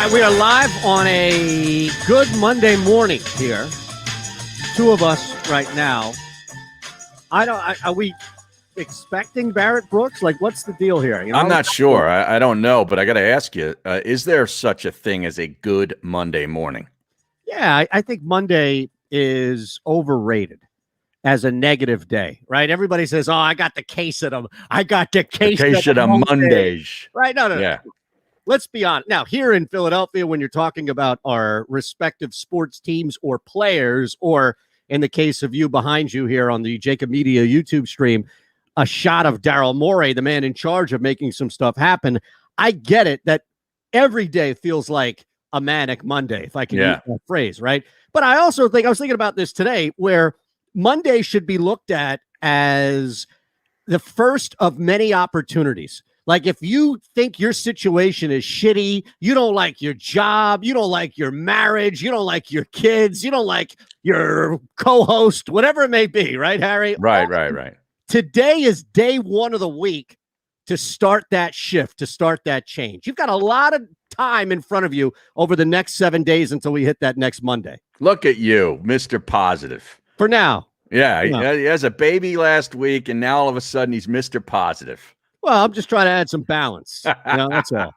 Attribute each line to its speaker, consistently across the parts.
Speaker 1: right, we are live on a good Monday morning here. Two of us right now. Are we expecting Barrett Brooks? Like, what's the deal here? You know,
Speaker 2: I'm not sure. I don't know, but I got to ask you, is there such a thing as a good Monday morning?
Speaker 1: Yeah, I think Monday is overrated as a negative day, right? Everybody says, oh, I got the case of them. I got the case of the
Speaker 2: Mondays.
Speaker 1: Right? No.
Speaker 2: Yeah.
Speaker 1: Let's be honest. Now, here in Philadelphia, when you're talking about our respective sports teams or players, or in the case of you behind you here on the JAKIB Media YouTube stream, a shot of Daryl Morey, the man in charge of making some stuff happen. I get it that every day feels like a manic Monday, if I can use that phrase, right? But I also think, I was thinking about this today, where Monday should be looked at as the first of many opportunities. Like, if you think your situation is shitty, you don't like your job, you don't like your marriage, you don't like your kids, you don't like your co-host, whatever it may be, right, Harry?
Speaker 2: Right.
Speaker 1: Today is day one of the week to start that shift, to start that change. You've got a lot of time in front of you over the next 7 days until we hit that next Monday.
Speaker 2: Look at you, Mr. Positive.
Speaker 1: For now.
Speaker 2: Yeah, he has a baby last week, and now all of a sudden he's Mr. Positive.
Speaker 1: Well, I'm just trying to add some balance. That's all.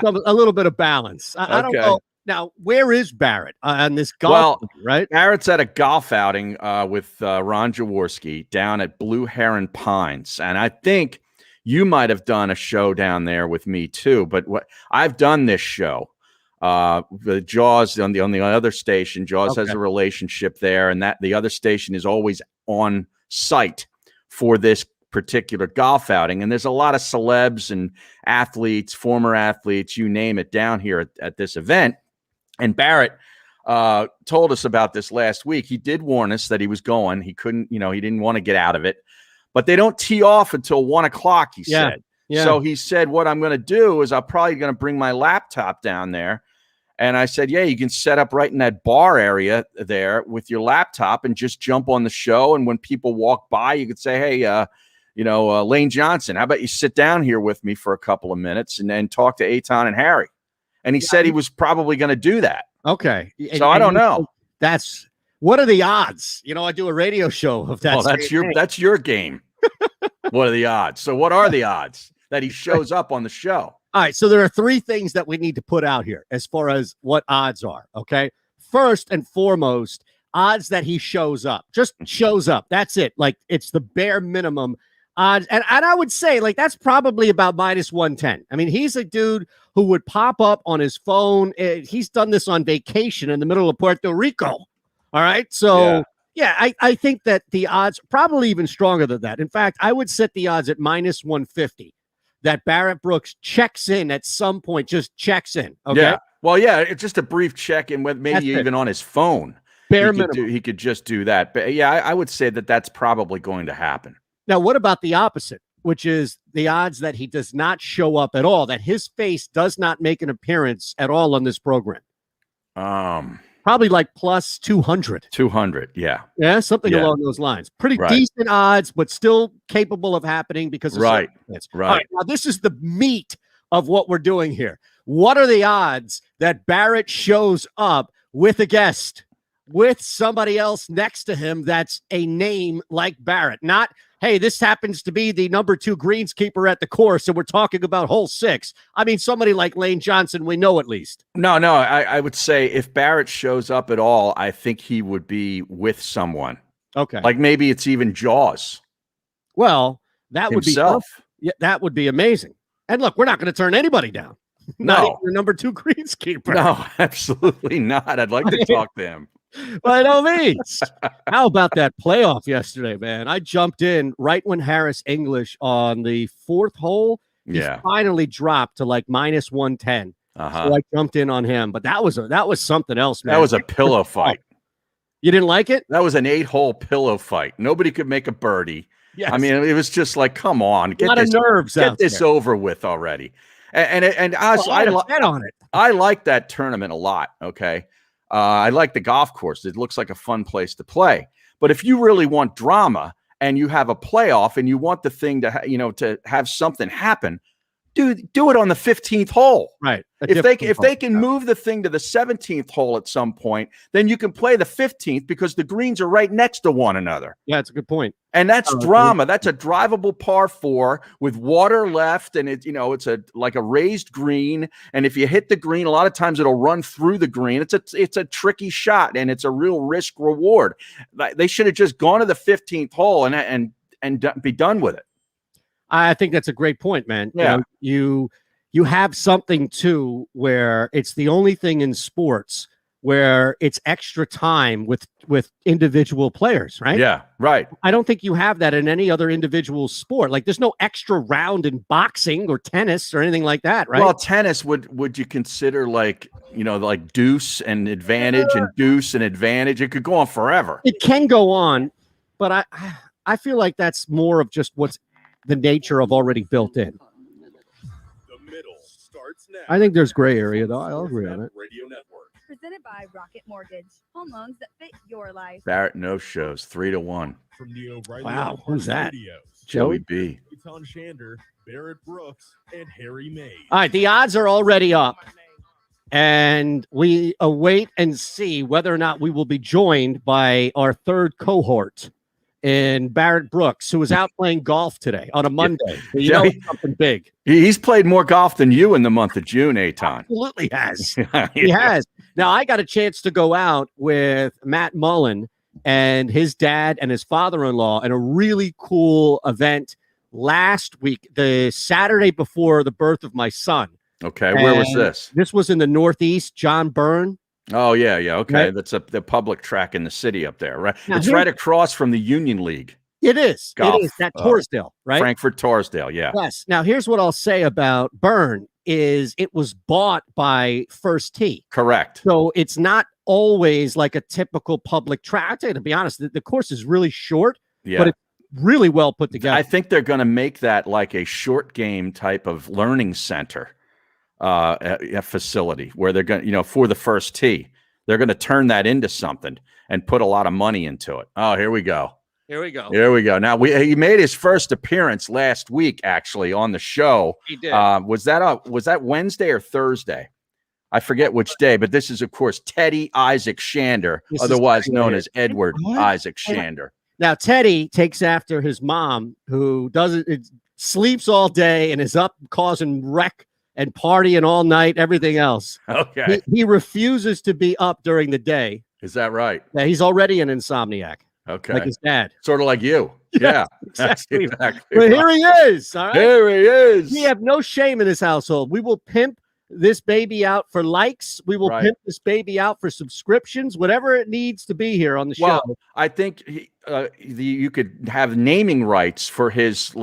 Speaker 1: A little bit of balance. I don't know. Now, where is Barrett on this golf?
Speaker 2: Well,
Speaker 1: right?
Speaker 2: Barrett's at a golf outing with Ron Jaworski down at Blue Heron Pines. And I think you might have done a show down there with me too. But I've done this show. The Jaws on the other station. Jaws has a relationship there, and that the other station is always on site for this particular golf outing. And there's a lot of celebs and athletes, former athletes, you name it, down here at this event. And Barrett told us about this last week. He did warn us that he was going. He couldn't, he didn't want to get out of it. But they don't tee off until 1 o'clock, he said. Yeah. So he said, what I'm going to do is I'm probably going to bring my laptop down there. And I said, yeah, you can set up right in that bar area there with your laptop and just jump on the show. And when people walk by, you could say, hey, Lane Johnson, how about you sit down here with me for a couple of minutes and then talk to Eytan and Harry? And he said he was probably going to do that.
Speaker 1: Okay.
Speaker 2: So I don't know.
Speaker 1: What are the odds? I do a radio show of that.
Speaker 2: Well, that's your game. What are the odds? So what are the odds that he shows up on the show?
Speaker 1: All right. So there are three things that we need to put out here as far as what odds are. Okay. First and foremost, odds that he shows up, just shows up. That's it. Like, it's the bare minimum odds. And I would say, like, that's probably about -110. I mean, he's a dude who would pop up on his phone. He's done this on vacation in the middle of Puerto Rico. All right. So, I think that the odds probably even stronger than that. In fact, I would set the odds at -150 that Barrett Brooks checks in at some point, just checks in. Okay.
Speaker 2: Yeah. Well, it's just a brief check-in with maybe even on his phone.
Speaker 1: Bare minimum.
Speaker 2: He could just do that. But I would say that that's probably going to happen.
Speaker 1: Now, what about the opposite, which is the odds that he does not show up at all, that his face does not make an appearance at all on this program?
Speaker 2: Probably
Speaker 1: like +200.
Speaker 2: 200, yeah.
Speaker 1: Yeah, something along those lines. Pretty decent odds, but still capable of happening because of
Speaker 2: Right.
Speaker 1: All right, now this is the meat of what we're doing here. What are the odds that Barrett shows up with a guest, with somebody else next to him that's a name like Barrett? Not, hey, this happens to be the number 2 greenskeeper at the course, and we're talking about hole 6. I mean, somebody like Lane Johnson, we know at least.
Speaker 2: No, I would say if Barrett shows up at all, I think he would be with someone.
Speaker 1: Okay.
Speaker 2: Like maybe it's even Jaws.
Speaker 1: Well, that would be that would be amazing. And look, we're not going to turn anybody down. Not even the number 2 greenskeeper.
Speaker 2: No, absolutely not. I'd like to talk to him.
Speaker 1: By no means. How about that playoff yesterday, man? I jumped in right when Harris English on the 4th hole. He finally dropped to like -110. So I jumped in on him. But that was something else, man.
Speaker 2: That was a pillow fight.
Speaker 1: You didn't like it?
Speaker 2: That was an 8-hole pillow fight. Nobody could make a birdie. Yes. I mean, it was just like, come on, get this over with already. And honestly, I like that tournament a lot. Okay. I like the golf course. It looks like a fun place to play. But if you really want drama and you have a playoff and you want the thing to, to have something happen, do it on the 15th hole.
Speaker 1: Right.
Speaker 2: If they can move the thing to the 17th hole at some point, then you can play the 15th because the greens are right next to one another.
Speaker 1: Yeah, that's a good point.
Speaker 2: And that's drama. That's a drivable par 4 with water left, and it's like a raised green. And if you hit the green, a lot of times it'll run through the green. It's a tricky shot, and it's a real risk reward. They should have just gone to the 15th hole and be done with it.
Speaker 1: I think that's a great point, man.
Speaker 2: Yeah.
Speaker 1: You have something too where it's the only thing in sports where it's extra time with individual players, right?
Speaker 2: Yeah, right.
Speaker 1: I don't think you have that in any other individual sport. Like there's no extra round in boxing or tennis or anything like that, right?
Speaker 2: Well, tennis would you consider like deuce and advantage and deuce and advantage? It could go on forever.
Speaker 1: It can go on, but I feel like that's more of just what's the nature of already built in. I think there's gray area, though. I'll agree on it.
Speaker 3: Presented by Rocket Mortgage. Home loans that fit your life.
Speaker 2: Barrett no shows 3-1.
Speaker 1: Wow, who's that?
Speaker 2: Joey B.
Speaker 4: Eytan Shander, Barrett Brooks, and Harry May.
Speaker 1: All right, the odds are already up, and we await and see whether or not we will be joined by our third cohort in Barrett Brooks, who was out playing golf today on a Monday. You know, something big.
Speaker 2: He's played more golf than you in the month of June, Eytan.
Speaker 1: Absolutely has. He has. Now, I got a chance to go out with Matt Mullen and his dad and his father-in-law in a really cool event last week, the Saturday before the birth of my son.
Speaker 2: Okay, where was this?
Speaker 1: This was in the Northeast, John Byrne.
Speaker 2: Oh, yeah. Okay.
Speaker 1: Right.
Speaker 2: That's the public track in the city up there, right?
Speaker 1: Now,
Speaker 2: it's right across from the Union League.
Speaker 1: It is.
Speaker 2: Golf,
Speaker 1: it is. That Torresdale, right?
Speaker 2: Frankfurt Torresdale, yeah.
Speaker 1: Yes. Now, here's what I'll say about Byrne is it was bought by First Tee.
Speaker 2: Correct.
Speaker 1: So it's not always like a typical public track. I'll tell you, to be honest, the course is really short, but it's really well put together.
Speaker 2: I think they're going to make that like a short game type of learning center. A facility where they're going to, for the First Tee, they're going to turn that into something and put a lot of money into it. Oh, here we go.
Speaker 1: Here we go.
Speaker 2: Here we go. Now he made his first appearance last week, actually, on the show.
Speaker 1: He did.
Speaker 2: Was that Wednesday or Thursday? I forget which day, but this is, of course, Teddy Isaac Shander, otherwise known as Edward Isaac Shander.
Speaker 1: Now, Teddy takes after his mom, who sleeps all day and is up causing wreck and partying all night, everything else.
Speaker 2: Okay.
Speaker 1: He refuses to be up during the day.
Speaker 2: Is that right?
Speaker 1: Yeah, he's already an insomniac.
Speaker 2: Okay.
Speaker 1: Like his dad.
Speaker 2: Sort of like you. Yeah.
Speaker 1: Exactly.
Speaker 2: Exactly.
Speaker 1: But here he is. All right.
Speaker 2: Here he is.
Speaker 1: We have no shame in this household. We will pimp this baby out for likes. We will pimp this baby out for subscriptions, whatever it needs to be here on the show.
Speaker 2: Well, I think you could have naming rights for his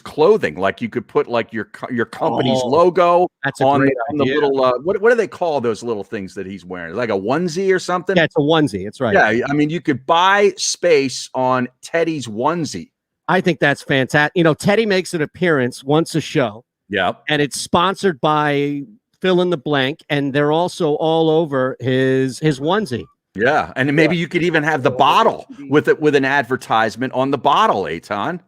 Speaker 2: clothing. Like you could put like your company's logo on the little what do they call those little things that he's wearing? Like a onesie or something?
Speaker 1: Yeah, it's a onesie. It's right.
Speaker 2: Yeah, I mean you could buy space on Teddy's onesie.
Speaker 1: I think that's fantastic. Teddy makes an appearance once a show.
Speaker 2: Yeah. And
Speaker 1: it's sponsored by fill in the blank, and they're also all over his onesie.
Speaker 2: Yeah, and maybe you could even have the bottle with an advertisement on the bottle, Eytan.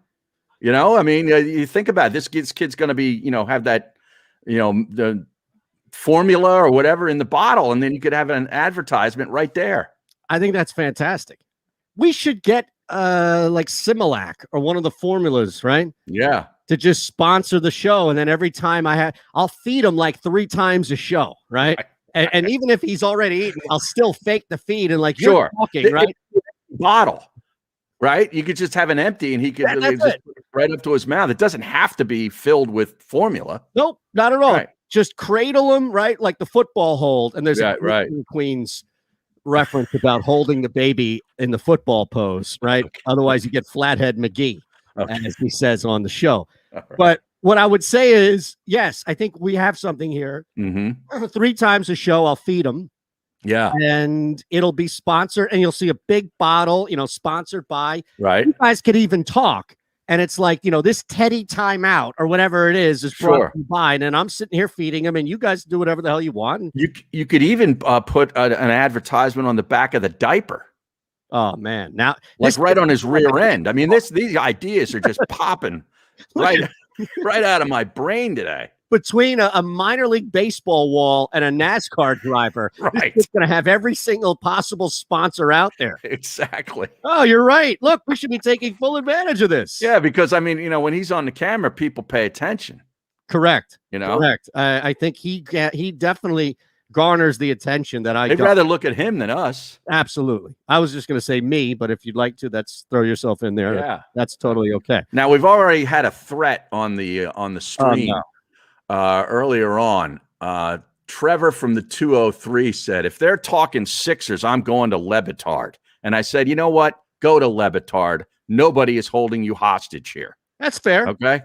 Speaker 2: I mean, you think about it, this kid's going to be, have that, the formula or whatever in the bottle, and then you could have an advertisement right there.
Speaker 1: I think that's fantastic. We should get like Similac or one of the formulas, right?
Speaker 2: Yeah.
Speaker 1: To just sponsor the show, and then every time I'll feed him like 3 times a show, right? And even if he's already eaten, I'll still fake the feed and like you're talking, right?
Speaker 2: Bottle, right? You could just have an empty, and he could just put it right up to his mouth. It doesn't have to be filled with formula.
Speaker 1: Nope, not at all.
Speaker 2: Right.
Speaker 1: Just cradle him, right? Like the football hold, and there's a Queen's reference about holding the baby in the football pose, right? Okay. Otherwise, you get Flathead McGee. As he says on the show. Right. But what I would say is, yes, I think we have something here. 3 times a show, I'll feed him.
Speaker 2: Yeah.
Speaker 1: And it'll be sponsored, and you'll see a big bottle, sponsored by.
Speaker 2: Right.
Speaker 1: You guys could even talk. And it's like, this Teddy timeout or whatever it is brought by. And I'm sitting here feeding him, and you guys do whatever the hell you want.
Speaker 2: You could even put an advertisement on the back of the diaper.
Speaker 1: Oh man! Now,
Speaker 2: like right on his rear end. I mean, these ideas are just popping right out of my brain today.
Speaker 1: between a minor league baseball wall and a NASCAR driver.
Speaker 2: Right.
Speaker 1: It's going to have every single possible sponsor out there.
Speaker 2: Exactly.
Speaker 1: Oh, you're right. Look, we should be taking full advantage of this.
Speaker 2: Yeah, because I mean, when he's on the camera, people pay attention.
Speaker 1: Correct.
Speaker 2: Correct.
Speaker 1: I think he definitely garners the attention that
Speaker 2: They'd rather look at him than us.
Speaker 1: Absolutely. I was just going to say me, but if you'd like to, throw yourself in there.
Speaker 2: Yeah,
Speaker 1: that's totally okay.
Speaker 2: Now we've already had a threat on the stream earlier on. Trevor from the 203 said, if they're talking Sixers, I'm going to Le Batard. And I said, you know what? Go to Le Batard. Nobody is holding you hostage here.
Speaker 1: That's fair.
Speaker 2: Okay.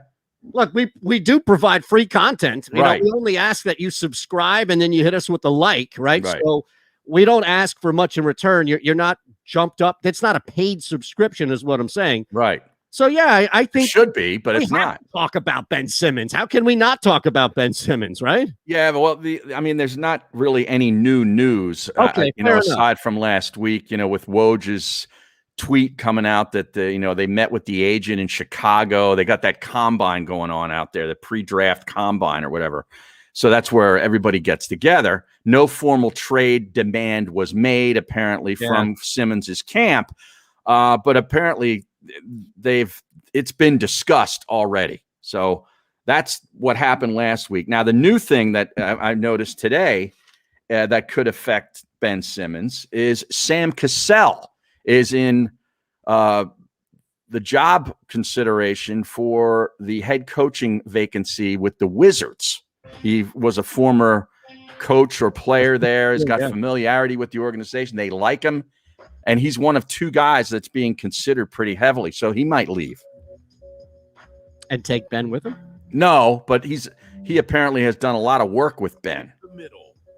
Speaker 1: Look, we do provide free content. You
Speaker 2: Right.
Speaker 1: know, we only ask that you subscribe and then you hit us with the like, right? So we don't ask for much in return. You're not jumped up. That's not a paid subscription is what I'm saying.
Speaker 2: Right.
Speaker 1: So, yeah, I think
Speaker 2: it should be, but it's not.
Speaker 1: Talk about Ben Simmons. How can we not talk about Ben Simmons, right?
Speaker 2: Yeah, well, there's not really any new news,
Speaker 1: okay,
Speaker 2: aside from last week, with Woj's tweet coming out that they met with the agent in Chicago. They got that combine going on out there, the pre-draft combine or whatever. So that's where everybody gets together. No formal trade demand was made, apparently, from Simmons's camp, but apparently it's been discussed already. So that's what happened last week. Now, the new thing that I noticed today that could affect Ben Simmons is Sam Cassell is in the job consideration for the head coaching vacancy with the Wizards. He was a former coach or player there. He's got familiarity with the organization. They like him. And he's one of two guys that's being considered pretty heavily. So he might leave.
Speaker 1: And take Ben with him?
Speaker 2: No, but he apparently has done a lot of work with Ben.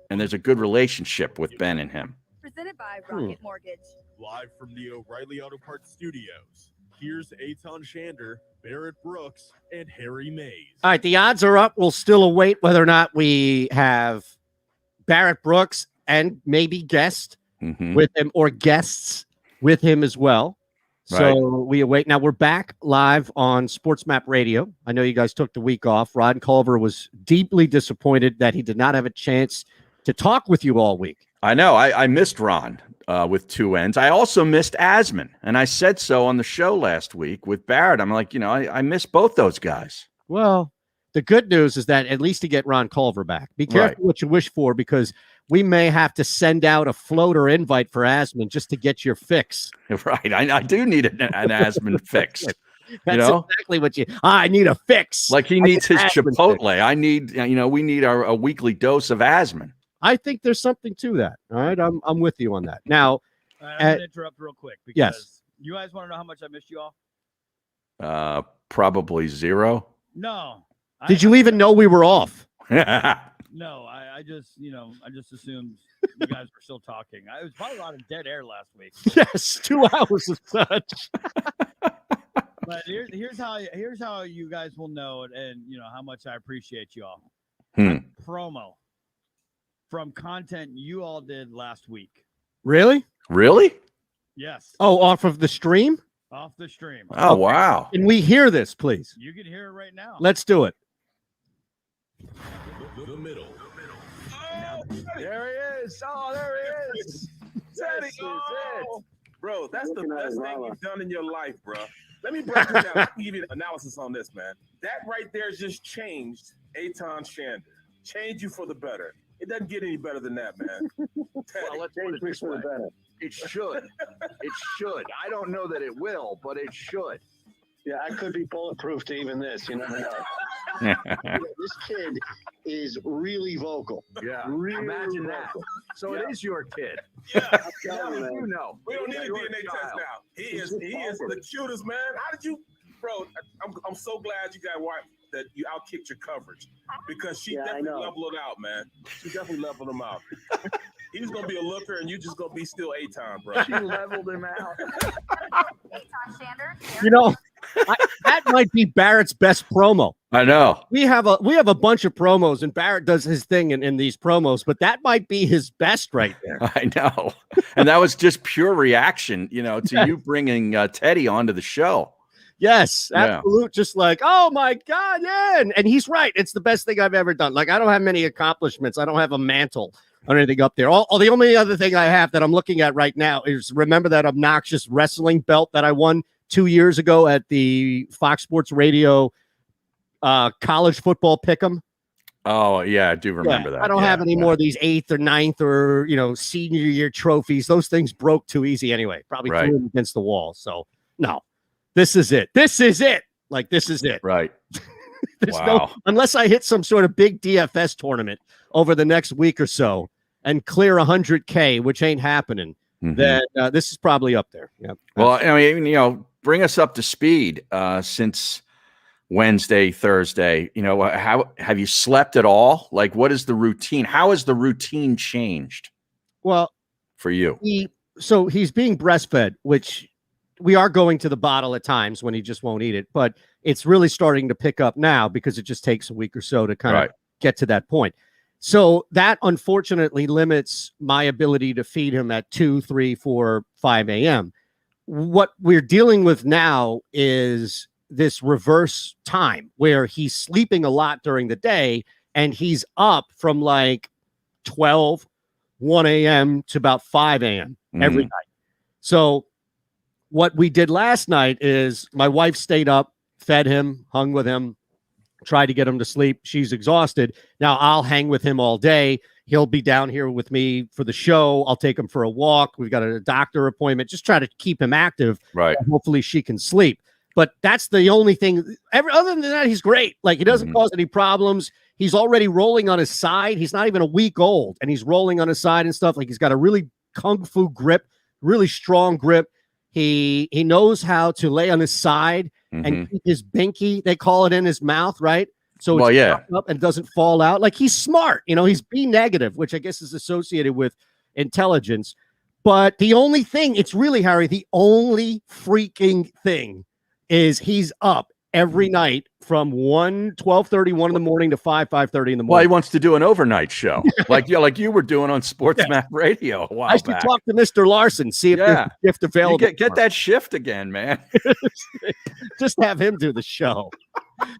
Speaker 2: And there's a good relationship with Ben and him.
Speaker 3: Presented by Rocket Mortgage.
Speaker 4: Live from the O'Reilly Auto Parts Studios, here's Eytan Shander, Barrett Brooks, and Harry Mays.
Speaker 1: All right, the odds are up. We'll still await whether or not we have Barrett Brooks and maybe guest with him or guests with him as well. So we await. Now we're back live on Sports Map Radio. I know you guys took the week off. Ron Culver was deeply disappointed that he did not have a chance to talk with you all week.
Speaker 2: I know. I missed Ron with two N's. I also missed Asman, and I said so on the show last week with Barrett. I'm like, I miss both those guys.
Speaker 1: Well, the good news is that at least to get Ron Culver back. Be careful what you wish for, because we may have to send out a floater invite for Asman just to get your fix.
Speaker 2: Right. I do need an Asman fix.
Speaker 1: That's exactly what I need a fix.
Speaker 2: Like he needs his Chipotle. Fix. I need, we need a weekly dose of Asman.
Speaker 1: I think there's something to that. All right. I'm with you on that. Now,
Speaker 5: I'm going to interrupt real quick because you guys want to know how much I missed you all?
Speaker 2: Probably zero.
Speaker 5: No.
Speaker 1: Did you even know we were off?
Speaker 5: No, I just, I just assumed you guys were still talking. I was probably a lot of dead air last week.
Speaker 1: Yes, 2 hours of such.
Speaker 5: But here's how you guys will know it, and how much I appreciate you all. Promo from content you all did last week.
Speaker 1: Really?
Speaker 2: Really?
Speaker 5: Yes.
Speaker 1: Oh, off of the stream?
Speaker 5: Off the stream.
Speaker 2: Oh, wow.
Speaker 1: Can we hear this, please?
Speaker 5: You can hear it right now.
Speaker 1: Let's do it.
Speaker 4: The middle.
Speaker 6: Oh, there he is. Oh, there he is. That is it. Bro, that's the best thing you've done in your life, bro. Let me break it down. I can give you an analysis on this, man. That right there just changed Eytan Shander. Changed you for the better. It doesn't get any better than that, man.
Speaker 7: Well, let's put it this way. It should. It should. I don't know that it will, but it should.
Speaker 8: Yeah, I could be bulletproof to even this. You never know. This kid is really vocal.
Speaker 7: Yeah,
Speaker 8: really
Speaker 7: imagine
Speaker 8: vocal.
Speaker 7: that. So it is your kid.
Speaker 6: Yeah,
Speaker 7: you know.
Speaker 6: We don't need a DNA test now. He is the cutest, man. How did you, bro? I'm so glad you got white that you outkicked your coverage, because she definitely leveled it out, man. She definitely leveled him out. He was gonna be a looker, and you just gonna be still Eytan, bro.
Speaker 7: She leveled him out.
Speaker 3: Eytan Shander.
Speaker 1: You know, that might be Barrett's best promo.
Speaker 2: I know.
Speaker 1: We have a bunch of promos, and Barrett does his thing in these promos, but that might be his best right there.
Speaker 2: I know. And that was just pure reaction, to you bringing Teddy onto the show.
Speaker 1: Yes,
Speaker 2: Yeah.
Speaker 1: absolute. Just like, oh my God, yeah. And he's right. It's the best thing I've ever done. Like, I don't have many accomplishments. I don't have a mantle or anything up there. The only other thing I have that I'm looking at right now is, remember that obnoxious wrestling belt that I won 2 years ago at the Fox Sports Radio college football pick'em?
Speaker 2: Oh, yeah, I do remember that.
Speaker 1: I don't have any more of these 8th or 9th or, senior year trophies. Those things broke too easy anyway. Probably threw them against the wall. So, no. This is it. This is it. Like, this is it.
Speaker 2: Right.
Speaker 1: Unless I hit some sort of big DFS tournament over the next week or so and clear 100K, which ain't happening, then this is probably up there. Yeah.
Speaker 2: Well, I mean, bring us up to speed since Wednesday, Thursday. How have you slept at all? Like, what is the routine? How has the routine changed?
Speaker 1: Well,
Speaker 2: for you,
Speaker 1: he's being breastfed, which we are going to the bottle at times when he just won't eat it, but it's really starting to pick up now because it just takes a week or so to kind of get to that point. So that unfortunately limits my ability to feed him at 2, 3, 4, 5 a.m. What we're dealing with now is this reverse time where he's sleeping a lot during the day and he's up from like 12, 1 a.m. to about 5 a.m. every night. So what we did last night is my wife stayed up, fed him, hung with him, tried to get him to sleep. She's exhausted. Now I'll hang with him all day. He'll be down here with me for the show. I'll take him for a walk. We've got a doctor appointment. Just try to keep him active.
Speaker 2: Right.
Speaker 1: Hopefully she can sleep. But that's the only thing. Other than that, he's great. Like, he doesn't cause any problems. He's already rolling on his side. He's not even a week old, and he's rolling on his side and stuff. Like, he's got a really kung fu grip, really strong grip. He knows how to lay on his side and keep his binky, they call it, in his mouth, right? So it's up and doesn't fall out. Like, he's smart. He's B negative, which I guess is associated with intelligence. But the only thing, it's really, Harry, the only freaking thing is he's up every night from 12:30, 1 in the morning to 5:30 in the morning.
Speaker 2: Well, he wants to do an overnight show, like you were doing on Sports Map Radio a while back.
Speaker 1: I should talk to Mr. Larson, see if there's a shift available.
Speaker 2: Get that shift again, man.
Speaker 1: Just have him do the show.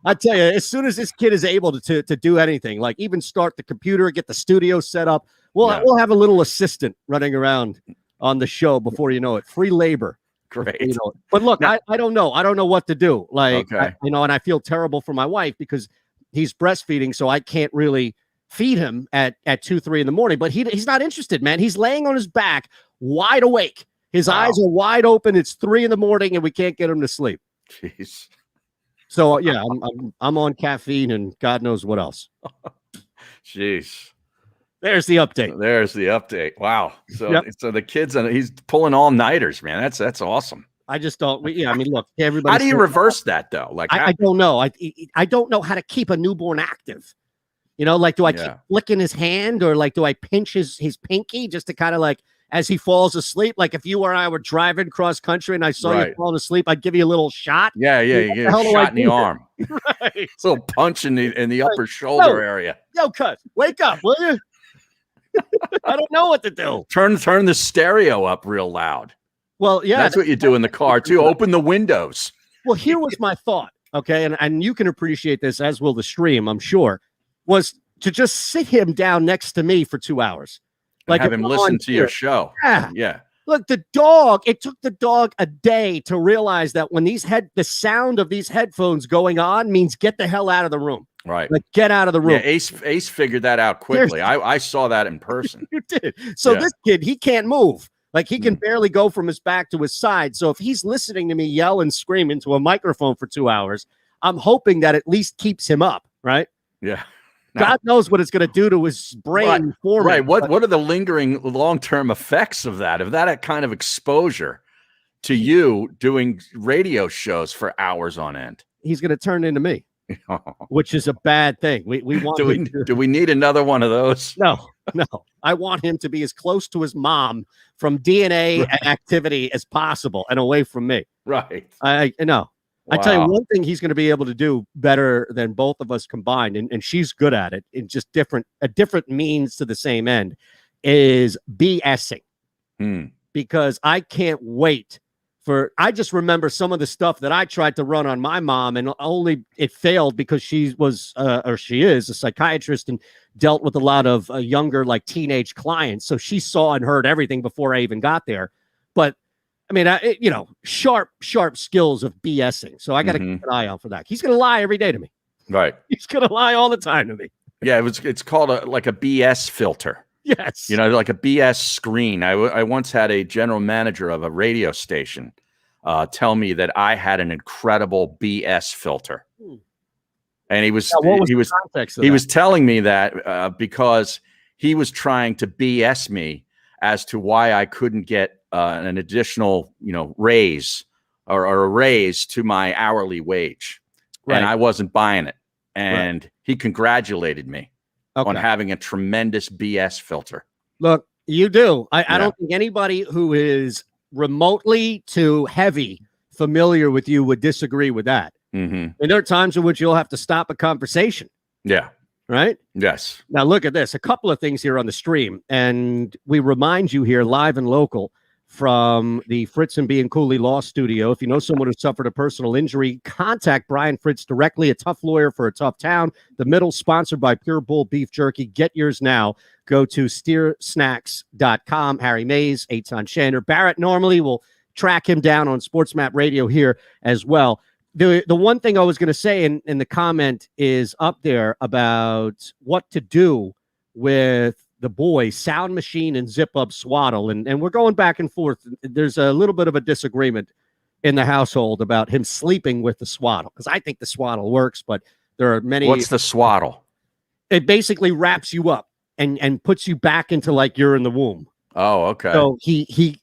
Speaker 1: I tell you, as soon as this kid is able to do anything, like even start the computer, get the studio set up, we'll have a little assistant running around on the show before you know it. Free labor.
Speaker 2: Great.
Speaker 1: But look, now, I don't know. I don't know what to do. Like,
Speaker 2: okay.
Speaker 1: And I feel terrible for my wife because he's breastfeeding, so I can't really feed him at 2, 3 in the morning. But he's not interested, man. He's laying on his back, wide awake. His eyes are wide open. It's 3 in the morning, and we can't get him to sleep.
Speaker 2: Jeez.
Speaker 1: So yeah, I'm on caffeine and God knows what else.
Speaker 2: Jeez.
Speaker 1: There's the update. Wow. So the kids, he's pulling all nighters, man. That's awesome. I just don't. I mean, look, everybody.
Speaker 2: How do you reverse that though? Like,
Speaker 1: I don't know. I don't know how to keep a newborn active. Like, do I keep flicking his hand, or like, do I pinch his pinky just to kind of like, as he falls asleep? Like, if you or I were driving cross country and I saw you falling asleep, I'd give you a little shot.
Speaker 2: Yeah. You get a shot in the arm.
Speaker 1: Right.
Speaker 2: A little punch in the upper shoulder area.
Speaker 1: Yo, cuz, wake up, will you? I don't know what to do.
Speaker 2: Turn the stereo up real loud.
Speaker 1: Well, yeah.
Speaker 2: That's what you do in the car too. Open the windows.
Speaker 1: Well, here was my thought, okay? And you can appreciate this, as will the stream, I'm sure, was to just sit him down next to me for 2 hours.
Speaker 2: Like, have him listen to your show.
Speaker 1: Yeah. Look, it took the dog a day to realize that when the sound of these headphones going on means get the hell out of the room.
Speaker 2: Right.
Speaker 1: Like, get out of the room.
Speaker 2: Yeah, Ace figured that out quickly. I saw that in person.
Speaker 1: You did. So this kid, he can't move. Like, he can barely go from his back to his side. So if he's listening to me yell and scream into a microphone for 2 hours, I'm hoping that at least keeps him up, right?
Speaker 2: Yeah.
Speaker 1: God knows what it's going to do to his brain.
Speaker 2: Right. What are the lingering long-term effects of that kind of exposure to you doing radio shows for hours on end? He's going to turn into me. Which is a bad thing. We want. Do we need another one of those? No. I want him to be as close to his mom from DNA and activity as possible, and away from me. Right. I know. Wow. I tell you one thing he's going to be able to do better than both of us combined, and she's good at it. In just a different means to the same end, is BSing. Because I can't wait
Speaker 1: I just remember some of the stuff that I tried to run on my mom, and only it failed because she was or she is a psychiatrist and dealt with a lot of younger, like teenage clients. So she saw and heard everything before I even got there. But I mean, sharp skills of BSing. So I got to keep an eye out for that. He's going to lie every day to me.
Speaker 2: Right.
Speaker 1: He's going to lie all the time to me.
Speaker 2: Yeah, it's called like a BS filter.
Speaker 1: Yes.
Speaker 2: Like a BS screen. I once had a general manager of a radio station tell me that I had an incredible BS filter. And he was telling me that because he was trying to BS me as to why I couldn't get an additional, raise or a raise to my hourly wage. Right. And I wasn't buying it. And he congratulated me on having a tremendous BS filter. Look,
Speaker 1: you do. I don't think anybody who is remotely to heavy familiar with you would disagree with that. And there are times in which you'll have to stop a conversation.
Speaker 2: Yeah.
Speaker 1: Right?
Speaker 2: Yes.
Speaker 1: Now look at this. A couple of things here on the stream. And we remind you here live and local from the Fritz and B and Cooley Law Studio. If you know someone who suffered a personal injury, contact Brian Fritz directly, a tough lawyer for a tough town. The Middle, sponsored by Pure Bull Beef Jerky. Get yours now. Go to steersnacks.com. Harry Mays, Eytan Shander. Barrett normally will track him down on Sports Map Radio here as well. The one thing I was going to say in the comment is up there about what to do with the boys, Sound Machine and Zip Up Swaddle. And we're going back and forth. There's a little bit of a disagreement in the household about him sleeping with the swaddle, because I think the swaddle works, but there are many.
Speaker 2: What's the swaddle?
Speaker 1: It basically wraps you up and puts you back into like you're in the womb.
Speaker 2: Oh, okay.
Speaker 1: So he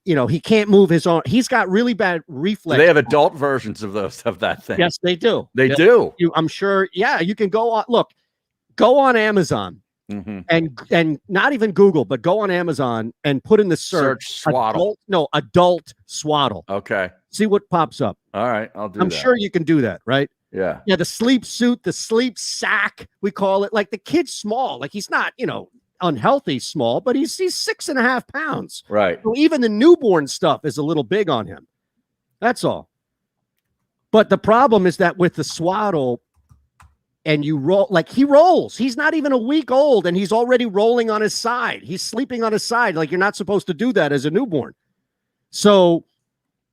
Speaker 1: can't move his arm. He's got really bad reflex.
Speaker 2: Do they have adult versions of that thing?
Speaker 1: Yes, they do.
Speaker 2: They do.
Speaker 1: I'm sure. Yeah, you can go on Amazon and not even Google, but go on Amazon and put in the search
Speaker 2: swaddle.
Speaker 1: Adult swaddle.
Speaker 2: Okay.
Speaker 1: See what pops up.
Speaker 2: All right, I'll do
Speaker 1: I'm
Speaker 2: that.
Speaker 1: sure you can do that, right?
Speaker 2: Yeah.
Speaker 1: Yeah, the sleep suit, the sleep sack, we call it. Like the kid's small. Like he's not, unhealthy small, but he's 6.5 pounds.
Speaker 2: Right.
Speaker 1: So even the newborn stuff is a little big on him. That's all. But the problem is that with the swaddle, and you roll, like he rolls. He's not even a week old, and he's already rolling on his side. He's sleeping on his side. Like you're not supposed to do that as a newborn. So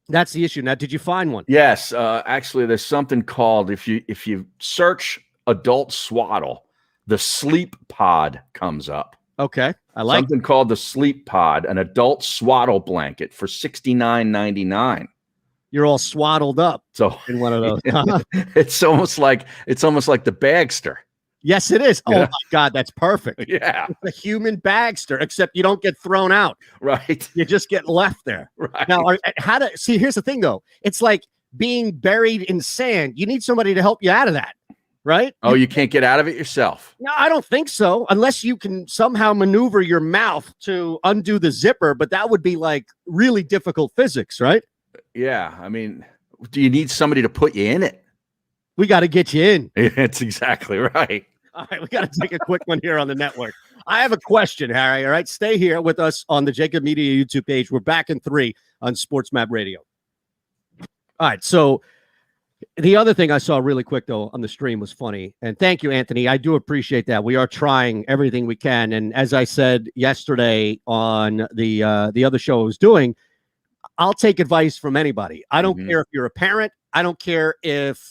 Speaker 1: that's the issue. Now, did you find one?
Speaker 2: Yes. Actually, there's something called, if you search adult swaddle, the Sleep Pod comes up.
Speaker 1: Okay. I like
Speaker 2: something called the Sleep Pod, an adult swaddle blanket for $69.99.
Speaker 1: You're all swaddled up.
Speaker 2: So
Speaker 1: in one of those.
Speaker 2: It's almost like the Bagster.
Speaker 1: Yes, it is. Oh my God, that's perfect.
Speaker 2: Yeah.
Speaker 1: It's a human Bagster, except you don't get thrown out.
Speaker 2: Right.
Speaker 1: You just get left there.
Speaker 2: Right.
Speaker 1: Now, here's the thing though. It's like being buried in sand. You need somebody to help you out of that. Right?
Speaker 2: Oh, you can't get out of it yourself?
Speaker 1: No, I don't think so. Unless you can somehow maneuver your mouth to undo the zipper, but that would be like really difficult physics, right?
Speaker 2: Yeah. I mean, do you need somebody to put you in it?
Speaker 1: We got to get you in.
Speaker 2: That's exactly right.
Speaker 1: All right, we got to take a quick one here on the network. I have a question, Harry. All right, stay here with us on the JAKIB Media YouTube page. We're back in 3 on Sports Map Radio. All right, so the other thing I saw really quick, though, on the stream was funny. And thank you, Anthony. I do appreciate that. We are trying everything we can. And as I said yesterday on the other show I was doing, I'll take advice from anybody. I don't care if you're a parent. I don't care if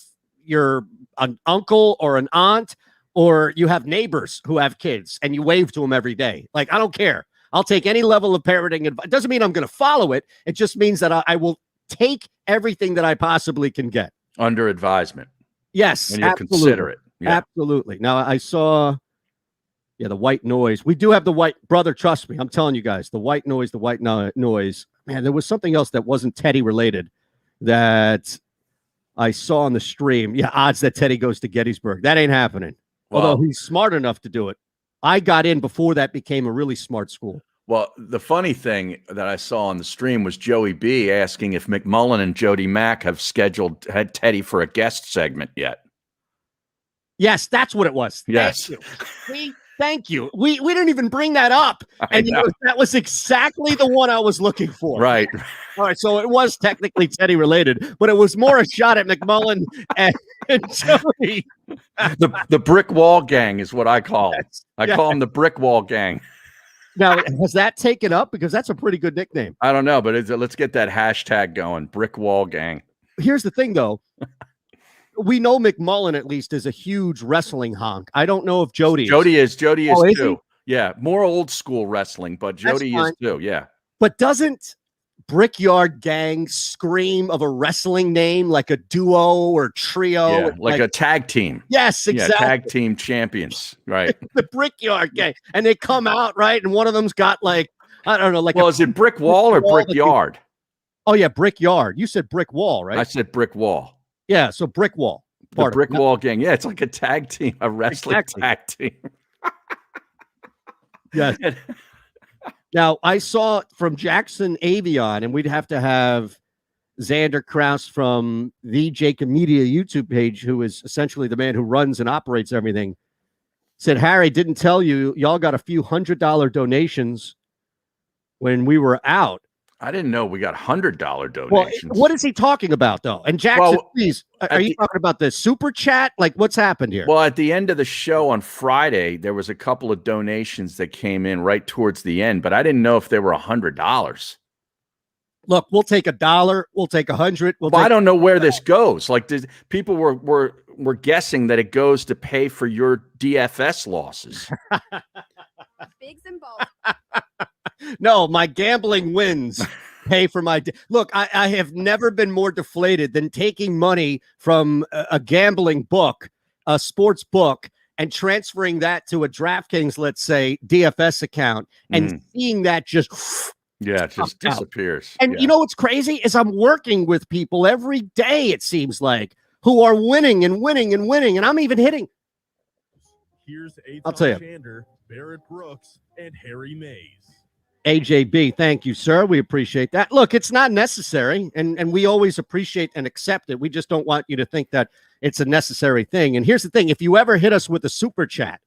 Speaker 1: you're an uncle or an aunt or you have neighbors who have kids and you wave to them every day. Like, I don't care. I'll take any level of parenting advice. It doesn't mean I'm going to follow it. It just means that I will take everything that I possibly can get.
Speaker 2: Under advisement.
Speaker 1: Yes.
Speaker 2: When you consider it.
Speaker 1: Yeah. Absolutely. Now, I saw, the white noise. We do have the white, brother, trust me. I'm telling you guys, the white noise. Man, there was something else that wasn't Teddy related that I saw on the stream. Yeah, odds that Teddy goes to Gettysburg. That ain't happening.
Speaker 2: Well,
Speaker 1: although he's smart enough to do it. I got in before that became a really smart school.
Speaker 2: Well, the funny thing that I saw on the stream was Joey B asking if McMullen and Jody Mack had Teddy for a guest segment yet.
Speaker 1: Yes, that's what it was.
Speaker 2: Yes.
Speaker 1: See, Thank you. We didn't even bring that up. And that was exactly the one I was looking for.
Speaker 2: Right.
Speaker 1: All right. So it was technically Teddy related, but it was more a shot at McMullen and Jody.
Speaker 2: The brick wall gang is what I call them. I call them the brick wall gang.
Speaker 1: Now, has that taken up? Because that's a pretty good nickname.
Speaker 2: I don't know, but let's get that hashtag going. Brick wall gang.
Speaker 1: Here's the thing, though. We know McMullen at least is a huge wrestling honk. I don't know if Jody is.
Speaker 2: Jody is too. Yeah, more old school wrestling, but Jody is too. Yeah.
Speaker 1: But doesn't Brickyard Gang scream of a wrestling name like a duo or trio?
Speaker 2: Yeah, like a tag team.
Speaker 1: Yes, exactly.
Speaker 2: Yeah, tag team champions. Right.
Speaker 1: The Brickyard Gang. And they come out, right? And one of them's got like, I don't know, like
Speaker 2: is it brick wall or brickyard?
Speaker 1: Oh, yeah, Brickyard. You said brick wall, right?
Speaker 2: I said brick wall.
Speaker 1: Yeah, so brick wall.
Speaker 2: The brick wall gang. Yeah, it's like a tag team, a wrestling tag team.
Speaker 1: Yes. Now, I saw from Jackson Avion, and we'd have to have Xander Kraus from the JAKIB Media YouTube page, who is essentially the man who runs and operates everything, said, Harry, didn't tell you, y'all got a few $100 donations when we were out.
Speaker 2: I didn't know we got $100 donations.
Speaker 1: Well, what is he talking about, though? And Jackson, please, are you talking about the super chat? Like, what's happened here?
Speaker 2: Well, at the end of the show on Friday, there was a couple of donations that came in right towards the end, but I didn't know if they were $100.
Speaker 1: Look, we'll take $1. We'll take 100.
Speaker 2: I don't know where this goes. Like, people were guessing that it goes to pay for your DFS losses.
Speaker 3: Bigs and balls.
Speaker 1: No, my gambling wins pay for my look. I have never been more deflated than taking money from a gambling book, a sports book, and transferring that to a DraftKings, let's say, DFS account, and seeing that just
Speaker 2: it just disappears.
Speaker 1: And you know what's crazy is I'm working with people every day, it seems like, who are winning and winning and winning, and I'm even hitting.
Speaker 4: Here's
Speaker 1: I'll tell you.
Speaker 4: Shander, Barrett Brooks, and Harry Mays.
Speaker 1: AJB, thank you, sir. We appreciate that. Look, it's not necessary, and we always appreciate and accept it. We just don't want you to think that it's a necessary thing. And here's the thing. If you ever hit us with a super chat,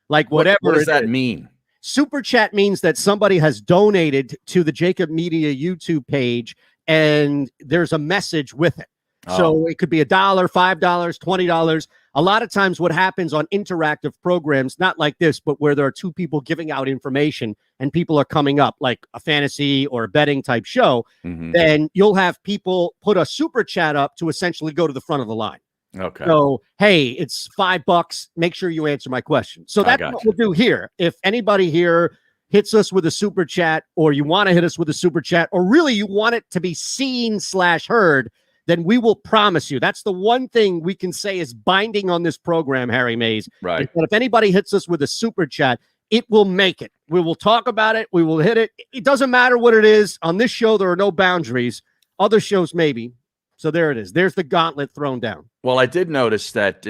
Speaker 1: like whatever.
Speaker 2: What does that mean?
Speaker 1: Super chat means that somebody has donated to the JAKIB Media YouTube page, and there's a message with it. So it could be $1, $5, $20. A lot of times what happens on interactive programs, not like this, but where there are two people giving out information and people are coming up like a fantasy or a betting type show, then you'll have people put a super chat up to essentially go to the front of the line.
Speaker 2: Okay.
Speaker 1: So, hey, it's $5. Make sure you answer my question. So that's what we'll do here. If anybody here hits us with a super chat, or you want to hit us with a super chat, or really you want it to be seen/heard, then we will promise you. That's the one thing we can say is binding on this program, Harry Mays.
Speaker 2: Right.
Speaker 1: But if anybody hits us with a super chat, it will make it. We will talk about it. We will hit it. It doesn't matter what it is. On this show, there are no boundaries. Other shows, maybe. So there it is. There's the gauntlet thrown down.
Speaker 2: Well, I did notice that,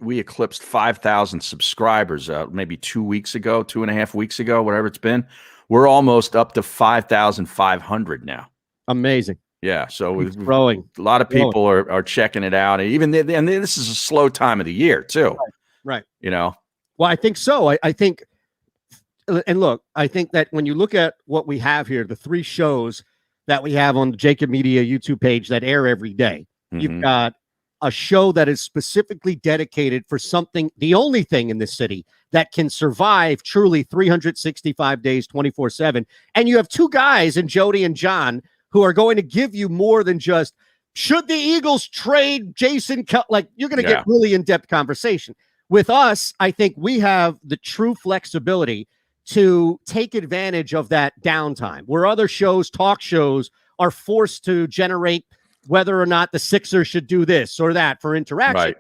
Speaker 2: we eclipsed 5,000 subscribers maybe 2 weeks ago, 2.5 weeks ago, whatever it's been. We're almost up to 5,500 now.
Speaker 1: Amazing.
Speaker 2: Yeah, so
Speaker 1: it's growing.
Speaker 2: A lot of people are checking it out. And this is a slow time of the year too.
Speaker 1: Right.
Speaker 2: Well,
Speaker 1: I think so. I think, and look, I think that when you look at what we have here, the 3 shows that we have on the JAKIB Media YouTube page that air every day, you've got a show that is specifically dedicated for something, the only thing in this city that can survive truly 365 days, 24/7. And you have 2 guys in Jody and John who are going to give you more than just, should the Eagles trade Jason like, you're going to get really in-depth conversation. With us, I think we have the true flexibility to take advantage of that downtime, where other shows, talk shows, are forced to generate whether or not the Sixers should do this or that for interaction.
Speaker 2: Right.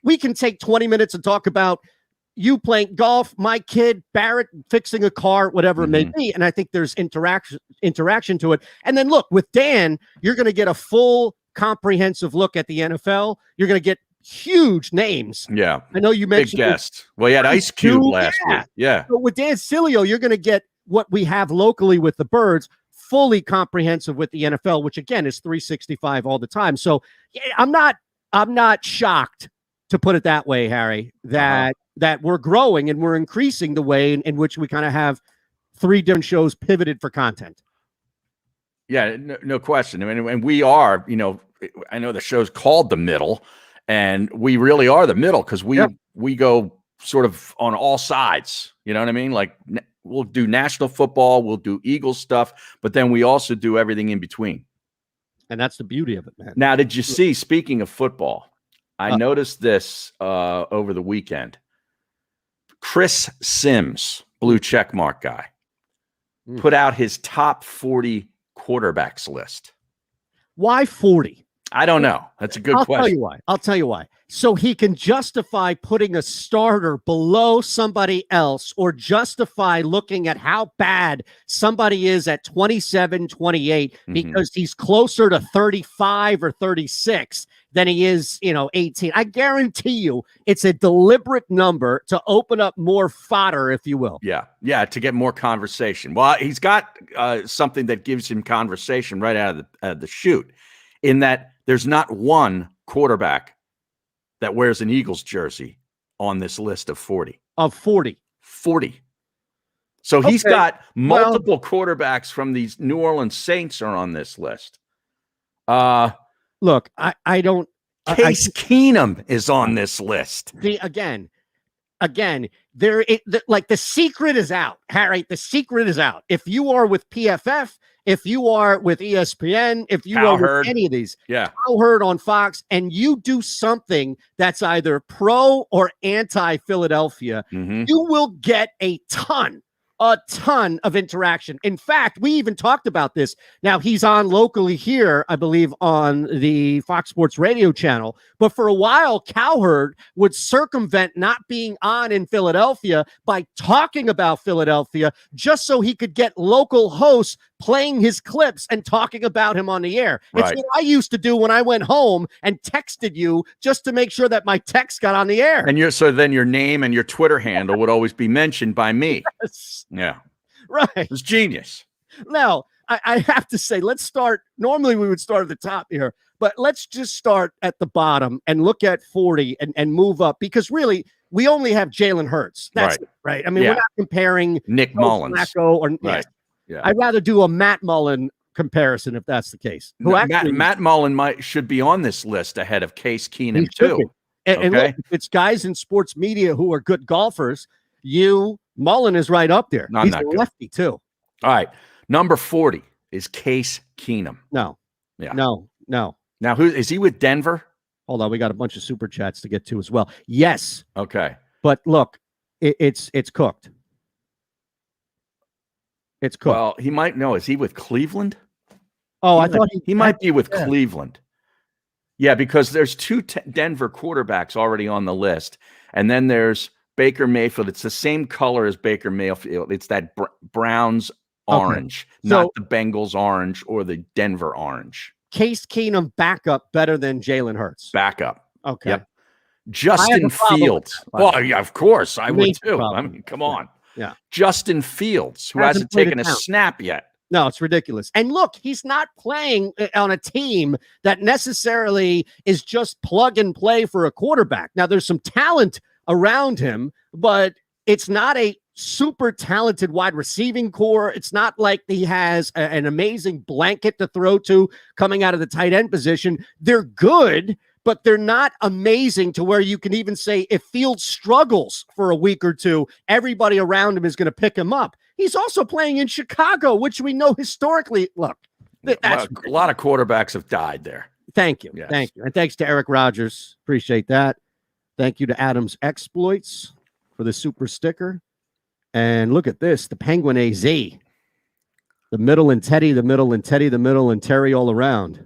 Speaker 1: We can take 20 minutes and talk about you playing golf, my kid, Barrett fixing a car, whatever it may be. And I think there's interaction to it. And then look, with Dan, you're going to get a full comprehensive look at the NFL. You're going to get huge names.
Speaker 2: Yeah.
Speaker 1: I know you mentioned
Speaker 2: big guest. Well, you had Ice Cube last week. Yeah.
Speaker 1: But with Dan Cilio, you're going to get what we have locally with the Birds, fully comprehensive with the NFL, which again is 365 all the time. So I'm not shocked, to put it that way, Harry, that that we're growing and we're increasing the way in which we kind of have 3 different shows pivoted for content.
Speaker 2: Yeah, no question. I mean, and we are, I know the show's called The Middle, and we really are the middle because we go sort of on all sides. You know what I mean? Like, we'll do national football, we'll do Eagles stuff, but then we also do everything in between.
Speaker 1: And that's the beauty of it, man.
Speaker 2: Now, did you see, speaking of football, I noticed this over the weekend. Chris Sims, blue checkmark guy, put out his top 40 quarterbacks list.
Speaker 1: Why 40?
Speaker 2: I don't know. That's a good question.
Speaker 1: I'll tell you why. So he can justify putting a starter below somebody else, or justify looking at how bad somebody is at 27, 28, because he's closer to 35 or 36 than he is, 18. I guarantee you it's a deliberate number to open up more fodder, if you will.
Speaker 2: Yeah, to get more conversation. Well, he's got something that gives him conversation right out of the chute, in that there's not one quarterback that wears an Eagles jersey on this list of 40.
Speaker 1: Of 40.
Speaker 2: 40. So he's got multiple quarterbacks from these New Orleans Saints are on this list.
Speaker 1: Look, I don't.
Speaker 2: Case Keenum is on this list.
Speaker 1: See, again, like the secret is out, Harry. The secret is out. If you are with PFF, if you are with ESPN, if you are with any of these, Cowherd on Fox, and you do something that's either pro or anti-Philadelphia, you will get a ton of interaction. In fact, we even talked about this. Now, he's on locally here, I believe, on the Fox Sports radio channel. But for a while, Cowherd would circumvent not being on in Philadelphia by talking about Philadelphia, just so he could get local hosts playing his clips and talking about him on the air. It's what I used to do when I went home and texted you, just to make sure that my text got on the air.
Speaker 2: And so then your name and your Twitter handle would always be mentioned by me.
Speaker 1: Yes.
Speaker 2: Yeah.
Speaker 1: Right.
Speaker 2: It's genius.
Speaker 1: Now, I have to say, let's start. Normally we would start at the top here, but let's just start at the bottom and look at 40 and move up, because really we only have Jalen Hurts. That's right. I mean, we're not comparing
Speaker 2: Nick Mullins
Speaker 1: or I'd rather do a Matt Mullen comparison if that's the case.
Speaker 2: Matt Mullen should be on this list ahead of Case Keenum too.
Speaker 1: And look, it's guys in sports media who are good golfers. Mullen is right up there. He's a lefty too.
Speaker 2: All right. Number 40 is Case Keenum.
Speaker 1: No.
Speaker 2: Now, who is he with? Denver?
Speaker 1: Hold on. We got a bunch of super chats to get to as well. Yes.
Speaker 2: Okay.
Speaker 1: But look, it's cooked. It's cooked.
Speaker 2: Well, he might know. Is he with Cleveland?
Speaker 1: Oh, I thought
Speaker 2: he might be with Cleveland. Yeah, because there's 2 Denver quarterbacks already on the list. And then there's Baker Mayfield. It's the same color as Baker Mayfield. It's that Browns orange, not the Bengals orange or the Denver orange.
Speaker 1: Case Keenum backup better than Jalen Hurts.
Speaker 2: Backup.
Speaker 1: Okay.
Speaker 2: Yep. Justin Fields. Well, yeah, of course. I would too. I mean, come on.
Speaker 1: Yeah.
Speaker 2: Justin Fields, who hasn't taken a snap yet.
Speaker 1: No, it's ridiculous. And look, he's not playing on a team that necessarily is just plug and play for a quarterback. Now, there's some talent around him, but it's not a super talented wide receiving core. It's not like he has an amazing blanket to throw to coming out of the tight end position. They're good, but they're not amazing to where you can even say if Fields struggles for a week or two, everybody around him is going to pick him up. He's also playing in Chicago, which we know historically. Look,
Speaker 2: a lot of quarterbacks have died there.
Speaker 1: Thank you.
Speaker 2: Yes.
Speaker 1: Thank you. And thanks to Eric Rogers. Appreciate that. Thank you to Adams Exploits for the super sticker. And look at this, the Penguin AZ. The middle and Teddy, the middle and Teddy, the middle and Terry all around.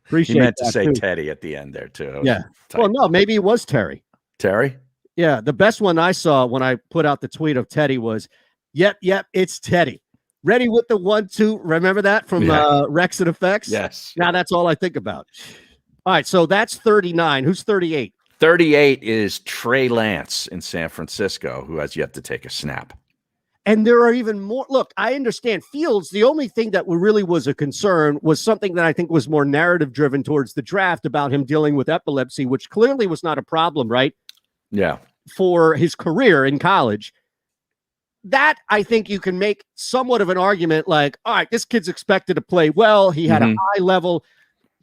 Speaker 1: Appreciate
Speaker 2: you meant to
Speaker 1: that
Speaker 2: say
Speaker 1: too.
Speaker 2: Teddy at the end there too.
Speaker 1: Yeah. Well, no, maybe it was Terry.
Speaker 2: Terry?
Speaker 1: Yeah. The best one I saw when I put out the tweet of Teddy was, yep, it's Teddy. Ready with the 1-2. Remember that from Rex and Effects?
Speaker 2: Yes.
Speaker 1: Now that's all I think about. All right. So that's 39. Who's 38?
Speaker 2: 38 is Trey Lance in San Francisco, who has yet to take a snap.
Speaker 1: And there are even more. Look, I understand Fields. The only thing that really was a concern was something that I think was more narrative driven towards the draft about him dealing with epilepsy, which clearly was not a problem, right? for his career in college, that I think you can make somewhat of an argument like, all right, this kid's expected to play well. He had a high level.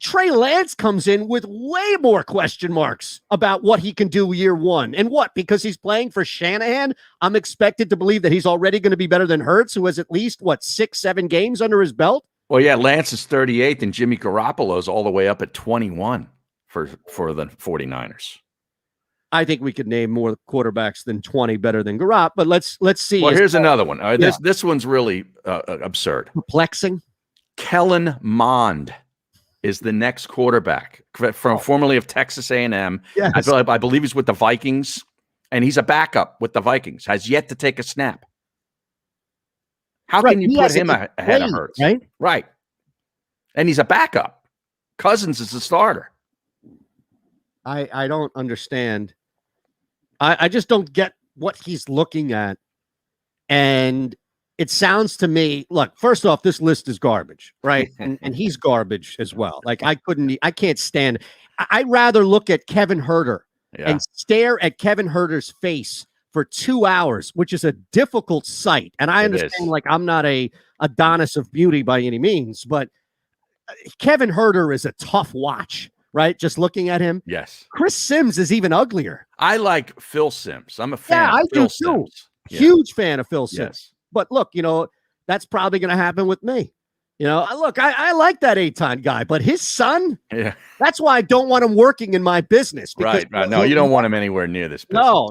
Speaker 1: Trey Lance comes in with way more question marks about what he can do year one. And what? Because he's playing for Shanahan, I'm expected to believe that he's already going to be better than Hurts, who has at least, 6-7 games under his belt?
Speaker 2: Well, yeah, Lance is 38th, and Jimmy Garoppolo's all the way up at 21 for the 49ers.
Speaker 1: I think we could name more quarterbacks than 20 better than Garoppolo, but let's see.
Speaker 2: Well, here's another one. This one's really absurd.
Speaker 1: Perplexing.
Speaker 2: Kellen Mond is the next quarterback from formerly of Texas A&M.
Speaker 1: Yes.
Speaker 2: I believe he's with the Vikings, and he's a backup with the Vikings. Has yet to take a snap. How can you put him ahead of Hurts? Right. And he's a backup. Cousins is the starter.
Speaker 1: I don't understand. I just don't get what he's looking at. And it sounds to me, look, first off, this list is garbage, right? And he's garbage as well. Like I can't stand. I'd rather look at Kevin Huerter and stare at Kevin Herter's face for 2 hours, which is a difficult sight. And I understand, like, I'm not a Adonis of beauty by any means, but Kevin Huerter is a tough watch, right? Just looking at him.
Speaker 2: Yes.
Speaker 1: Chris Sims is even uglier.
Speaker 2: I like Phil Sims. I'm a fan of Phil Sims.
Speaker 1: Huge fan of Phil Sims.
Speaker 2: Yes.
Speaker 1: But look, that's probably going to happen with me. Look, I like that Eytan guy, but his son, that's why I don't want him working in my business.
Speaker 2: Right. No, you don't want him anywhere near this business.
Speaker 1: No.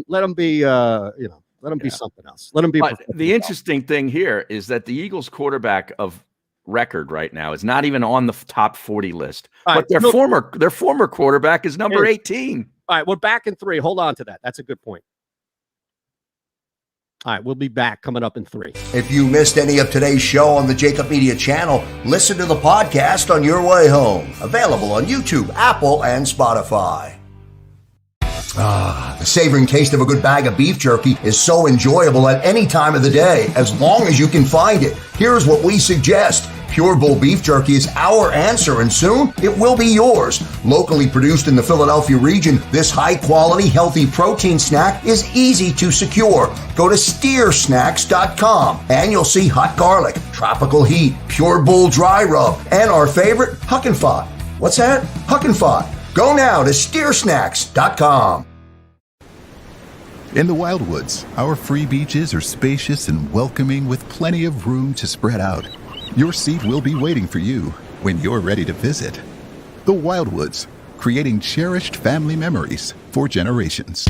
Speaker 1: Let him be, let him be something else. Let him be.
Speaker 2: But the interesting thing here is that the Eagles quarterback of record right now is not even on the top 40 list, but their former quarterback is number 18.
Speaker 1: All right. We're back in 3. Hold on to that. That's a good point. All right, we'll be back coming up in 3.
Speaker 9: If you missed any of today's show on the JAKIB Media channel, listen to the podcast on your way home. Available on YouTube, Apple, and Spotify. The savoring taste of a good bag of beef jerky is so enjoyable at any time of the day, as long as you can find it. Here's what we suggest. Pure Bull Beef Jerky is our answer, and soon it will be yours. Locally produced in the Philadelphia region, this high-quality, healthy protein snack is easy to secure. Go to steersnacks.com, and you'll see hot garlic, tropical heat, Pure Bull dry rub, and our favorite, Huck and Fod. What's that? Huck and Fod. Go now to steersnacks.com.
Speaker 10: In the Wildwoods, our free beaches are spacious and welcoming with plenty of room to spread out. Your seat will be waiting for you when you're ready to visit. The Wildwoods, creating cherished family memories for generations.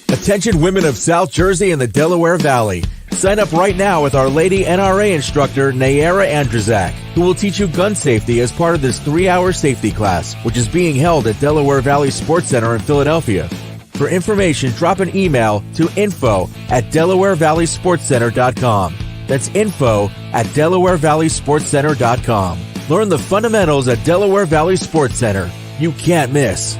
Speaker 11: Attention women of South Jersey and the Delaware Valley. Sign up right now with Our Lady NRA instructor Nayara Andrzak, who will teach you gun safety as part of this 3-hour safety class, which is being held at Delaware Valley Sports Center in Philadelphia. For information, drop an email to info@DelawareValleySportsCenter.com. That's info@DelawareValleySportsCenter.com. Learn the fundamentals at Delaware Valley Sports Center. You can't miss.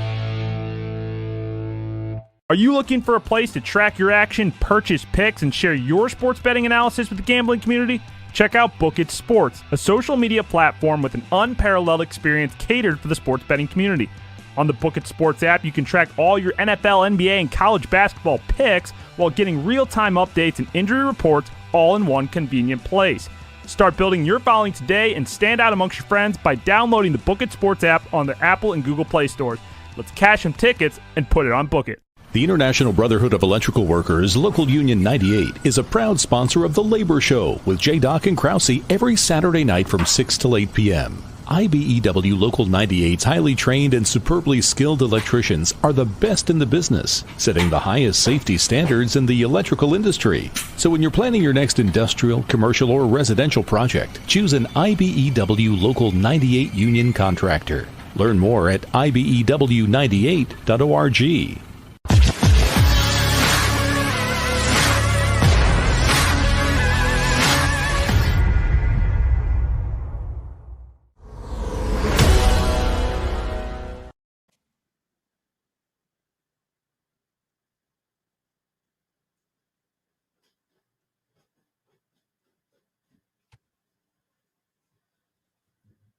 Speaker 12: Are you looking for a place to track your action, purchase picks, and share your sports betting analysis with the gambling community? Check out Book It Sports, a social media platform with an unparalleled experience catered for the sports betting community. On the Book It Sports app, you can track all your NFL, NBA, and college basketball picks while getting real-time updates and injury reports all in one convenient place. Start building your following today and stand out amongst your friends by downloading the Book It Sports app on the Apple and Google Play stores. Let's cash some tickets and put it on Book It.
Speaker 13: The International Brotherhood of Electrical Workers, Local Union 98, is a proud sponsor of The Labor Show with J. Doc and Krause every Saturday night from 6 to 8 p.m. IBEW Local 98's highly trained and superbly skilled electricians are the best in the business, setting the highest safety standards in the electrical industry. So when you're planning your next industrial, commercial, or residential project, choose an IBEW Local 98 union contractor. Learn more at IBEW98.org.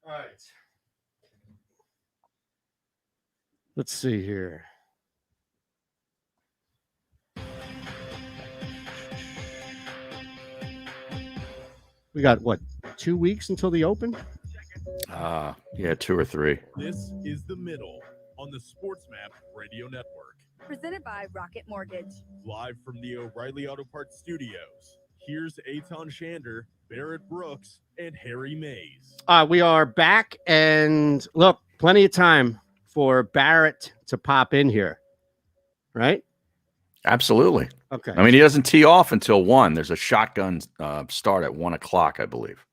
Speaker 1: All right. Let's see here. We got, what, 2 weeks until the Open?
Speaker 2: Yeah, 2 or 3.
Speaker 4: This is The Middle on the Sports Map Radio Network.
Speaker 3: Presented by Rocket Mortgage.
Speaker 4: Live from the O'Reilly Auto Parts Studios, here's Eytan Shander, Barrett Brooks, and Harry Mays.
Speaker 1: We are back, and look, plenty of time for Barrett to pop in here, right?
Speaker 2: Absolutely.
Speaker 1: Okay.
Speaker 2: I mean, he doesn't tee off until 1. There's a shotgun start at 1 o'clock, I believe.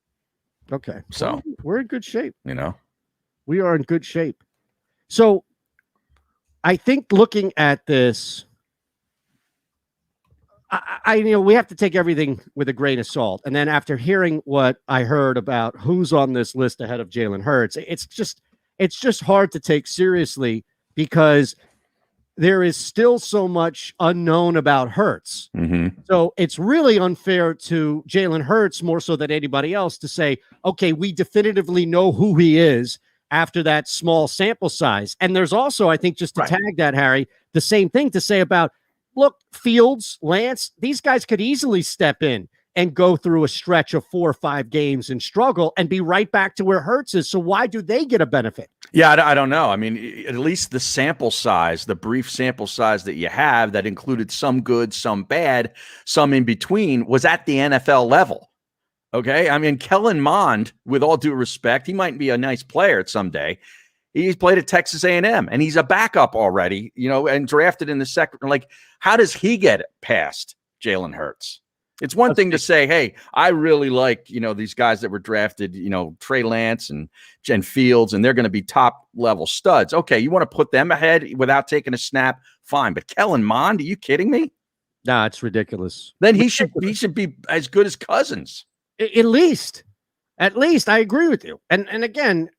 Speaker 1: Okay.
Speaker 2: So
Speaker 1: well, we're in good shape.
Speaker 2: You know,
Speaker 1: we are in good shape. So I think looking at this, we have to take everything with a grain of salt. And then after hearing what I heard about who's on this list ahead of Jalen Hurts, it's just hard to take seriously because there is still so much unknown about Hurts.
Speaker 2: Mm-hmm.
Speaker 1: So it's really unfair to Jalen Hurts more so than anybody else to say, okay, we definitively know who he is after that small sample size. And there's also, I think, just to tag that, Harry, the same thing to say about, look, Fields, Lance, these guys could easily step in and go through a stretch of 4 or 5 games and struggle and be right back to where Hurts is. So why do they get a benefit?
Speaker 2: Yeah, I don't know. I mean, at least the sample size, the brief sample size that you have that included some good, some bad, some in between was at the NFL level. Okay. I mean, Kellen Mond, with all due respect, he might be a nice player someday. He's played at Texas A&M and he's a backup already, and drafted in the second. Like, how does he get past Jalen Hurts? It's one thing to say, hey, I really like, these guys that were drafted, Trey Lance and Fields, and they're going to be top level studs. Okay. You want to put them ahead without taking a snap? Fine. But Kellen Mond, are you kidding me?
Speaker 1: Nah, it's ridiculous.
Speaker 2: Then he should be as good as Cousins.
Speaker 1: At least I agree with you. And again,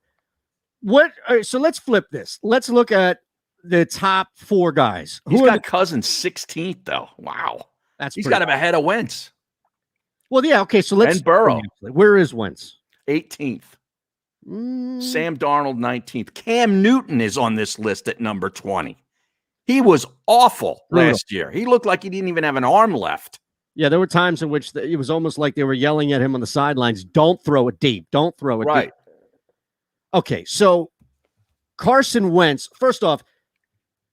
Speaker 1: so let's flip this. Let's look at the top 4 guys.
Speaker 2: He's got Cousins 16th though. Wow. He's got him ahead of Wentz.
Speaker 1: Well, yeah. Okay. So let's.
Speaker 2: And Burrow.
Speaker 1: Where is Wentz?
Speaker 2: 18th. Sam Darnold 19th. Cam Newton is on this list at number 20. He was awful last year. He looked like he didn't even have an arm left.
Speaker 1: Yeah, there were times in which it was almost like they were yelling at him on the sidelines, don't throw it deep. Don't throw it deep. Okay, so Carson Wentz, first off,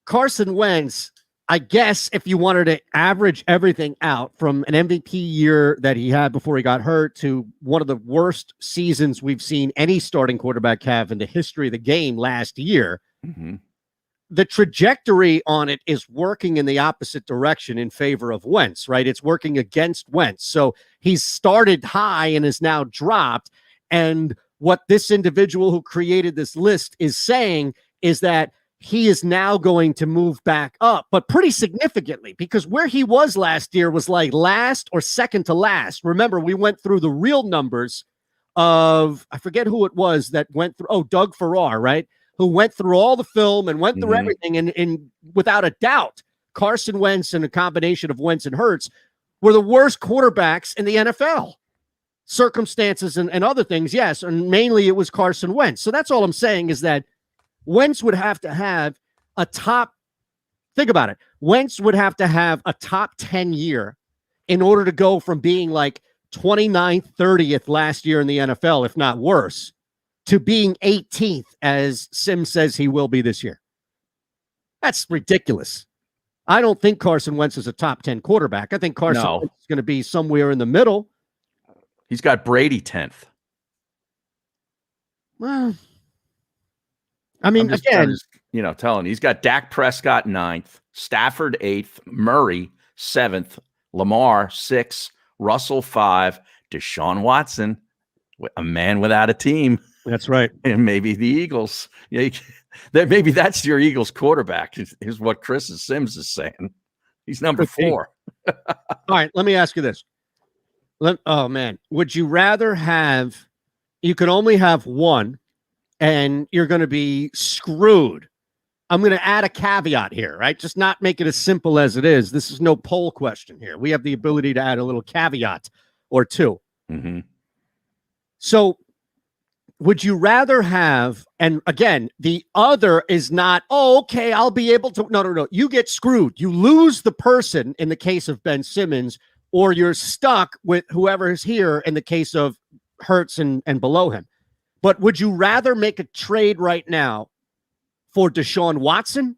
Speaker 1: Carson Wentz, I guess if you wanted to average everything out from an MVP year that he had before he got hurt to one of the worst seasons we've seen any starting quarterback have in the history of the game last year, the trajectory on it is working in the opposite direction in favor of Wentz, right? It's working against Wentz. So he's started high and is now dropped. And what this individual who created this list is saying is that he is now going to move back up, but pretty significantly, because where he was last year was like last or second to last. Remember, we went through the real numbers of, I forget who it was that went through, Doug Farrar, right? Who went through all the film and went through everything. And without a doubt, Carson Wentz and a combination of Wentz and Hurts were the worst quarterbacks in the NFL. Circumstances and other things, yes. And mainly it was Carson Wentz. So that's all I'm saying is that Wentz would have to have a top, think about it. Wentz would have to have a top 10 year in order to go from being like 29th, 30th last year in the NFL, if not worse, to being 18th, as Sim says he will be this year. That's ridiculous. I don't think Carson Wentz is a top 10 quarterback. I think Carson Wentz is going to be somewhere in the middle.
Speaker 2: He's got Brady 10th.
Speaker 1: Well, I mean, again,
Speaker 2: telling he's got Dak Prescott 9th, Stafford 8th, Murray 7th, Lamar 6th, Russell 5, Deshaun Watson, a man without a team.
Speaker 1: That's right.
Speaker 2: And maybe the Eagles. Yeah, maybe that's your Eagles quarterback, is what Chris Sims is saying. He's number 4.
Speaker 1: All right, let me ask you this. Oh, man. Would you rather have, you could only have one, and you're going to be screwed. I'm going to add a caveat here, right? Just not make it as simple as it is. This is no poll question here. We have the ability to add a little caveat or two. So would you rather have, and again, the other is not, okay, I'll be able to, no. You get screwed. You lose the person in the case of Ben Simmons, or you're stuck with whoever is here in the case of Hurts and below him. But would you rather make a trade right now for Deshaun Watson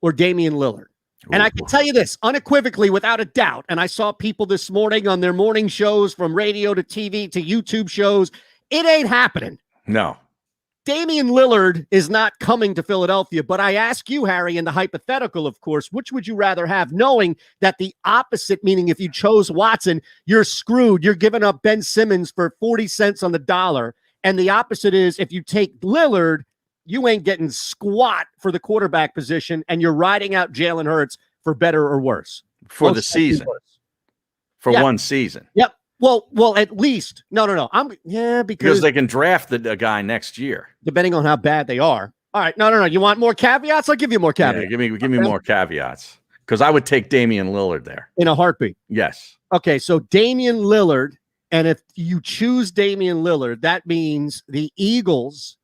Speaker 1: or Damian Lillard? And I can tell you this unequivocally, without a doubt, and I saw people this morning on their morning shows, from radio to TV to YouTube shows, it ain't happening.
Speaker 2: No.
Speaker 1: Damian Lillard is not coming to Philadelphia, but I ask you, Harry, in the hypothetical, of course, which would you rather have, knowing that the opposite, meaning if you chose Watson, you're screwed. You're giving up Ben Simmons for 40 cents on the dollar. And the opposite is if you take Lillard, you ain't getting squat for the quarterback position, and you're riding out Jalen Hurts for better or worse.
Speaker 2: For the season. For one season.
Speaker 1: Yep. Well, at least. No. Because
Speaker 2: they can draft a guy next year.
Speaker 1: Depending on how bad they are. All right. No. You want more caveats? I'll give you more caveats.
Speaker 2: Yeah, give me more caveats. Because I would take Damian Lillard there.
Speaker 1: In a heartbeat.
Speaker 2: Yes.
Speaker 1: Okay, so Damian Lillard, and if you choose Damian Lillard, that means the Eagles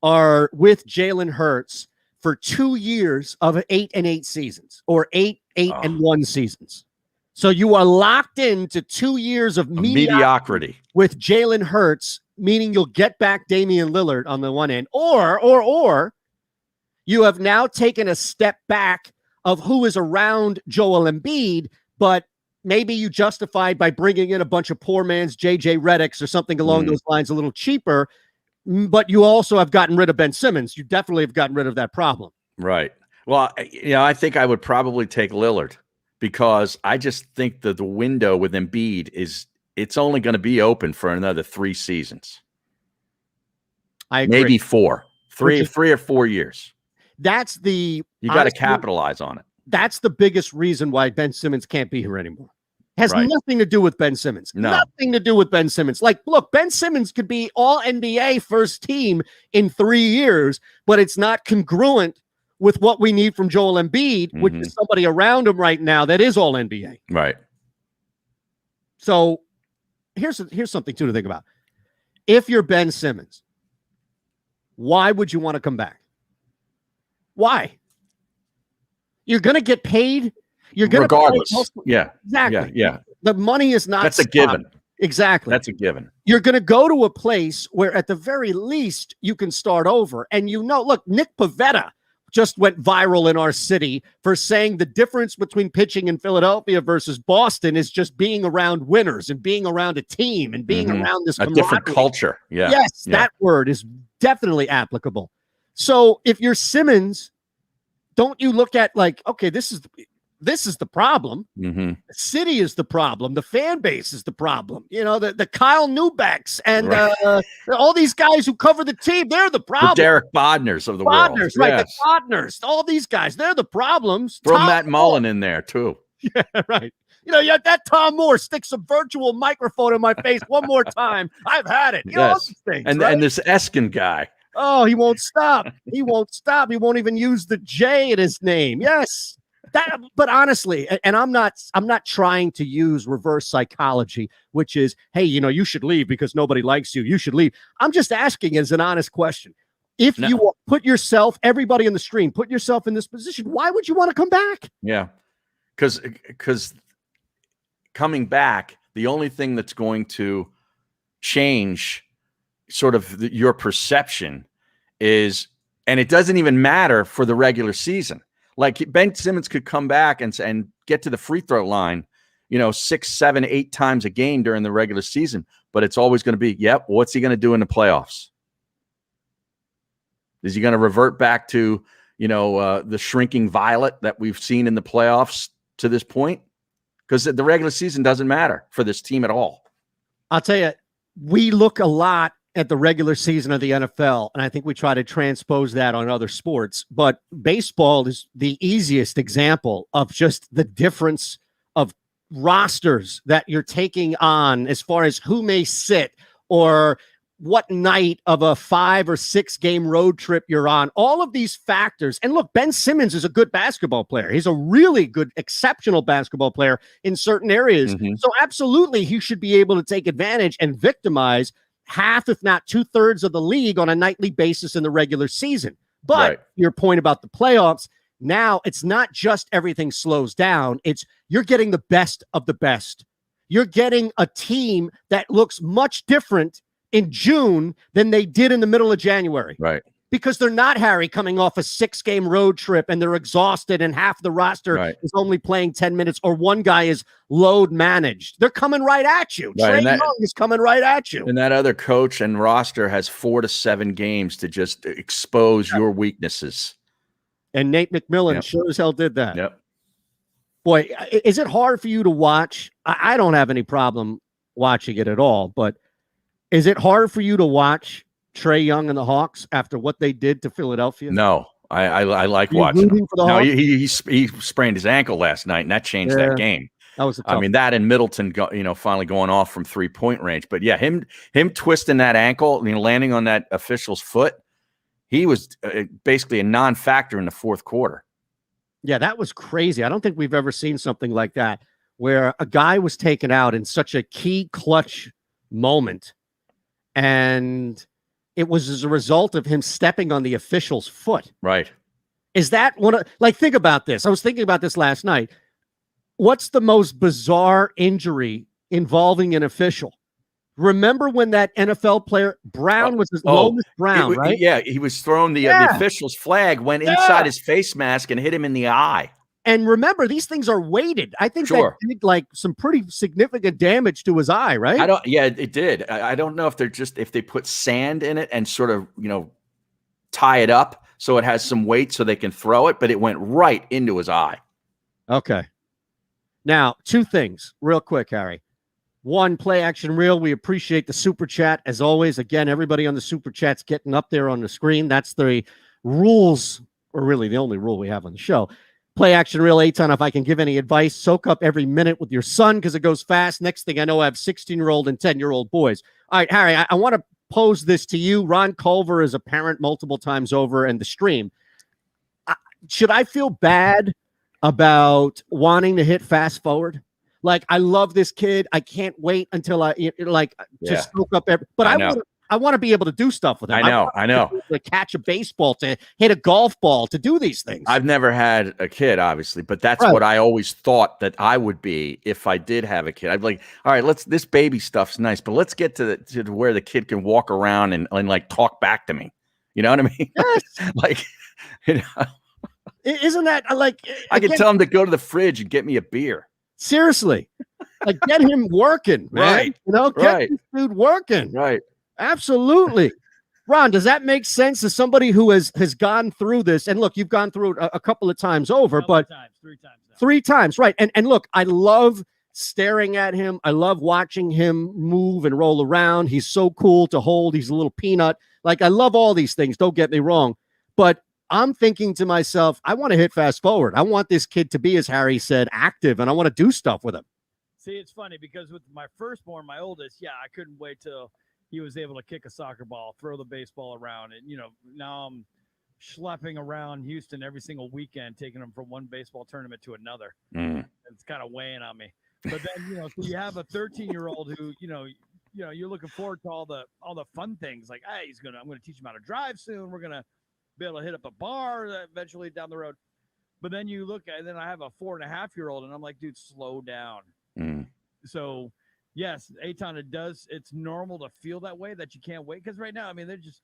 Speaker 1: are with Jalen Hurts for 2 years of 8-8 seasons, or 8-1 seasons. So you are locked into 2 years of mediocrity with Jalen Hurts, meaning you'll get back Damian Lillard on the one end, or you have now taken a step back of who is around Joel Embiid, but maybe you justified by bringing in a bunch of poor man's JJ Redicks or something along those lines, a little cheaper, but you also have gotten rid of Ben Simmons. You definitely have gotten rid of that problem.
Speaker 2: Right. Well, I think I would probably take Lillard, because I just think that the window with Embiid it's only going to be open for another 3 seasons.
Speaker 1: I agree.
Speaker 2: Maybe 4. 3 or 4 years.
Speaker 1: You
Speaker 2: got to capitalize on it.
Speaker 1: That's the biggest reason why Ben Simmons can't be here anymore. Has nothing to do with Ben Simmons.
Speaker 2: No.
Speaker 1: Nothing to do with Ben Simmons. Like, look, Ben Simmons could be all NBA first team in 3 years, but it's not congruent with what we need from Joel Embiid, which is somebody around him right now that is all NBA.
Speaker 2: Right.
Speaker 1: So here's something too to think about. If you're Ben Simmons, why would you want to come back? Why? You're going to get paid. You're going to
Speaker 2: regardless. Yeah.
Speaker 1: Exactly.
Speaker 2: Yeah.
Speaker 1: The money is not.
Speaker 2: That's a given.
Speaker 1: Exactly.
Speaker 2: That's a given.
Speaker 1: You're going to go to a place where at the very least you can start over. And look, Nick Pavetta just went viral in our city for saying the difference between pitching in Philadelphia versus Boston is just being around winners and being around a team and being around this
Speaker 2: a different culture. Yeah.
Speaker 1: Yes, that word is definitely applicable. So if you're Simmons, don't you look at like, okay, this is the problem. The city is the problem. The fan base is the problem. The Kyle Newbecks and all these guys who cover the team, they're the problem.
Speaker 2: The Derek Bodners of the world.
Speaker 1: Right? Yes. The Bodners, all these guys, they're the problems.
Speaker 2: Throw Matt Mullen in there too.
Speaker 1: Yeah, right. That Tom Moore sticks a virtual microphone in my face one more time. I've had it. All these things,
Speaker 2: and this Eskin guy.
Speaker 1: Oh, he won't stop. He won't stop. He won't even use the J in his name. Yes. But honestly, and I'm not trying to use reverse psychology, which is, hey, you should leave because nobody likes you. You should leave. I'm just asking as an honest question. If you put yourself, everybody in the stream, put yourself in this position, why would you want to come back?
Speaker 2: Yeah. Because coming back, the only thing that's going to change sort of your perception is, and it doesn't even matter for the regular season. Like Ben Simmons could come back and get to the free throw line, 6, 7, 8 times a game during the regular season, but it's always going to be, what's he going to do in the playoffs? Is he going to revert back to, the shrinking violet that we've seen in the playoffs to this point? Because the regular season doesn't matter for this team at all.
Speaker 1: I'll tell you, we look a lot at the regular season of the NFL, and I think we try to transpose that on other sports, but baseball is the easiest example of just the difference of rosters that you're taking on as far as who may sit or what night of a 5 or 6 game road trip you're on, all of these factors. And look, Ben Simmons is a good basketball player. He's a really good, exceptional basketball player in certain areas. So absolutely, he should be able to take advantage and victimize half, if not 2/3 of the league on a nightly basis in the regular season. But your point about the playoffs, now it's not just everything slows down. It's you're getting the best of the best. You're getting a team that looks much different in June than they did in the middle of January.
Speaker 2: Right.
Speaker 1: Because they're not, Harry, coming off a 6-game road trip and they're exhausted and half the roster is only playing 10 minutes or one guy is load managed. They're coming right at you.
Speaker 2: Right,
Speaker 1: Trae Young is coming right at you.
Speaker 2: And that other coach and roster has 4 to 7 games to just expose your weaknesses.
Speaker 1: And Nate McMillan sure as hell did that.
Speaker 2: Yep.
Speaker 1: Boy, is it hard for you to watch? I don't have any problem watching it at all, but is it hard for you to watch Trae Young and the Hawks after what they did to Philadelphia?
Speaker 2: No, I like watching him.
Speaker 1: For the
Speaker 2: no,
Speaker 1: Hawks?
Speaker 2: he sprained his ankle last night, and that changed that game.
Speaker 1: That was
Speaker 2: I mean, that and Middleton, finally going off from 3-point range. But yeah, him twisting that ankle, landing on that official's foot, he was basically a non-factor in the fourth quarter.
Speaker 1: Yeah, that was crazy. I don't think we've ever seen something like that where a guy was taken out in such a key clutch moment, and it was as a result of him stepping on the official's foot.
Speaker 2: Right.
Speaker 1: Is that one of, think about this. I was thinking about this last night. What's the most bizarre injury involving an official? Remember when that NFL player Brown was Lomas Brown, right?
Speaker 2: Yeah, he was throwing the official's flag, went inside his face mask and hit him in the eye.
Speaker 1: And remember, these things are weighted. I think that did some pretty significant damage to his eye, right?
Speaker 2: Yeah, it did. I don't know if if they put sand in it and sort of, tie it up so it has some weight so they can throw it, but it went right into his eye.
Speaker 1: Okay. Now, 2 things real quick, Harry. 1, play action reel. We appreciate the super chat as always. Again, everybody on the super chat's getting up there on the screen. That's the rules, or really the only rule we have on the show. Play action reel, Eytan. If I can give any advice, soak up every minute with your son because it goes fast. Next thing I know, I have 16-year-old and 10-year-old boys. All right, Harry, I want to pose this to you. Ron Culver is a parent multiple times over in the stream. Should I feel bad about wanting to hit fast forward? I love this kid. I can't wait until just soak up every. But I want to be able to do stuff with him.
Speaker 2: I know.
Speaker 1: To catch a baseball, to hit a golf ball, to do these things.
Speaker 2: I've never had a kid, obviously, but that's what I always thought that I would be if I did have a kid. I'd be like, all right, this baby stuff's nice, but let's get to where the kid can walk around and talk back to me. You know what I mean?
Speaker 1: Yes. Isn't that
Speaker 2: I can tell him to go to the fridge and get me a beer.
Speaker 1: Seriously, get him working, man.
Speaker 2: Right.
Speaker 1: Get this dude working.
Speaker 2: Right.
Speaker 1: Absolutely. Ron, does that make sense as somebody who has gone through this? And look, you've gone through it a couple of times over, but
Speaker 5: 3 times.
Speaker 1: 3 times, right? And look, I love staring at him. I love watching him move and roll around. He's so cool to hold. He's a little peanut. I love all these things. Don't get me wrong, but I'm thinking to myself, I want to hit fast forward. I want this kid to be, as Harry said, active, and I want to do stuff with him.
Speaker 5: See, it's funny because with my firstborn, my oldest, I couldn't wait till he was able to kick a soccer ball, throw the baseball around. And, now I'm schlepping around Houston every single weekend, taking him from one baseball tournament to another. It's kind of weighing on me. But then, so you have a 13-year-old who, you're looking forward to all the fun things. Like, hey, I'm going to teach him how to drive soon. We're going to be able to hit up a bar eventually down the road. But then you look at, and then I have a 4.5-year-old, and I'm like, dude, slow down. So, yes, Eytan, it's normal to feel that way, that you can't wait. Because right now, I mean, they're just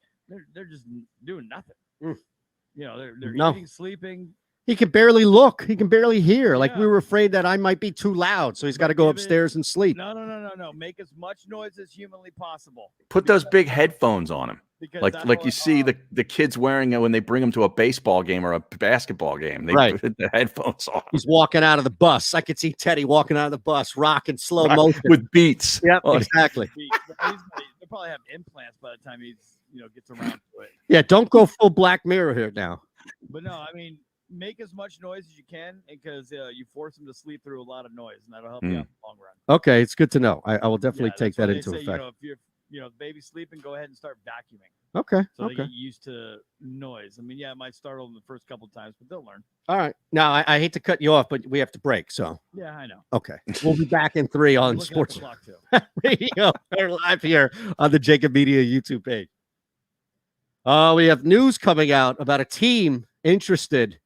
Speaker 5: doing nothing. They're eating, sleeping.
Speaker 1: He can barely look. He can barely hear. We were afraid that I might be too loud, so he's got to go upstairs and sleep.
Speaker 5: No. Make as much noise as humanly possible.
Speaker 2: Put those big headphones on him. Like you see the kids wearing it when they bring them to a baseball game or a basketball game. They put the headphones on.
Speaker 1: He's walking out of the bus. I could see Teddy walking out of the bus, rocking slow motion.
Speaker 2: With beats.
Speaker 1: Yep, exactly.
Speaker 5: They'll probably have implants by the time he gets around to it.
Speaker 1: Yeah, don't go full Black Mirror here now.
Speaker 5: But no, I mean, make as much noise as you can because you force him to sleep through a lot of noise, and that'll help you out in the long run.
Speaker 1: Okay, it's good to know. I will definitely take that into effect.
Speaker 5: If you're the baby's sleeping, go ahead and start vacuuming.
Speaker 1: Okay.
Speaker 5: So they get used to noise. I mean, it might startle them the first couple of times, but they'll learn.
Speaker 1: All right. Now, I hate to cut you off, but we have to break. So
Speaker 5: yeah, I know.
Speaker 1: Okay, we'll be back in 3 on Sports Radio. We're live here on the JAKIB Media YouTube page. We have news coming out about a team interested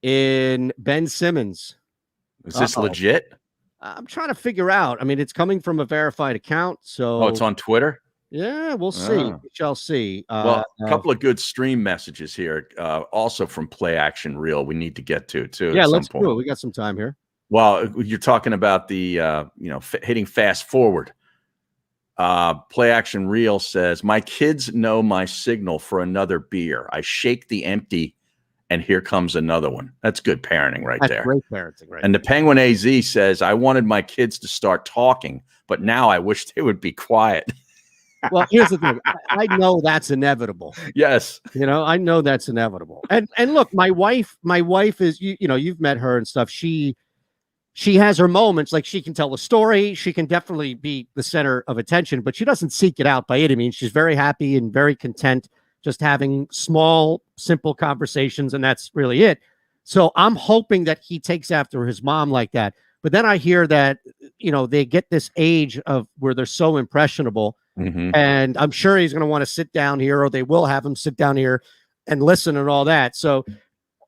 Speaker 1: in Ben Simmons.
Speaker 2: Is this legit?
Speaker 1: I'm trying to figure out. I mean, it's coming from a verified account, so
Speaker 2: it's on Twitter.
Speaker 1: Yeah, we'll see. We shall see.
Speaker 2: Well, a couple of good stream messages here, also from Play Action Reel. We need to get to too.
Speaker 1: Yeah,
Speaker 2: at
Speaker 1: let's
Speaker 2: some point.
Speaker 1: do it. We got some time here.
Speaker 2: Well, you're talking about the hitting fast forward. Play Action Reel says, my kids know my signal for another beer. I shake the empty, and here comes another one. That's good parenting right there.
Speaker 1: Great parenting, right?
Speaker 2: And the Penguin AZ says, I wanted my kids to start talking, but now I wish they would be quiet.
Speaker 1: Well, here's the thing. I know that's inevitable.
Speaker 2: Yes.
Speaker 1: I know that's inevitable. And look, my wife is, you've met her and stuff. She has her moments, like she can tell a story. She can definitely be the center of attention, but she doesn't seek it out by any means. She's very happy and very content just having small, simple conversations, and that's really it. So I'm hoping that he takes after his mom like that. But then I hear that, they get this age of where they're so impressionable.
Speaker 2: Mm-hmm.
Speaker 1: And I'm sure he's going to want to sit down here, or they will have him sit down here and listen and all that. So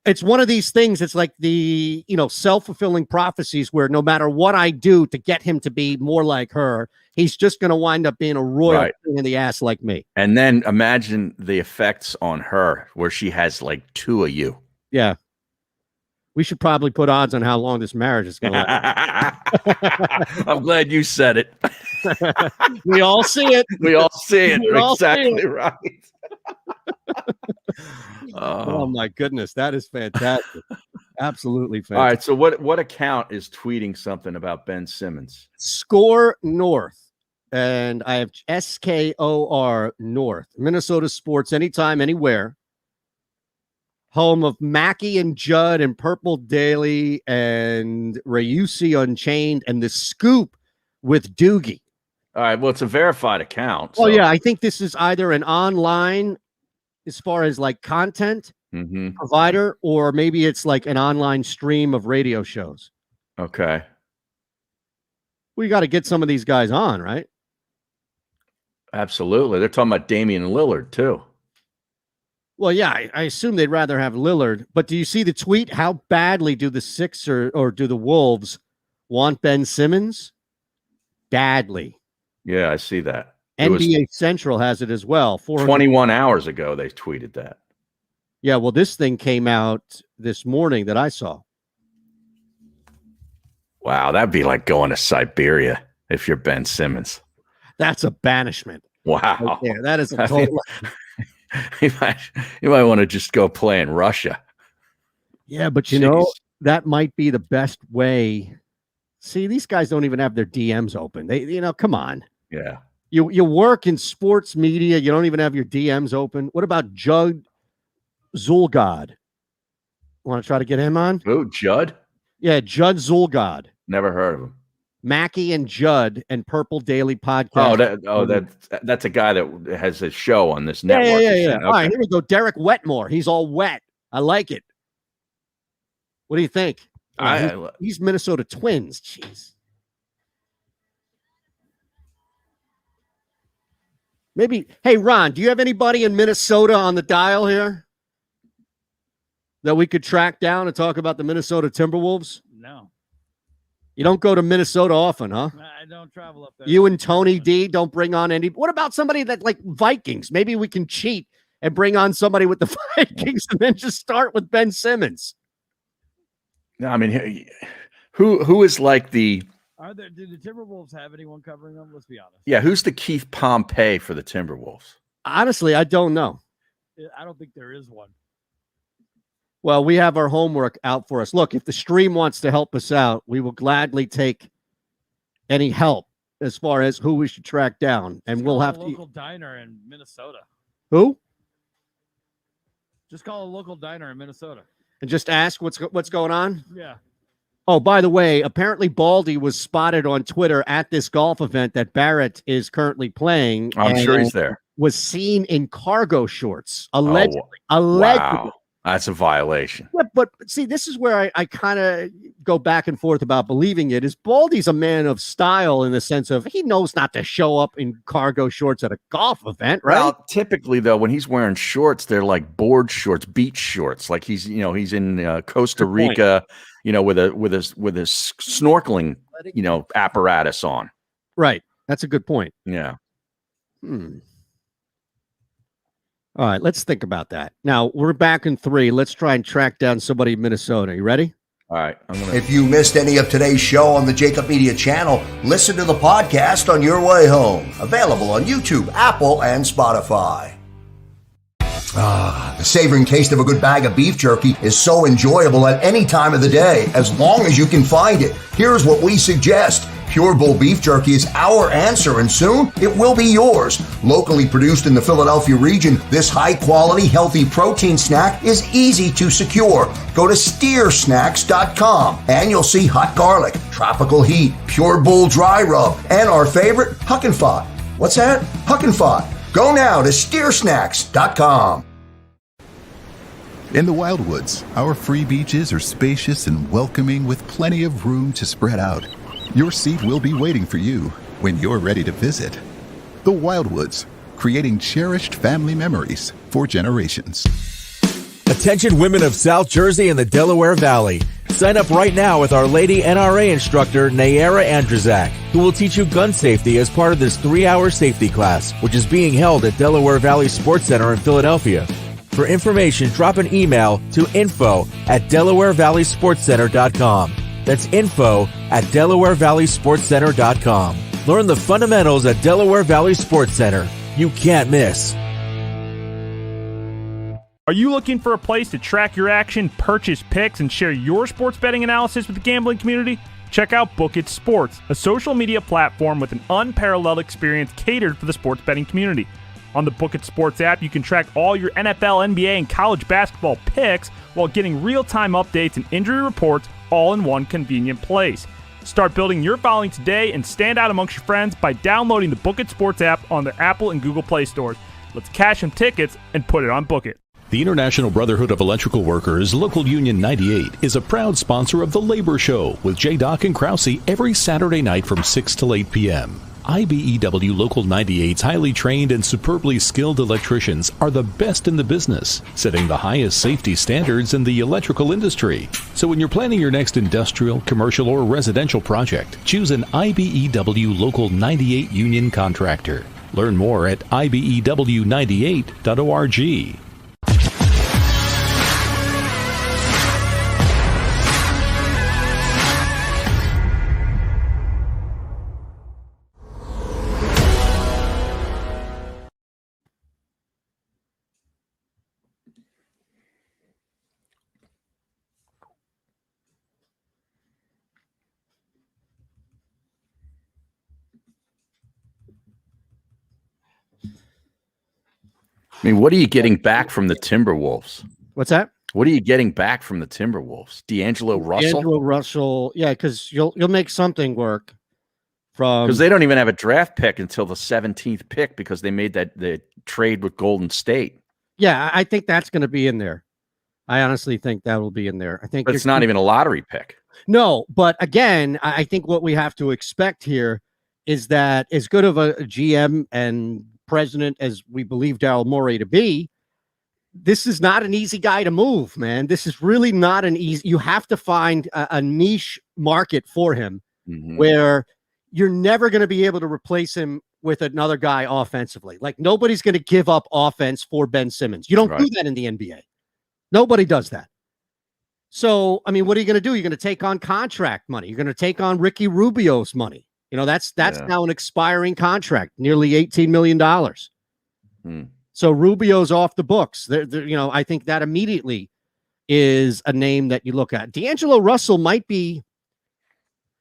Speaker 1: it's one of these things. It's like the, self-fulfilling prophecies where no matter what I do to get him to be more like her, he's just going to wind up being a royal pain in the ass like me.
Speaker 2: And then imagine the effects on her where she has like two of you.
Speaker 1: Yeah. We should probably put odds on how long this marriage is going to last.
Speaker 2: I'm glad you said it.
Speaker 1: We all see it.
Speaker 2: We all see it.
Speaker 1: We all
Speaker 2: exactly
Speaker 1: see it.
Speaker 2: Right.
Speaker 1: Oh my goodness, that is fantastic. Absolutely fantastic.
Speaker 2: All right, so what account is tweeting something about Ben Simmons?
Speaker 1: Score North, and I have SKOR North, Minnesota sports, anytime, anywhere. Home of Mackey and Judd and Purple Daily and Rayusi Unchained and The Scoop with Doogie.
Speaker 2: All right, well, it's a verified account.
Speaker 1: Oh, yeah, I think this is either an online, as far as like content provider, or maybe it's like an online stream of radio shows.
Speaker 2: Okay.
Speaker 1: We got to get some of these guys on, right?
Speaker 2: Absolutely. They're talking about Damian Lillard, too.
Speaker 1: Well, yeah, I assume they'd rather have Lillard. But do you see the tweet? How badly do the Sixers or do the Wolves want Ben Simmons? Badly.
Speaker 2: Yeah, I see that.
Speaker 1: NBA Central has it as well.
Speaker 2: 21 hours ago, they tweeted that.
Speaker 1: Yeah, well, this thing came out this morning that I saw.
Speaker 2: Wow, that'd be like going to Siberia if you're Ben Simmons.
Speaker 1: That's a banishment.
Speaker 2: Wow.
Speaker 1: Right there. That is a total...
Speaker 2: You might want to just go play in Russia.
Speaker 1: Yeah, but you know, that might be the best way. See, these guys don't even have their DMs open. They, come on.
Speaker 2: Yeah.
Speaker 1: You work in sports media. You don't even have your DMs open. What about Judd Zulgad? Want to try to get him on?
Speaker 2: Who, Judd?
Speaker 1: Yeah, Judd Zulgad.
Speaker 2: Never heard of him.
Speaker 1: Mackey and Judd and Purple Daily Podcast.
Speaker 2: That's a guy that has a show on this network.
Speaker 1: Yeah.
Speaker 2: Okay.
Speaker 1: All right, here we go. Derek Wetmore. He's all wet. I like it. What do you think? He's Minnesota Twins. Jeez. Maybe. Hey, Ron, do you have anybody in Minnesota on the dial here that we could track down and talk about the Minnesota Timberwolves?
Speaker 5: No.
Speaker 1: You don't go to Minnesota often, huh?
Speaker 5: I don't travel up there.
Speaker 1: You and Tony D don't bring on any. What about somebody that like Vikings? Maybe we can cheat and bring on somebody with the Vikings and then just start with Ben Simmons.
Speaker 2: No, I mean, who is like the?
Speaker 5: Do the Timberwolves have anyone covering them? Let's be honest.
Speaker 2: Yeah, who's the Keith Pompey for the Timberwolves?
Speaker 1: Honestly, I don't know.
Speaker 5: I don't think there is one.
Speaker 1: Well, we have our homework out for us. Look, if the stream wants to help us out, we will gladly take any help as far as who we should track down. And we'll have
Speaker 5: a local diner in Minnesota.
Speaker 1: Who?
Speaker 5: Just call a local diner in Minnesota.
Speaker 1: And just ask what's going on?
Speaker 5: Yeah.
Speaker 1: Oh, by the way, apparently Baldy was spotted on Twitter at this golf event that Barrett is currently playing.
Speaker 2: I'm sure he's there.
Speaker 1: Was seen in cargo shorts. Allegedly.
Speaker 2: Wow. That's a violation.
Speaker 1: Yeah, but see, this is where I kind of go back and forth about believing it. Is Baldy's a man of style in the sense of he knows not to show up in cargo shorts at a golf event, right?
Speaker 2: Well, typically though, when he's wearing shorts, they're like board shorts, beach shorts. Like he's in Costa Rica, with a snorkeling, apparatus on.
Speaker 1: Right. That's a good point.
Speaker 2: Yeah.
Speaker 1: All right, let's think about that. Now, we're back in 3. Let's try and track down somebody in Minnesota. You ready?
Speaker 2: All right.
Speaker 9: If you missed any of today's show on the JAKIB Media channel, listen to the podcast on your way home. Available on YouTube, Apple, and Spotify. The savoring taste of a good bag of beef jerky is so enjoyable at any time of the day, as long as you can find it. Here's what we suggest. Pure Bull Beef Jerky is our answer, and soon it will be yours. Locally produced in the Philadelphia region, this high-quality, healthy protein snack is easy to secure. Go to steersnacks.com, and you'll see hot garlic, tropical heat, Pure Bull dry rub, and our favorite, Huck and Fod. What's that? Huck and Fod. Go now to steersnacks.com.
Speaker 10: In the Wildwoods, our free beaches are spacious and welcoming with plenty of room to spread out. Your seat will be waiting for you when you're ready to visit. The Wildwoods, creating cherished family memories for generations.
Speaker 11: Attention women of South Jersey and the Delaware Valley. Sign up right now with Our Lady NRA instructor Nayara Andrzak, who will teach you gun safety as part of this 3-hour safety class, which is being held at Delaware Valley Sports Center in Philadelphia. For information, drop an email to info@DelawareValleySportsCenter.com. That's info@DelawareValleySportsCenter.com. Learn the fundamentals at Delaware Valley Sports Center. You can't miss.
Speaker 12: Are you looking for a place to track your action, purchase picks, and share your sports betting analysis with the gambling community? Check out JAKIB Sports, a social media platform with an unparalleled experience catered for the sports betting community. On the JAKIB Sports app, you can track all your NFL, NBA, and college basketball picks while getting real-time updates and injury reports all in one convenient place. Start building your following today and stand out amongst your friends by downloading the JAKIB Sports app on the Apple and Google Play stores. Let's cash some tickets and put it on Book It.
Speaker 13: The International Brotherhood of Electrical Workers, Local Union 98, is a proud sponsor of The Labor Show with J. and Krause every Saturday night from 6 till 8 p.m. IBEW Local 98's highly trained and superbly skilled electricians are the best in the business, setting the highest safety standards in the electrical industry. So when you're planning your next industrial, commercial, or residential project, choose an IBEW Local 98 union contractor. Learn more at IBEW98.org.
Speaker 2: I mean, what are you getting back from the Timberwolves?
Speaker 1: What's that?
Speaker 2: What are you getting back from the Timberwolves? D'Angelo Russell?
Speaker 1: D'Angelo Russell, yeah, because you'll make something work from
Speaker 2: because they don't even have a draft pick until the 17th pick because they made the trade with Golden State.
Speaker 1: Yeah, I think that's going to be in there. I honestly think that will be in there. I think,
Speaker 2: but it's not even a lottery pick.
Speaker 1: No, but again, I think what we have to expect here is that as good of a GM and president as we believe Daryl Morey to be, this is not an easy guy to move, man. This is really not an easy. You have to find a niche market for him where you're never going to be able to replace him with another guy offensively. Like nobody's going to give up offense for Ben Simmons. You don't do that in the NBA. Nobody does that. So, I mean, what are you going to do? You're going to take on contract money. You're going to take on Ricky Rubio's money. You know, that's now an expiring contract, nearly $18 million. So Rubio's off the books. You know, I think that immediately is a name that you look at. D'Angelo Russell might be.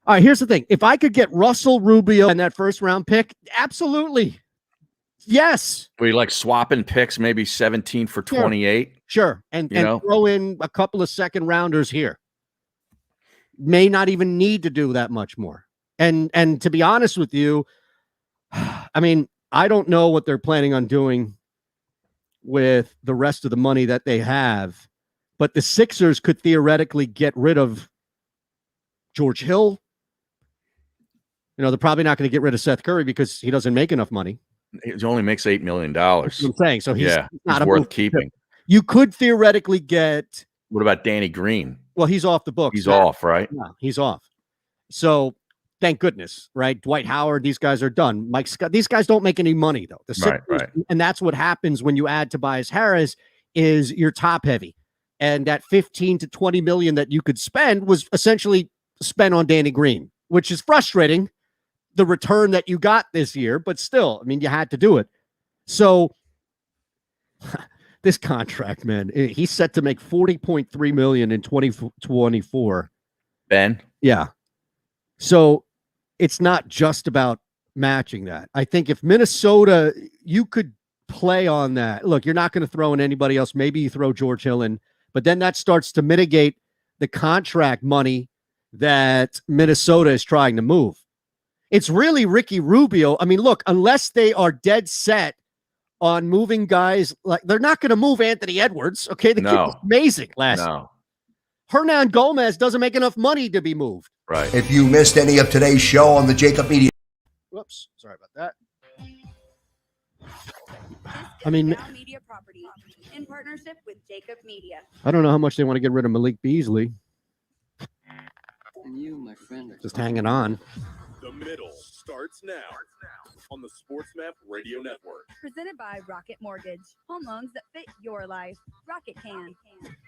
Speaker 1: All right, here's the thing. If I could get Russell, Rubio, and that first round pick, absolutely. Yes.
Speaker 2: We like swapping picks, maybe 17 for 28.
Speaker 1: Sure. And throw in a couple of second rounders here. May not even need to do that much more. And to be honest with you, I mean, I don't know what they're planning on doing with the rest of the money that they have. But the Sixers could theoretically get rid of George Hill. You know, they're probably not going to get rid of Seth Curry because he doesn't make enough money.
Speaker 2: He only makes $8 million.
Speaker 1: That's what I'm saying. So he's not
Speaker 2: worth keeping.
Speaker 1: You could theoretically get.
Speaker 2: What about Danny Green?
Speaker 1: Well, he's off the books.
Speaker 2: He's off, right?
Speaker 1: Yeah, he's off. So thank goodness, right? Dwight Howard, these guys are done. Mike Scott, these guys don't make any money though. The Sixers,
Speaker 2: right.
Speaker 1: And that's what happens when you add Tobias Harris is you're top heavy. And that 15 to 20 million that you could spend was essentially spent on Danny Green, which is frustrating. The return that you got this year, but still, I mean, you had to do it. So this contract, man, he's set to make $40.3 million in 2024.
Speaker 2: Ben?
Speaker 1: Yeah. So it's not just about matching that. I think if Minnesota, you could play on that. Look, you're not going to throw in anybody else. Maybe you throw George Hill in, but then that starts to mitigate the contract money that Minnesota is trying to move. It's really Ricky Rubio. I mean, look, unless they are dead set on moving guys, like they're not going to move Anthony Edwards. Okay, the kid was amazing last year. Hernan Gomez doesn't make enough money to be moved.
Speaker 2: Right.
Speaker 9: If you missed any of today's show on the JAKIB Media.
Speaker 1: Whoops, sorry about that. I mean,
Speaker 3: Media property in partnership with JAKIB Media.
Speaker 1: I don't know how much they want to get rid of Malik Beasley.
Speaker 14: And you, my friend, are
Speaker 1: just hanging on.
Speaker 4: The Middle starts now on the SportsMap Radio Network.
Speaker 3: Presented by Rocket Mortgage. Home loans that fit your life. Rocket can.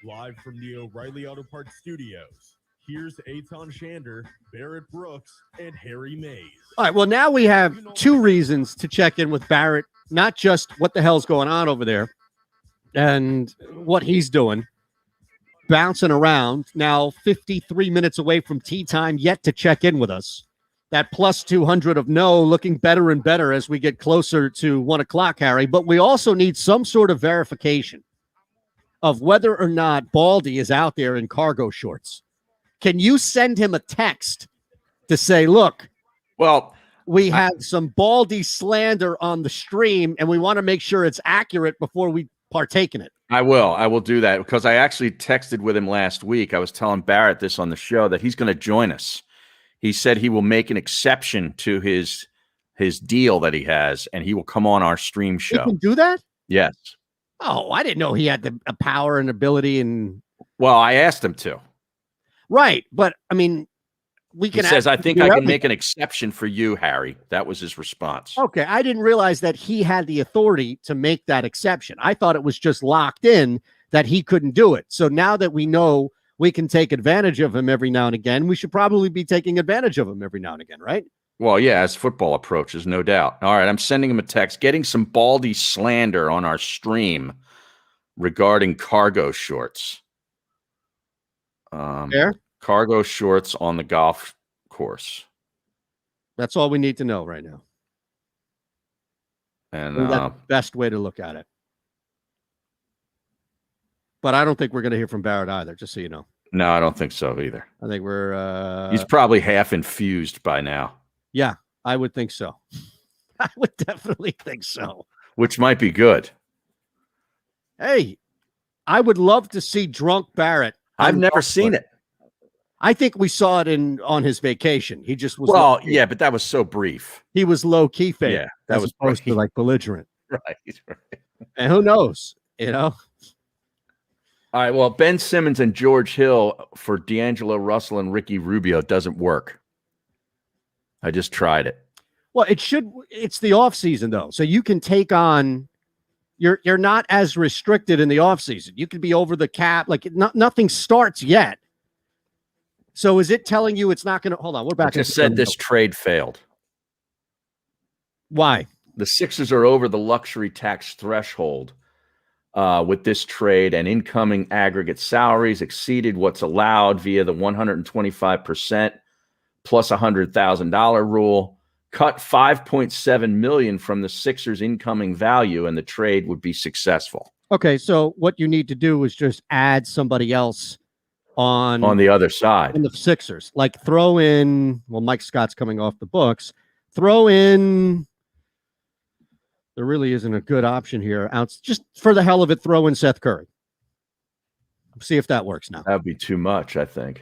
Speaker 4: Live from the O'Reilly Auto Parts Studios, here's Eytan Shander, Barrett Brooks, and Harry Mays.
Speaker 1: All right, well, now we have two reasons to check in with Barrett, not just what the hell's going on over there and what he's doing. Bouncing around, now 53 minutes away from tea time, yet to check in with us. That plus 200 of no looking better and better as we get closer to 1 o'clock, Harry. But we also need some sort of verification of whether or not Baldy is out there in cargo shorts. Can you send him a text to say, look,
Speaker 2: well,
Speaker 1: we have some Baldy slander on the stream, and we want to make sure it's accurate before we partake in it?
Speaker 2: I will do that because I actually texted with him last week. I was telling Barrett this on the show that he's going to join us. He said he will make an exception to his deal that he has, and he will come on our stream show.
Speaker 1: He can do that?
Speaker 2: Yes.
Speaker 1: Oh, I didn't know he had the power and ability. And
Speaker 2: well, I asked him to.
Speaker 1: Right, but I mean, we can.
Speaker 2: He says, "I think I can make an exception for you, Harry." That was his response.
Speaker 1: Okay, I didn't realize that he had the authority to make that exception. I thought it was just locked in that he couldn't do it. So now that we know we can take advantage of him every now and again, we should probably be taking advantage of him every now and again, right?
Speaker 2: Well, yeah, as football approaches, no doubt. All right, I'm sending him a text, getting some Baldy slander on our stream regarding cargo shorts. Cargo shorts on the golf course.
Speaker 1: That's all we need to know right now.
Speaker 2: And
Speaker 1: that's the best way to look at it. But I don't think we're going to hear from Barrett either, just so you know.
Speaker 2: No, I don't think so either.
Speaker 1: I think we're...
Speaker 2: He's probably half infused by now.
Speaker 1: Yeah, I would think so. I would definitely think so.
Speaker 2: Which might be good.
Speaker 1: Hey, I would love to see drunk Barrett.
Speaker 2: I've never seen it.
Speaker 1: I think we saw it on his vacation. He just was...
Speaker 2: Well, yeah, but that was so brief.
Speaker 1: He was low-key fake.
Speaker 2: Yeah, that was
Speaker 1: supposed to like belligerent.
Speaker 2: Right.
Speaker 1: And who knows, you know?
Speaker 2: All right, well, Ben Simmons and George Hill for D'Angelo Russell and Ricky Rubio doesn't work. I just tried it.
Speaker 1: Well, it's the offseason, though. So you can take on, you're not as restricted in the offseason. You could be over the cap. Like nothing starts yet. So is it telling you it's not going to, hold on, we're back.
Speaker 2: I just said this trade failed.
Speaker 1: Why?
Speaker 2: The Sixers are over the luxury tax threshold with this trade, and incoming aggregate salaries exceeded what's allowed via the 125% plus $100,000 rule. Cut $5.7 million from the Sixers' incoming value, and the trade would be successful.
Speaker 1: Okay, so what you need to do is just add somebody else on
Speaker 2: the other side.
Speaker 1: On the Sixers. Like throw in, well, Mike Scott's coming off the books. Throw in, there really isn't a good option here. Just for the hell of it, throw in Seth Curry. See if that works now.
Speaker 2: That would be too much, I think.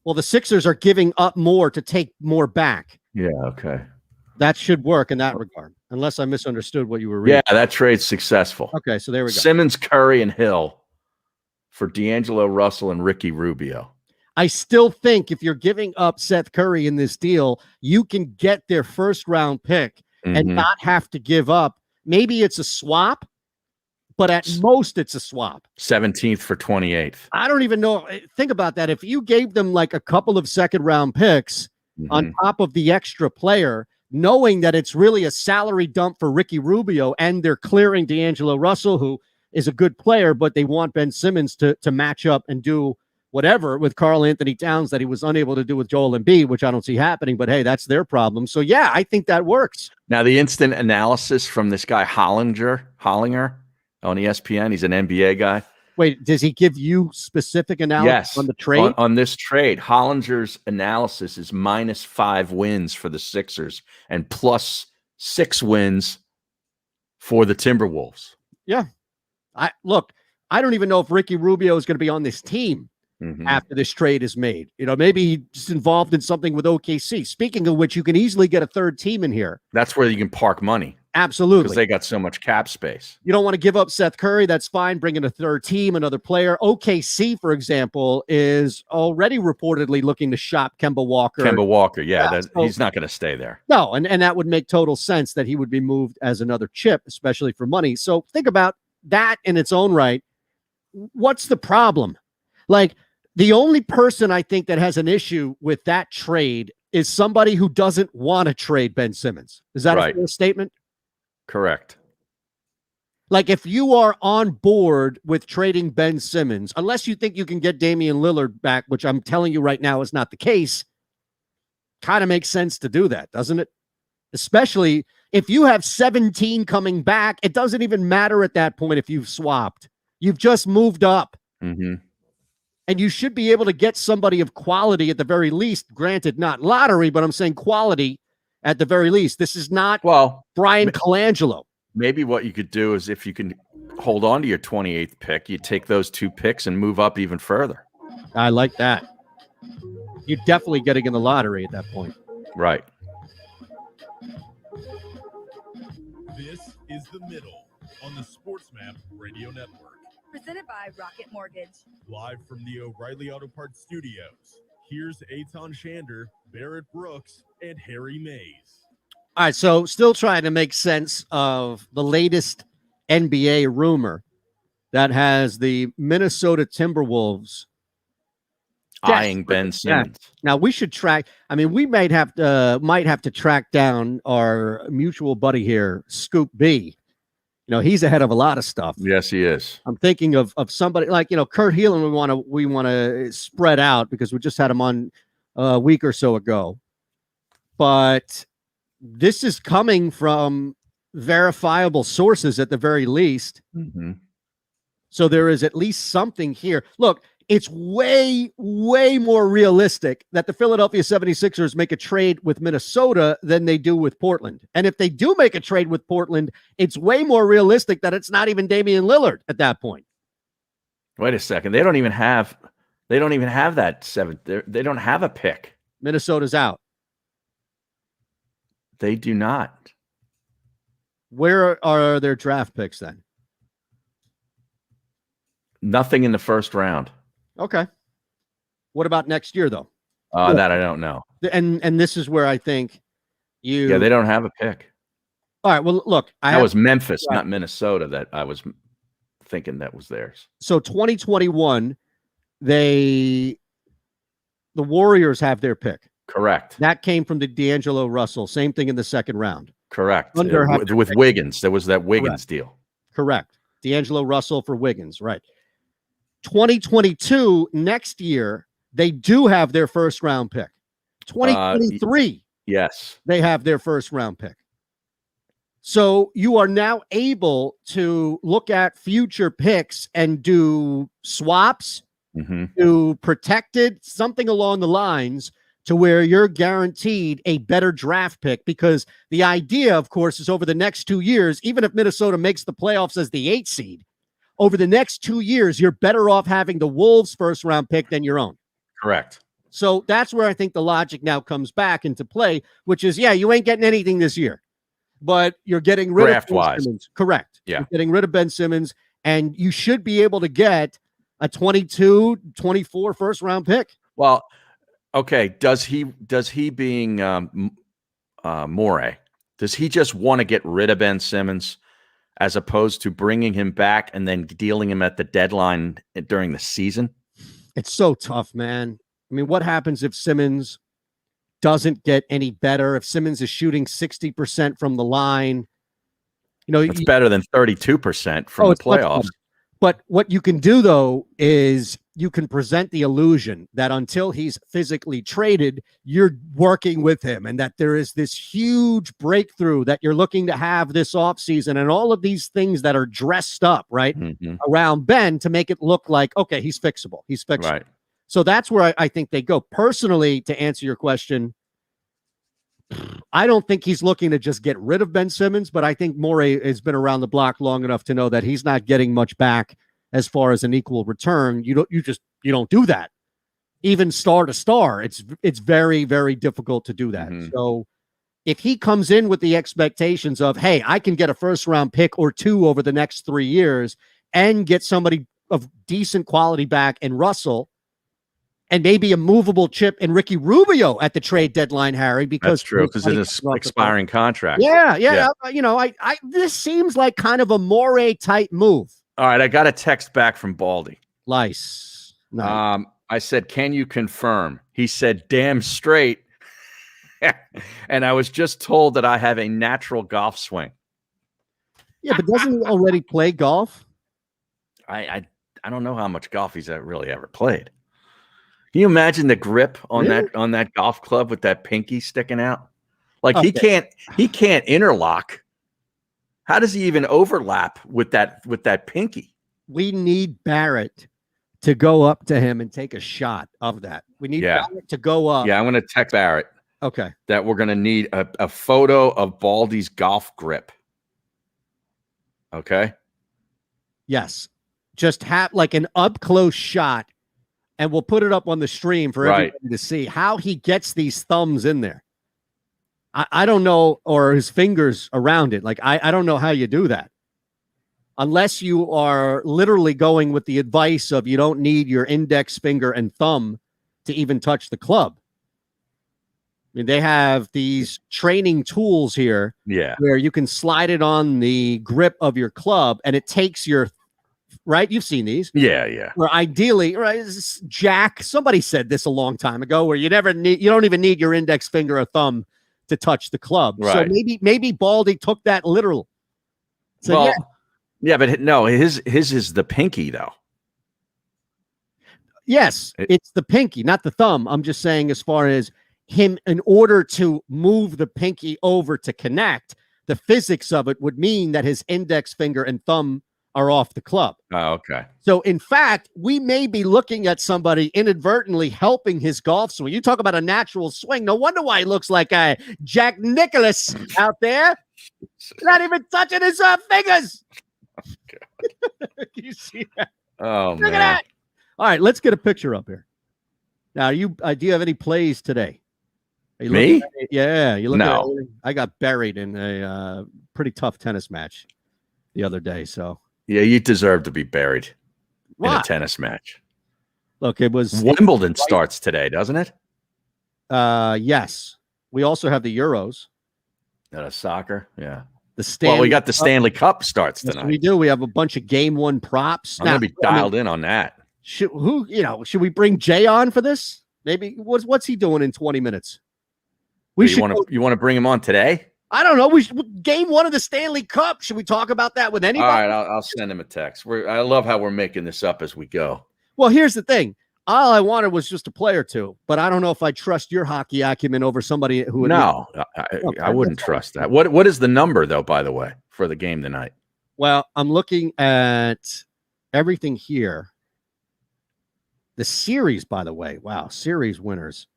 Speaker 1: Well, the Sixers are giving up more to take more back.
Speaker 2: Yeah, okay.
Speaker 1: That should work in that regard, unless I misunderstood what you were reading.
Speaker 2: Yeah, that trade's successful.
Speaker 1: Okay, so there we go.
Speaker 2: Simmons, Curry, and Hill for D'Angelo Russell and Ricky Rubio.
Speaker 1: I still think if you're giving up Seth Curry in this deal, you can get their first-round pick and not have to give up. Maybe it's a swap, but at most it's a swap.
Speaker 2: 17th for 28th.
Speaker 1: I don't even know. Think about that. If you gave them like a couple of second-round picks on top of the extra player, knowing that it's really a salary dump for Ricky Rubio, and they're clearing D'Angelo Russell, who is a good player, but they want Ben Simmons to match up and do whatever with Karl Anthony Towns that he was unable to do with Joel Embiid, which I don't see happening, but hey, that's their problem. So yeah, I think that works.
Speaker 2: Now the instant analysis from this guy Hollinger on ESPN, he's an NBA guy.
Speaker 1: Wait, does he give you specific analysis on the trade?
Speaker 2: On this trade, Hollinger's analysis is -5 wins for the Sixers and +6 wins for the Timberwolves.
Speaker 1: Yeah. I don't even know if Ricky Rubio is going to be on this team after this trade is made. Maybe he's involved in something with OKC. Speaking of which, you can easily get a third team in here.
Speaker 2: That's where you can park money.
Speaker 1: Absolutely.
Speaker 2: Because they got so much cap space.
Speaker 1: You don't want to give up Seth Curry. That's fine. Bring in a third team, another player. OKC, for example, is already reportedly looking to shop Kemba Walker.
Speaker 2: Yeah, he's not going to stay there.
Speaker 1: No, and that would make total sense that he would be moved as another chip, especially for money. So think about that in its own right. What's the problem? Like, the only person I think that has an issue with that trade is somebody who doesn't want to trade Ben Simmons. Is that a fair statement?
Speaker 2: Correct.
Speaker 1: Like, if you are on board with trading Ben Simmons, unless you think you can get Damian Lillard back, which I'm telling you right now is not the case, kind of makes sense to do that, doesn't it? Especially if you have 17 coming back, it doesn't even matter at that point if you've swapped. You've just moved up. And you should be able to get somebody of quality at the very least. Granted, not lottery, but I'm saying quality at the very least. This is not Brian Colangelo.
Speaker 2: Maybe what you could do is, if you can hold on to your 28th pick, you take those 2 picks and move up even further.
Speaker 1: I like that. You're definitely getting in the lottery at that point.
Speaker 2: Right.
Speaker 4: This is The Middle on the SportsMap Radio Network.
Speaker 3: Presented by Rocket Mortgage.
Speaker 4: Live from the O'Reilly Auto Parts Studios, here's Eytan Shander, Barrett Brooks, and Harry Mays.
Speaker 1: All right, so still trying to make sense of the latest NBA rumor that has the Minnesota Timberwolves
Speaker 2: eyeing Ben Simmons.
Speaker 1: Now we should track. I mean, we might have to track down our mutual buddy here, Scoop B. He's ahead of a lot of stuff.
Speaker 2: Yes, he is.
Speaker 1: I'm thinking of somebody like, Kurt Heelan. We want to spread out because we just had him on a week or so ago. But this is coming from verifiable sources at the very least. So there is at least something here. Look, it's way, way more realistic that the Philadelphia 76ers make a trade with Minnesota than they do with Portland. And if they do make a trade with Portland, it's way more realistic that it's not even Damian Lillard at that point.
Speaker 2: Wait a second. They don't even have that 7. They don't have a pick.
Speaker 1: Minnesota's out.
Speaker 2: They do not.
Speaker 1: Where are their draft picks then?
Speaker 2: Nothing in the first round.
Speaker 1: Okay. What about next year, though?
Speaker 2: That I don't know.
Speaker 1: And this is where I think you...
Speaker 2: Yeah, they don't have a pick.
Speaker 1: All right, well, look.
Speaker 2: That was Memphis, not Minnesota, that I was thinking that was theirs.
Speaker 1: So 2021, the Warriors have their pick.
Speaker 2: Correct.
Speaker 1: That came from the D'Angelo Russell. Same thing in the second round.
Speaker 2: Correct. With Wiggins. There was that Wiggins deal.
Speaker 1: Correct. D'Angelo Russell for Wiggins, right. 2022, next year, they do have their first round pick. 2023,
Speaker 2: yes,
Speaker 1: they have their first round pick. So you are now able to look at future picks and do swaps, do protected, something along the lines to where you're guaranteed a better draft pick, because the idea, of course, is over the next 2 years, even if Minnesota makes the playoffs as the 8th seed, over the next 2 years, you're better off having the Wolves first round pick than your own.
Speaker 2: Correct.
Speaker 1: So that's where I think the logic now comes back into play, which is, yeah, you ain't getting anything this year, but you're getting rid of Ben Simmons. Correct.
Speaker 2: Yeah.
Speaker 1: You're getting rid of Ben Simmons, and you should be able to get a 22, 24 first round pick.
Speaker 2: Well, okay. Does he being Morey, does he just want to get rid of Ben Simmons as opposed to bringing him back and then dealing him at the deadline during the season?
Speaker 1: It's so tough, man. I mean, what happens if Simmons doesn't get any better? If Simmons is shooting 60% from the line,
Speaker 2: it's better than 32% from the playoffs.
Speaker 1: But what you can do, though, is you can present the illusion that until he's physically traded, you're working with him and that there is this huge breakthrough that you're looking to have this offseason and all of these things that are dressed up, right, around Ben to make it look like, okay, he's fixable. He's fixable.
Speaker 2: Right.
Speaker 1: So that's where I think they go. Personally, to answer your question, I don't think he's looking to just get rid of Ben Simmons, but I think Morey has been around the block long enough to know that he's not getting much back as far as an equal return. You don't do that. Even star to star, it's very, very difficult to do that. So if he comes in with the expectations of, hey, I can get a first round pick or two over the next 3 years and get somebody of decent quality back in Russell, and maybe a movable chip in Ricky Rubio at the trade deadline, Harry, because
Speaker 2: that's true, because it's an expiring contract.
Speaker 1: Yeah. This seems like kind of a Morey type move.
Speaker 2: All right, I got a text back from Baldy.
Speaker 1: Nice.
Speaker 2: I said, "Can you confirm?" He said, "Damn straight." And I was just told that I have a natural golf swing.
Speaker 1: Yeah, but doesn't he already play golf?
Speaker 2: I don't know how much golf he's really ever played. Can you imagine the grip on that golf club with that pinky sticking out? Like he can't interlock. How does he even overlap with that pinky?
Speaker 1: We need Barrett to go up to him and take a shot of that. We need Barrett to go up.
Speaker 2: Yeah, I'm going to text Barrett.
Speaker 1: Okay.
Speaker 2: That we're going to need a photo of Baldy's golf grip. Okay.
Speaker 1: Yes. Just have like an up close shot, and we'll put it up on the stream for everybody to see how he gets these thumbs in there. I don't know, or his fingers around it. Like, I don't know how you do that. Unless you are literally going with the advice of you don't need your index finger and thumb to even touch the club. I mean, they have these training tools here where you can slide it on the grip of your club and it takes your, right? You've seen these.
Speaker 2: Yeah.
Speaker 1: Where ideally, right, Jack, somebody said this a long time ago, where you don't even need your index finger or thumb to touch the club.
Speaker 2: Right.
Speaker 1: So maybe Baldy took that literal. So
Speaker 2: but no, his is the pinky though.
Speaker 1: Yes, it's the pinky, not the thumb. I'm just saying, as far as him, in order to move the pinky over to connect, the physics of it would mean that his index finger and thumb are off the club.
Speaker 2: Oh, okay.
Speaker 1: So, in fact, we may be looking at somebody inadvertently helping his golf swing. You talk about a natural swing. No wonder why he looks like Jack Nicklaus out there. Not even touching his fingers. You see that?
Speaker 2: Oh,
Speaker 1: Look at that. All right, let's get a picture up here. Now, do you have any plays today?
Speaker 2: Me?
Speaker 1: Yeah. You look
Speaker 2: No.
Speaker 1: I got buried in a pretty tough tennis match the other day, so.
Speaker 2: Yeah, you deserve to be buried in
Speaker 1: Why?
Speaker 2: a tennis match.
Speaker 1: Look,
Speaker 2: Wimbledon starts today, doesn't it?
Speaker 1: Yes. We also have the Euros.
Speaker 2: Soccer, yeah.
Speaker 1: Well,
Speaker 2: we got the Stanley Cup starts
Speaker 1: Yes,
Speaker 2: tonight.
Speaker 1: we do. We have a bunch of game one props.
Speaker 2: I'm gonna be dialed in on that.
Speaker 1: Should we bring Jay on for this? Maybe what's he doing in 20 minutes?
Speaker 2: You want to bring him on today?
Speaker 1: I don't know. We should game one of the Stanley Cup. Should we talk about that with anybody?
Speaker 2: All right, I'll send him a text. I love how we're making this up as we go.
Speaker 1: Well, here's the thing. All I wanted was just a play or two, but I don't know if I trust your hockey acumen over somebody who.
Speaker 2: No, I wouldn't trust that. What is the number though? By the way, for the game tonight.
Speaker 1: Well, I'm looking at everything here. The series, by the way, wow, series winners.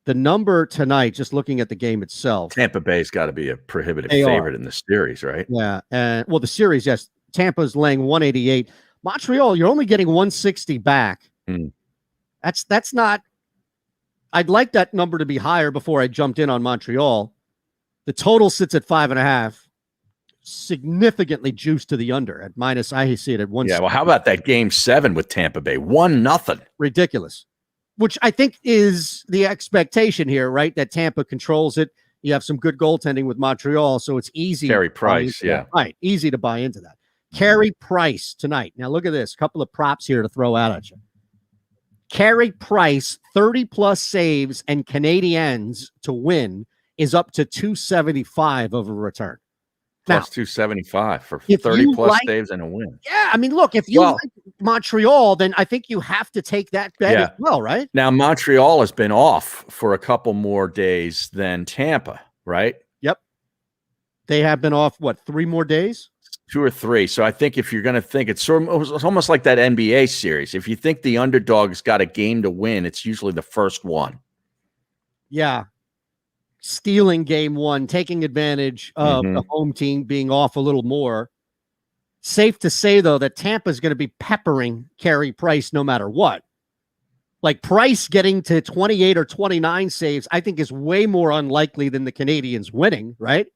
Speaker 1: The number tonight, just looking at the game itself.
Speaker 2: Tampa Bay's got to be a prohibitive favorite in the series, right?
Speaker 1: Yeah, and the series, yes. Tampa's laying 188. Montreal, you're only getting 160 back. That's not. I'd like that number to be higher before I jumped in on Montreal. The total sits at 5.5. Significantly juiced to the under at minus. I see it at 1.
Speaker 2: Yeah. Well, how about that game 7 with Tampa Bay? 1-0.
Speaker 1: Ridiculous. Which I think is the expectation here, right? That Tampa controls it. You have some good goaltending with Montreal, so it's easy.
Speaker 2: Carey Price, yeah.
Speaker 1: Right. Easy to buy into that. Carey Price tonight. Now look at this. A couple of props here to throw out at you. Carey Price, 30-plus saves and Canadiens to win is up to 275 over return.
Speaker 2: Plus 275 for 30-plus saves and a win.
Speaker 1: Yeah, I mean, look, if you like Montreal, then I think you have to take that bet as well, right?
Speaker 2: Now, Montreal has been off for a couple more days than Tampa, right?
Speaker 1: Yep. They have been off, 3 more days?
Speaker 2: 2 or 3. So I think if you're going to think, it's almost like that NBA series. If you think the underdog's got a game to win, it's usually the first one.
Speaker 1: Yeah. Stealing game 1, taking advantage of the home team being off a little more. Safe to say, though, that Tampa's going to be peppering Carey Price no matter what. Like Price getting to 28 or 29 saves, I think is way more unlikely than the Canadiens winning, right?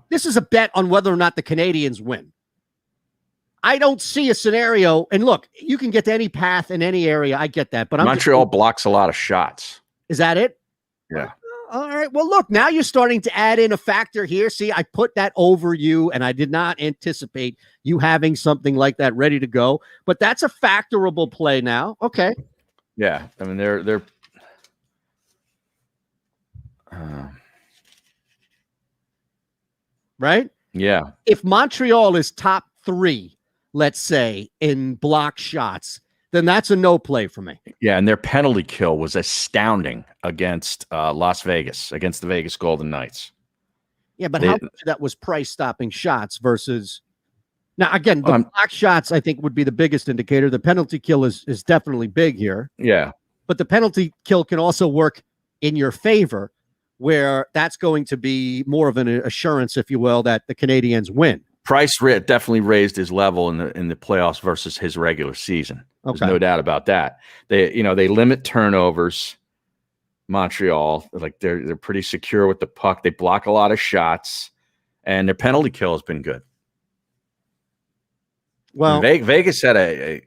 Speaker 1: This is a bet on whether or not the Canadiens win. I don't see a scenario. And look, you can get to any path in any area. I get that. But
Speaker 2: Montreal blocks a lot of shots.
Speaker 1: Is that it?
Speaker 2: Yeah.
Speaker 1: All right. Well, look, now you're starting to add in a factor here. See, I put that over you, and I did not anticipate you having something like that ready to go. But that's a factorable play now. Okay.
Speaker 2: Yeah. I mean, they're
Speaker 1: right?
Speaker 2: Yeah.
Speaker 1: If Montreal is top 3, let's say, in block shots, then that's a no play for me.
Speaker 2: Yeah, and their penalty kill was astounding against Las Vegas, against the Vegas Golden Knights.
Speaker 1: Yeah, but how much of that was Price stopping shots versus... Now, again, the block shots, I think, would be the biggest indicator. The penalty kill is definitely big here.
Speaker 2: Yeah.
Speaker 1: But the penalty kill can also work in your favor, where that's going to be more of an assurance, if you will, that the Canadiens win.
Speaker 2: Price definitely raised his level in the playoffs versus his regular season. There's no doubt about that. They limit turnovers. Montreal, like they're pretty secure with the puck. They block a lot of shots, and their penalty kill has been good.
Speaker 1: Well,
Speaker 2: Vegas had a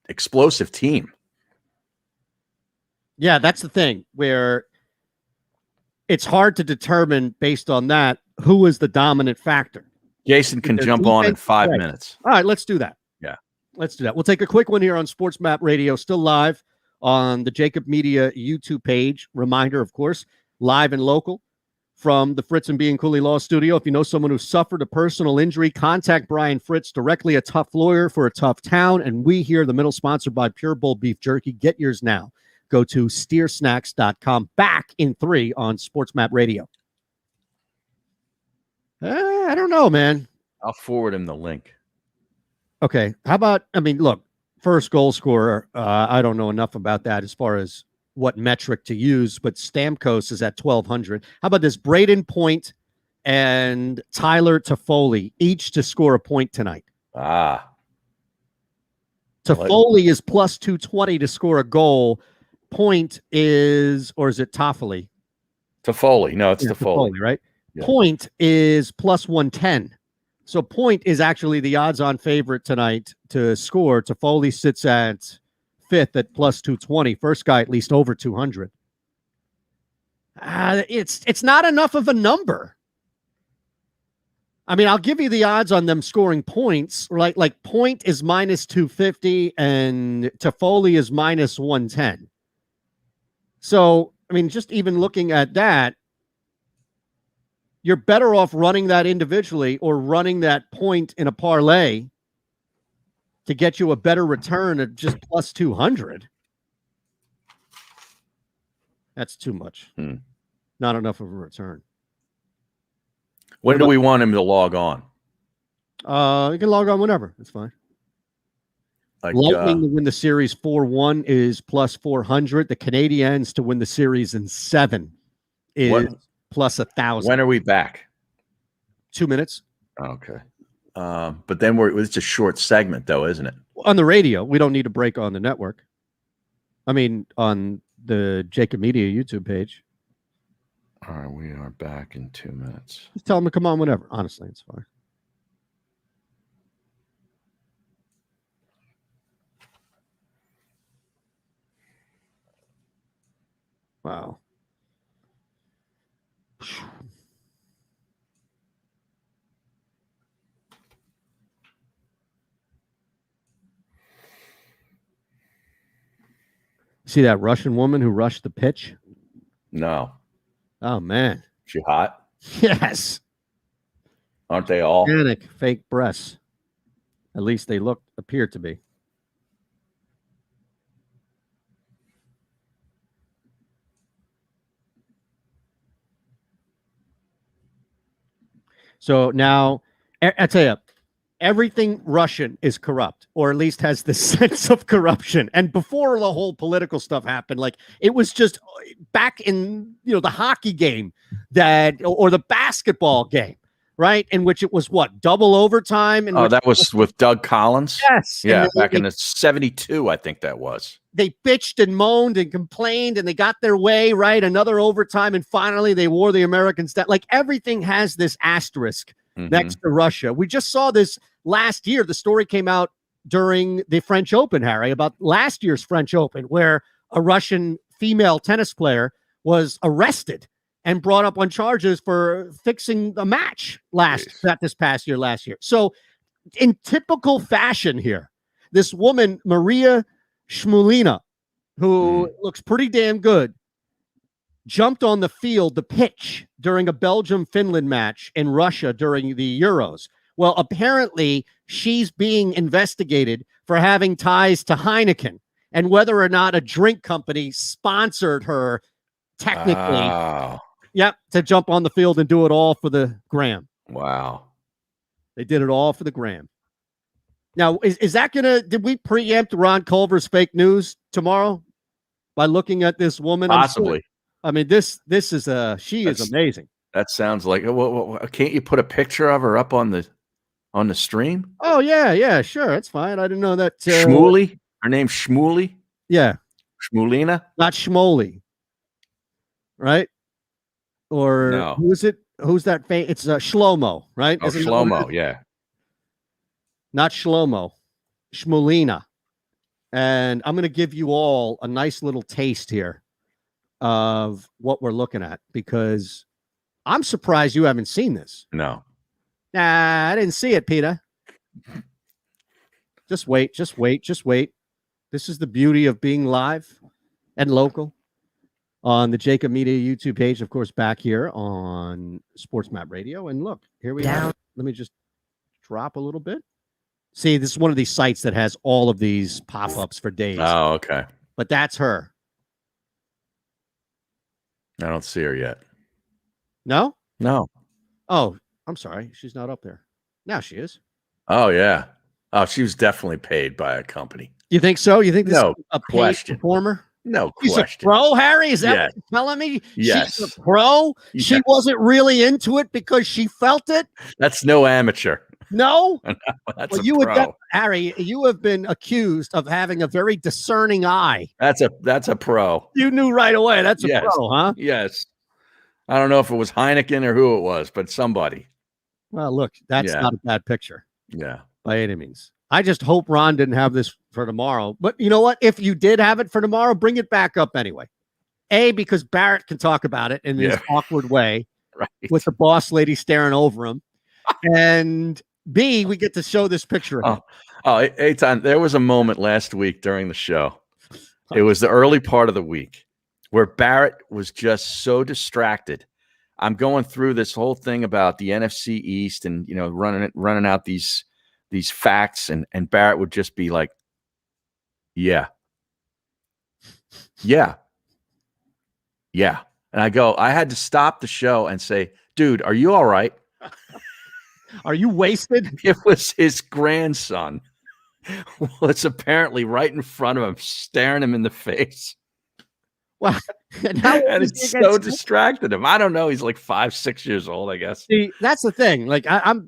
Speaker 2: explosive team.
Speaker 1: Yeah, that's the thing where it's hard to determine based on that who is the dominant factor.
Speaker 2: Jason can jump on in 5 minutes.
Speaker 1: All right, let's do that.
Speaker 2: Yeah.
Speaker 1: Let's do that. We'll take a quick one here on Sports Map Radio, still live on the JAKIB Media YouTube page. Reminder, of course, live and local from the Fritz and B and Cooley Law Studio. If you know someone who suffered a personal injury, contact Brian Fritz directly, a tough lawyer for a tough town. And we here, the middle, sponsored by Pure Bull Beef Jerky. Get yours now. Go to steersnacks.com. Back in 3 on Sports Map Radio. I don't know, man.
Speaker 2: I'll forward him the link.
Speaker 1: Okay. How about, look, first goal scorer. I don't know enough about that as far as what metric to use, but Stamkos is at 1,200. How about this? Braden Point and Tyler Toffoli, each to score a point tonight. Toffoli is plus 220 to score a goal. Point is, or is it Toffoli?
Speaker 2: Toffoli. No, it's Toffoli.
Speaker 1: Right?
Speaker 2: Yeah.
Speaker 1: Point is plus 110. So Point is actually the odds-on favorite tonight to score. Toffoli sits at 5th at plus 220. First guy at least over 200. It's not enough of a number. I'll give you the odds on them scoring points. Like Point is minus 250 and Toffoli is minus 110. So, just even looking at that, you're better off running that individually or running that Point in a parlay to get you a better return at just plus 200. That's too much. Not enough of a return.
Speaker 2: When do we want him to log on?
Speaker 1: You can log on whenever. That's fine. Lightning to win the series 4-1 is plus 400. The Canadiens to win the series in 7 is plus 1,000.
Speaker 2: When are we back?
Speaker 1: 2 minutes.
Speaker 2: Okay. But then it's a short segment, though, isn't it?
Speaker 1: On the radio, we don't need a break on the network. I mean, on the JAKIB Media YouTube page.
Speaker 2: All right, we are back in 2 minutes.
Speaker 1: Just tell them to come on whenever. Honestly, it's fine. Wow. See that Russian woman who rushed the pitch?
Speaker 2: No.
Speaker 1: Oh, man.
Speaker 2: She hot?
Speaker 1: Yes.
Speaker 2: Aren't they all?
Speaker 1: Organic fake breasts. At least they appear to be. So now, I tell you, everything Russian is corrupt, or at least has the sense of corruption. And before the whole political stuff happened, like it was just back in, the hockey game or the basketball game, right? In which it was what, double overtime?
Speaker 2: Oh, that was with Doug Collins?
Speaker 1: Yes.
Speaker 2: Yeah, back in the 72, I think that was.
Speaker 1: They bitched and moaned and complained and they got their way, right? Another overtime. And finally they wore the Americans down. Like everything has this asterisk next to Russia. We just saw this last year. The story came out during the French Open, Harry, about last year's French Open, where a Russian female tennis player was arrested and brought up on charges for fixing a match last year. So in typical fashion here, this woman, Maria Shmulina, who looks pretty damn good, jumped on the field, the pitch, during a Belgium-Finland match in Russia during the Euros. Well, apparently she's being investigated for having ties to Heineken and whether or not a drink company sponsored her technically. Yep, to jump on the field and do it all for the gram.
Speaker 2: Wow.
Speaker 1: They did it all for the gram. Now, is that did we preempt Ron Culver's fake news tomorrow by looking at this woman?
Speaker 2: Possibly.
Speaker 1: I mean, this is she is amazing.
Speaker 2: That sounds like, can't you put a picture of her up on the stream?
Speaker 1: Oh, yeah, sure. It's fine. I didn't know that.
Speaker 2: Shmuley? Her name's Shmuley?
Speaker 1: Yeah.
Speaker 2: Shmulina?
Speaker 1: Not Shmoley. Right? Or
Speaker 2: no.
Speaker 1: Who is it? Who's that? It's Shlomo, right?
Speaker 2: Oh, Shlomo, yeah.
Speaker 1: Not Shlomo. Shmulina. And I'm going to give you all a nice little taste here of what we're looking at, because I'm surprised you haven't seen this.
Speaker 2: No.
Speaker 1: Nah, I didn't see it, Peter. Just wait. This is the beauty of being live and local on the JAKIB Media YouTube page, of course, back here on Sports Map Radio. And look, here we have it. Let me just drop a little bit. See, this is one of these sites that has all of these pop-ups for days.
Speaker 2: Oh, okay.
Speaker 1: But that's her.
Speaker 2: I don't see her yet.
Speaker 1: No?
Speaker 2: No.
Speaker 1: Oh, I'm sorry. She's not up there. Now she is.
Speaker 2: Oh, yeah. Oh, she was definitely paid by a company.
Speaker 1: You think so? You think this
Speaker 2: No
Speaker 1: is a paid
Speaker 2: question.
Speaker 1: performer?
Speaker 2: No
Speaker 1: She's
Speaker 2: question.
Speaker 1: a pro, Harry? Is that
Speaker 2: Yes.
Speaker 1: what you're telling me?
Speaker 2: Yes.
Speaker 1: She's a pro?
Speaker 2: Yes.
Speaker 1: She wasn't really into it because she felt it?
Speaker 2: That's no amateur.
Speaker 1: No?
Speaker 2: That's
Speaker 1: Well,
Speaker 2: a
Speaker 1: you
Speaker 2: pro.
Speaker 1: Harry, you have been accused of having a very discerning eye.
Speaker 2: That's a pro.
Speaker 1: You knew right away. That's a
Speaker 2: Yes.
Speaker 1: pro, huh?
Speaker 2: Yes. I don't know if it was Heineken or who it was, but somebody.
Speaker 1: Well, look, that's
Speaker 2: Yeah.
Speaker 1: not a bad picture
Speaker 2: Yeah.
Speaker 1: by any means. I just hope Ron didn't have this for tomorrow. But you know what? If you did have it for tomorrow, bring it back up anyway. A, because Barrett can talk about it in this awkward way
Speaker 2: Right.
Speaker 1: with the boss lady staring over him. And B, we get to show this picture of him.
Speaker 2: Eytan, there was a moment last week during the show. It was the early part of the week where Barrett was just so distracted. I'm going through this whole thing about the NFC East and, running out these facts, and Barrett would just be like, yeah. And I had to stop the show and say, dude, are you all right?
Speaker 1: Are you wasted?
Speaker 2: It was his grandson. Well, it's apparently right in front of him, staring him in the face.
Speaker 1: Well, And how old
Speaker 2: And
Speaker 1: is
Speaker 2: it's
Speaker 1: he
Speaker 2: so
Speaker 1: against-
Speaker 2: distracted him. I don't know. He's like 5, 6 years old, I guess.
Speaker 1: See, that's the thing. Like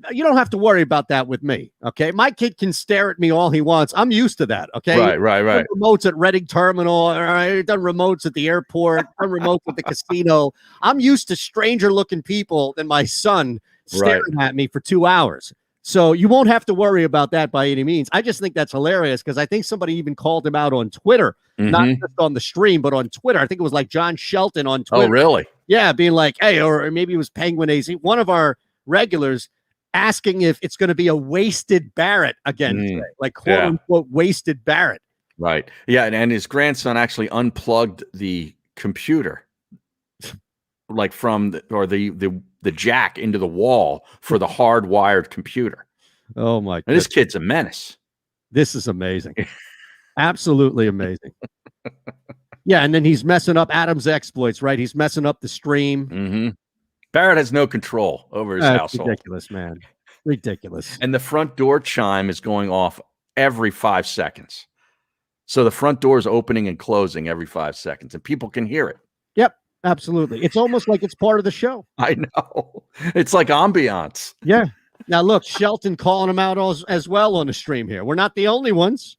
Speaker 1: you don't have to worry about that with me. Okay, my kid can stare at me all he wants. I'm used to that. Okay,
Speaker 2: Right.
Speaker 1: Done remotes at Reading Terminal. All right, done remotes at the airport. Done remotes at the casino. I'm used to stranger looking people than my son staring at me for 2 hours. So you won't have to worry about that by any means. I just think that's hilarious because I think somebody even called him out on Twitter, not just on the stream, but on Twitter. I think it was like John Shelton on Twitter.
Speaker 2: Oh, really?
Speaker 1: Yeah, being like, hey, or maybe it was Penguin AZ, one of our regulars asking if it's going to be a wasted Barrett again today, like quote unquote wasted Barrett.
Speaker 2: Right. Yeah, and his grandson actually unplugged the computer, like from the jack into the wall for the hardwired computer.
Speaker 1: Oh my!
Speaker 2: And this kid's a menace.
Speaker 1: This is amazing, absolutely amazing. Yeah, and then he's messing up Adam's exploits, right? He's messing up the stream.
Speaker 2: Barrett has no control over his household.
Speaker 1: Ridiculous, man. Ridiculous.
Speaker 2: And the front door chime is going off every 5 seconds. So the front door is opening and closing every 5 seconds, and people can hear it.
Speaker 1: Yep, absolutely. It's almost like it's part of the show.
Speaker 2: I know. It's like ambiance.
Speaker 1: Yeah. Now, look, Shelton calling him out as well on the stream here. We're not the only ones.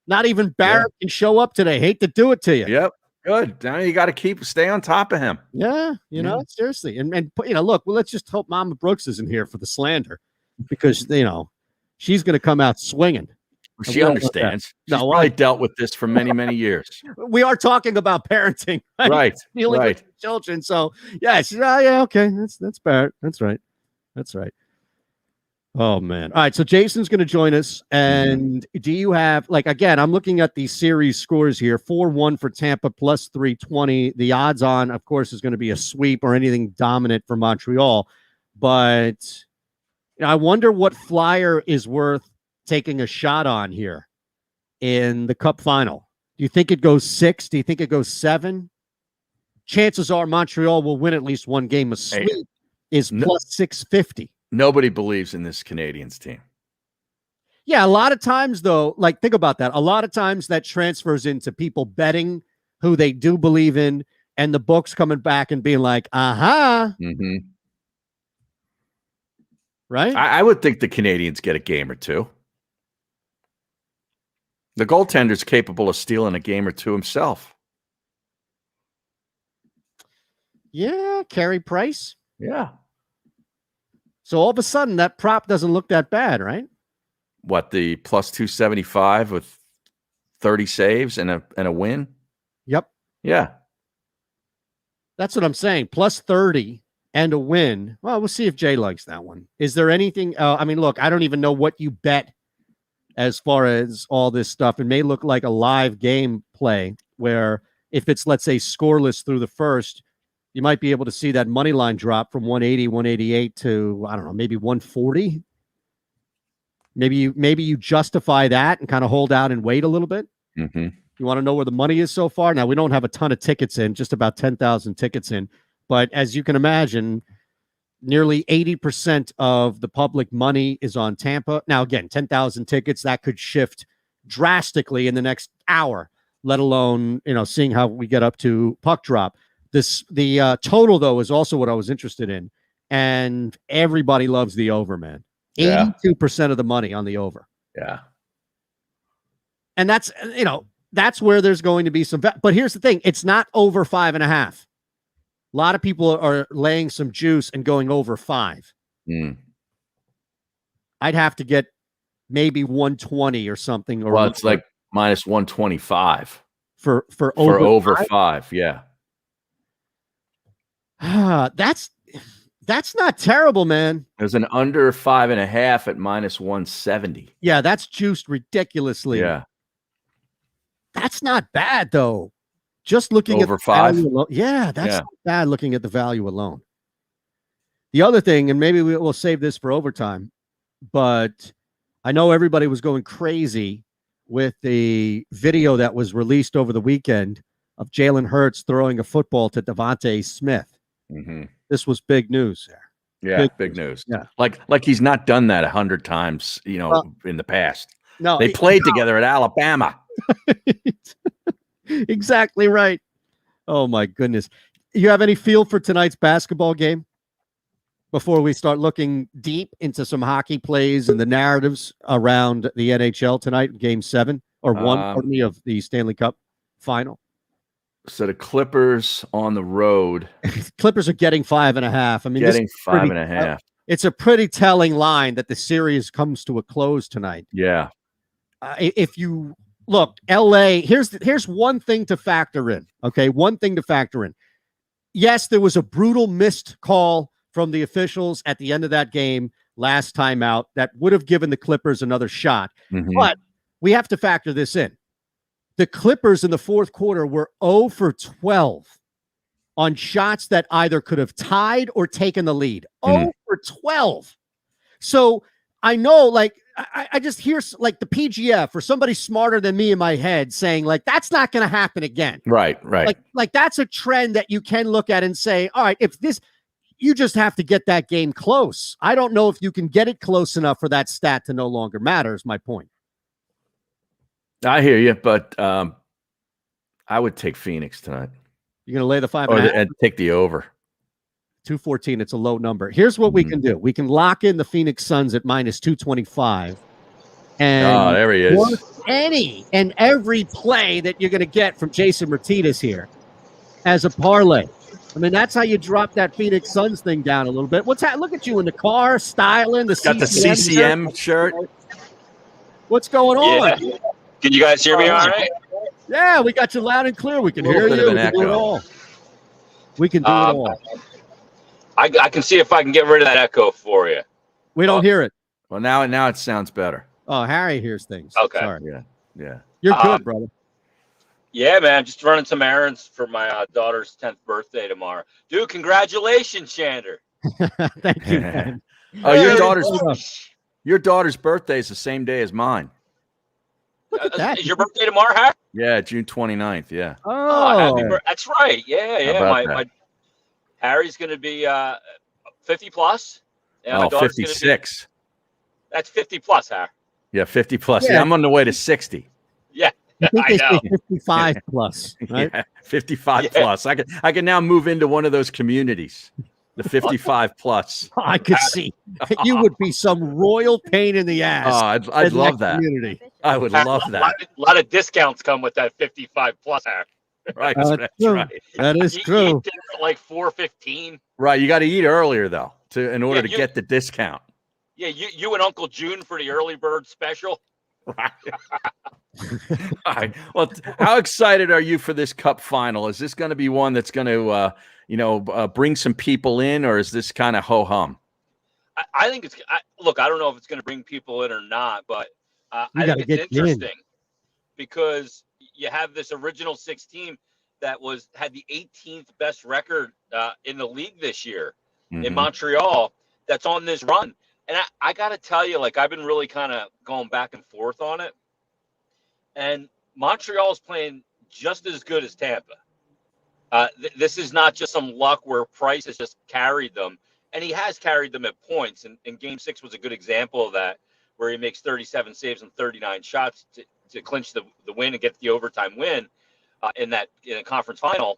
Speaker 1: Not even Barrett can show up today. Hate to do it to you.
Speaker 2: Yep. Good. Now you got to stay on top of him.
Speaker 1: Yeah. You know, seriously. And look, well, let's just hope Mama Brooks isn't here for the slander because, she's going to come out swinging.
Speaker 2: She understands. She's probably dealt with this for many, many years.
Speaker 1: We are talking about parenting,
Speaker 2: right?
Speaker 1: Dealing with children. So yeah, she's okay. That's Barrett. That's right. Oh man. All right. So Jason's going to join us. And do you have again, I'm looking at the series scores here, 4-1 for Tampa plus 320. The odds on, of course, is going to be a sweep or anything dominant for Montreal. But I wonder what Flyer is worth taking a shot on here in the Cup final. Do you think it goes 6? Do you think it goes 7? Chances are Montreal will win at least one game. A sweep is plus 650.
Speaker 2: Nobody believes in this Canadiens team.
Speaker 1: Yeah, a lot of times, though, think about that. A lot of times that transfers into people betting who they do believe in and the books coming back and being like, right?
Speaker 2: I would think the Canadiens get a game or two. The goaltender's capable of stealing a game or two himself.
Speaker 1: Yeah, Carey Price.
Speaker 2: Yeah.
Speaker 1: So all of a sudden, that prop doesn't look that bad, right?
Speaker 2: What, the plus 275 with 30 saves and a win?
Speaker 1: Yep.
Speaker 2: Yeah.
Speaker 1: That's what I'm saying. Plus 30 and a win. Well, we'll see if Jay likes that one. Is there anything? Look, I don't even know what you bet as far as all this stuff. It may look like a live game play where if it's, let's say, scoreless through the first, you might be able to see that money line drop from 180, 188 to, I don't know, maybe 140. Maybe you justify that and kind of hold out and wait a little bit. You want to know where the money is so far? Now, we don't have a ton of tickets in, just about 10,000 tickets in. But as you can imagine, nearly 80% of the public money is on Tampa. Now, again, 10,000 tickets, that could shift drastically in the next hour, let alone, seeing how we get up to puck drop. The total, though, is also what I was interested in. And everybody loves the over, man. 82% of the money on the over.
Speaker 2: Yeah.
Speaker 1: And that's, that's where there's going to be some. But here's the thing. It's not over 5.5. A lot of people are laying some juice and going over 5. I'd have to get maybe 120 or something. Or
Speaker 2: it's like minus 125
Speaker 1: for
Speaker 2: over 5. Yeah.
Speaker 1: That's not terrible, man.
Speaker 2: There's an under 5.5 at minus 170.
Speaker 1: Yeah, that's juiced ridiculously.
Speaker 2: Yeah.
Speaker 1: That's not bad, though. Just looking
Speaker 2: over
Speaker 1: at the
Speaker 2: 5.
Speaker 1: value alone. Yeah, that's not bad looking at the value alone. The other thing, and maybe we'll save this for overtime, but I know everybody was going crazy with the video that was released over the weekend of Jalen Hurts throwing a football to Devontae Smith. This was big news there.
Speaker 2: Yeah, big news.
Speaker 1: Yeah,
Speaker 2: like he's not done that 100 times, in the past.
Speaker 1: No,
Speaker 2: they played together at Alabama.
Speaker 1: Exactly right. Oh my goodness. You have any feel for tonight's basketball game before we start looking deep into some hockey plays and the narratives around the NHL tonight, game 7 or 1, pardon me, of the Stanley Cup final?
Speaker 2: So the Clippers on the road.
Speaker 1: Clippers are getting 5.5. I mean,
Speaker 2: getting 5.5.
Speaker 1: It's a pretty telling line that the series comes to a close tonight.
Speaker 2: Yeah.
Speaker 1: If you look, LA, here's one thing to factor in. Okay, one thing to factor in. Yes, there was a brutal missed call from the officials at the end of that game last time out that would have given the Clippers another shot. But we have to factor this in. The Clippers in the fourth quarter were 0 for 12 on shots that either could have tied or taken the lead. 0 for 12. So I know, like, I just hear like the PGF or somebody smarter than me in my head saying, like, that's not going to happen again.
Speaker 2: Right.
Speaker 1: Like that's a trend that you can look at and say, all right, if this, you just have to get that game close. I don't know if you can get it close enough for that stat to no longer matter, is my point.
Speaker 2: I hear you, but I would take Phoenix tonight.
Speaker 1: You're going to lay the 5.5?
Speaker 2: And take the over.
Speaker 1: 214, it's a low number. Here's what we can do. We can lock in the Phoenix Suns at minus 225. And
Speaker 2: there he is.
Speaker 1: Any and every play that you're going to get from Jason Martinez here as a parlay. I mean, that's how you drop that Phoenix Suns thing down a little bit. Look at you in the car, styling the
Speaker 2: got the CCM shirt.
Speaker 1: What's going on?
Speaker 14: Yeah. Can you guys hear me all right?
Speaker 1: Yeah, we got you loud and clear. We can hear you. We can do it all. We can do it all.
Speaker 14: I can see if I can get rid of that echo for you.
Speaker 1: We don't hear it.
Speaker 2: Well, now it sounds better.
Speaker 1: Oh, Harry hears things.
Speaker 14: Okay.
Speaker 1: Sorry.
Speaker 2: Yeah.
Speaker 1: You're good, brother.
Speaker 14: Yeah, man. Just running some errands for my daughter's 10th birthday tomorrow. Dude, congratulations, Shander.
Speaker 1: Thank you, man.
Speaker 2: Oh, your daughter's birthday is the same day as mine.
Speaker 1: Look at that.
Speaker 14: Is your birthday tomorrow, Harry?
Speaker 2: Yeah, June 29th. Yeah.
Speaker 1: Oh,
Speaker 14: that's right. Yeah. My Harry's going to be 50 plus. And my daughter's
Speaker 2: 56.
Speaker 14: That's 50 plus, Harry.
Speaker 2: Yeah, 50 plus. Yeah, I'm on the way to 60.
Speaker 14: Yeah.
Speaker 1: I think they say 55 plus, right?
Speaker 2: Yeah, 55 plus. I can now move into one of those communities, the 55 plus.
Speaker 1: I could see. You would be some royal pain in the ass.
Speaker 2: Oh, I'd love that.
Speaker 1: Community.
Speaker 2: I would love that.
Speaker 14: A lot of discounts come with that 55 plus, Harry.
Speaker 2: Right, that's right.
Speaker 1: That is true.
Speaker 14: Like $4.15.
Speaker 2: Right, you got to eat earlier though, in order to get the discount.
Speaker 14: Yeah, you and Uncle June for the early bird special.
Speaker 2: Right. All right. Well, how excited are you for this Cup final? Is this going to be one that's going to, bring some people in, or is this kind of ho hum?
Speaker 14: I think it's. Look, I don't know if it's going to bring people in or not, but I think it's interesting because you have this original 6 team that had the 18th best record in the league this year in Montreal. That's on this run. And I got to tell you, like, I've been really kind of going back and forth on it. And Montreal is playing just as good as Tampa. This is not just some luck where Price has just carried them. And he has carried them at points. And Game 6 was a good example of that, where he makes 37 saves and 39 shots to clinch the win and get the overtime win in a conference final.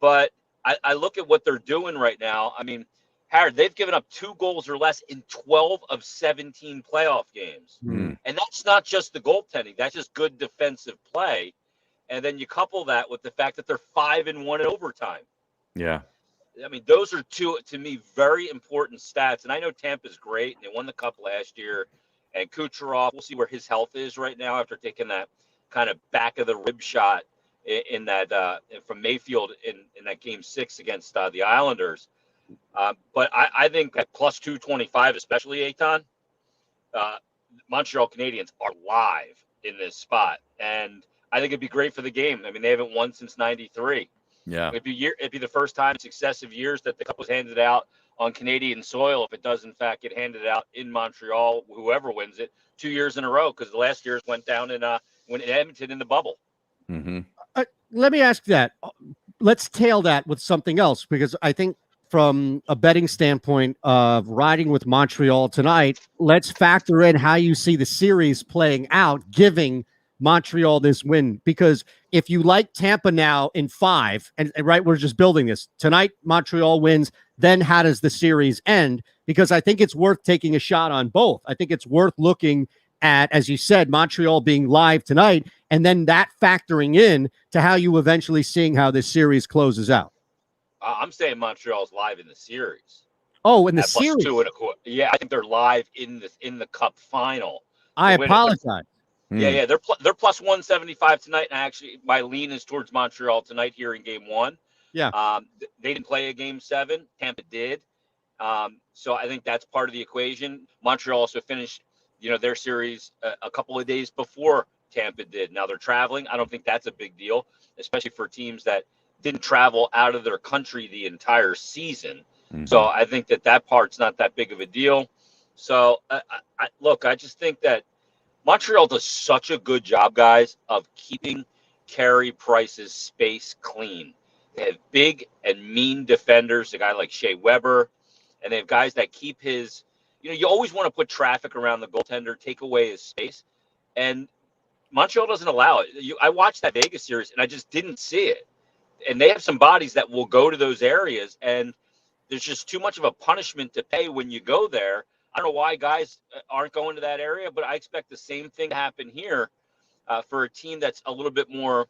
Speaker 14: But I look at what they're doing right now. I mean, Harry, they've given up 2 goals or less in 12 of 17 playoff games. And that's not just the goaltending. That's just good defensive play. And then you couple that with the fact that they're 5-1 in overtime.
Speaker 2: Yeah.
Speaker 14: I mean, those are 2, to me, very important stats. And I know Tampa's great, and they won the Cup last year. And Kucherov, we'll see where his health is right now after taking that kind of back of the rib shot in that from Mayfield in that Game 6 against the Islanders. But I think at plus 225, especially Eytan, Montreal Canadiens are live in this spot. And I think it'd be great for the game. I mean, they haven't won since 93.
Speaker 2: Yeah.
Speaker 14: It'd be the first time in successive years that the Cup was handed out on Canadian soil. If it does, in fact, get handed out in Montreal, whoever wins it, 2 years in a row, because the last year's went down in Edmonton in the bubble.
Speaker 1: Let me ask that. Let's tail that with something else, because I think from a betting standpoint of riding with Montreal tonight, let's factor in how you see the series playing out, giving Montreal this win? Because if you like Tampa now in 5, and right, we're just building this. Tonight, Montreal wins. Then how does the series end? Because I think it's worth taking a shot on both. I think it's worth looking at, as you said, Montreal being live tonight, and then that factoring in to how you eventually seeing how this series closes out.
Speaker 14: I'm saying Montreal's live in the series.
Speaker 1: Oh, in the
Speaker 14: At plus
Speaker 1: series.
Speaker 14: 2.25. Yeah, I think they're live in the Cup final.
Speaker 1: I apologize.
Speaker 14: Yeah, they're plus 175 tonight. And actually, my lean is towards Montreal tonight here in Game 1.
Speaker 1: Yeah.
Speaker 14: They didn't play a Game 7. Tampa did. So I think that's part of the equation. Montreal also finished, their series a couple of days before Tampa did. Now they're traveling. I don't think that's a big deal, especially for teams that didn't travel out of their country the entire season. Mm-hmm. So I think that part's not that big of a deal. So I just think that Montreal does such a good job, guys, of keeping Carey Price's space clean. They have big and mean defenders, a guy like Shea Weber, and they have guys that keep his, you always want to put traffic around the goaltender, take away his space, and Montreal doesn't allow it. I watched that Vegas series, and I just didn't see it. And they have some bodies that will go to those areas, and there's just too much of a punishment to pay when you go there. I don't know why guys aren't going to that area, but I expect the same thing to happen here for a team that's a little bit more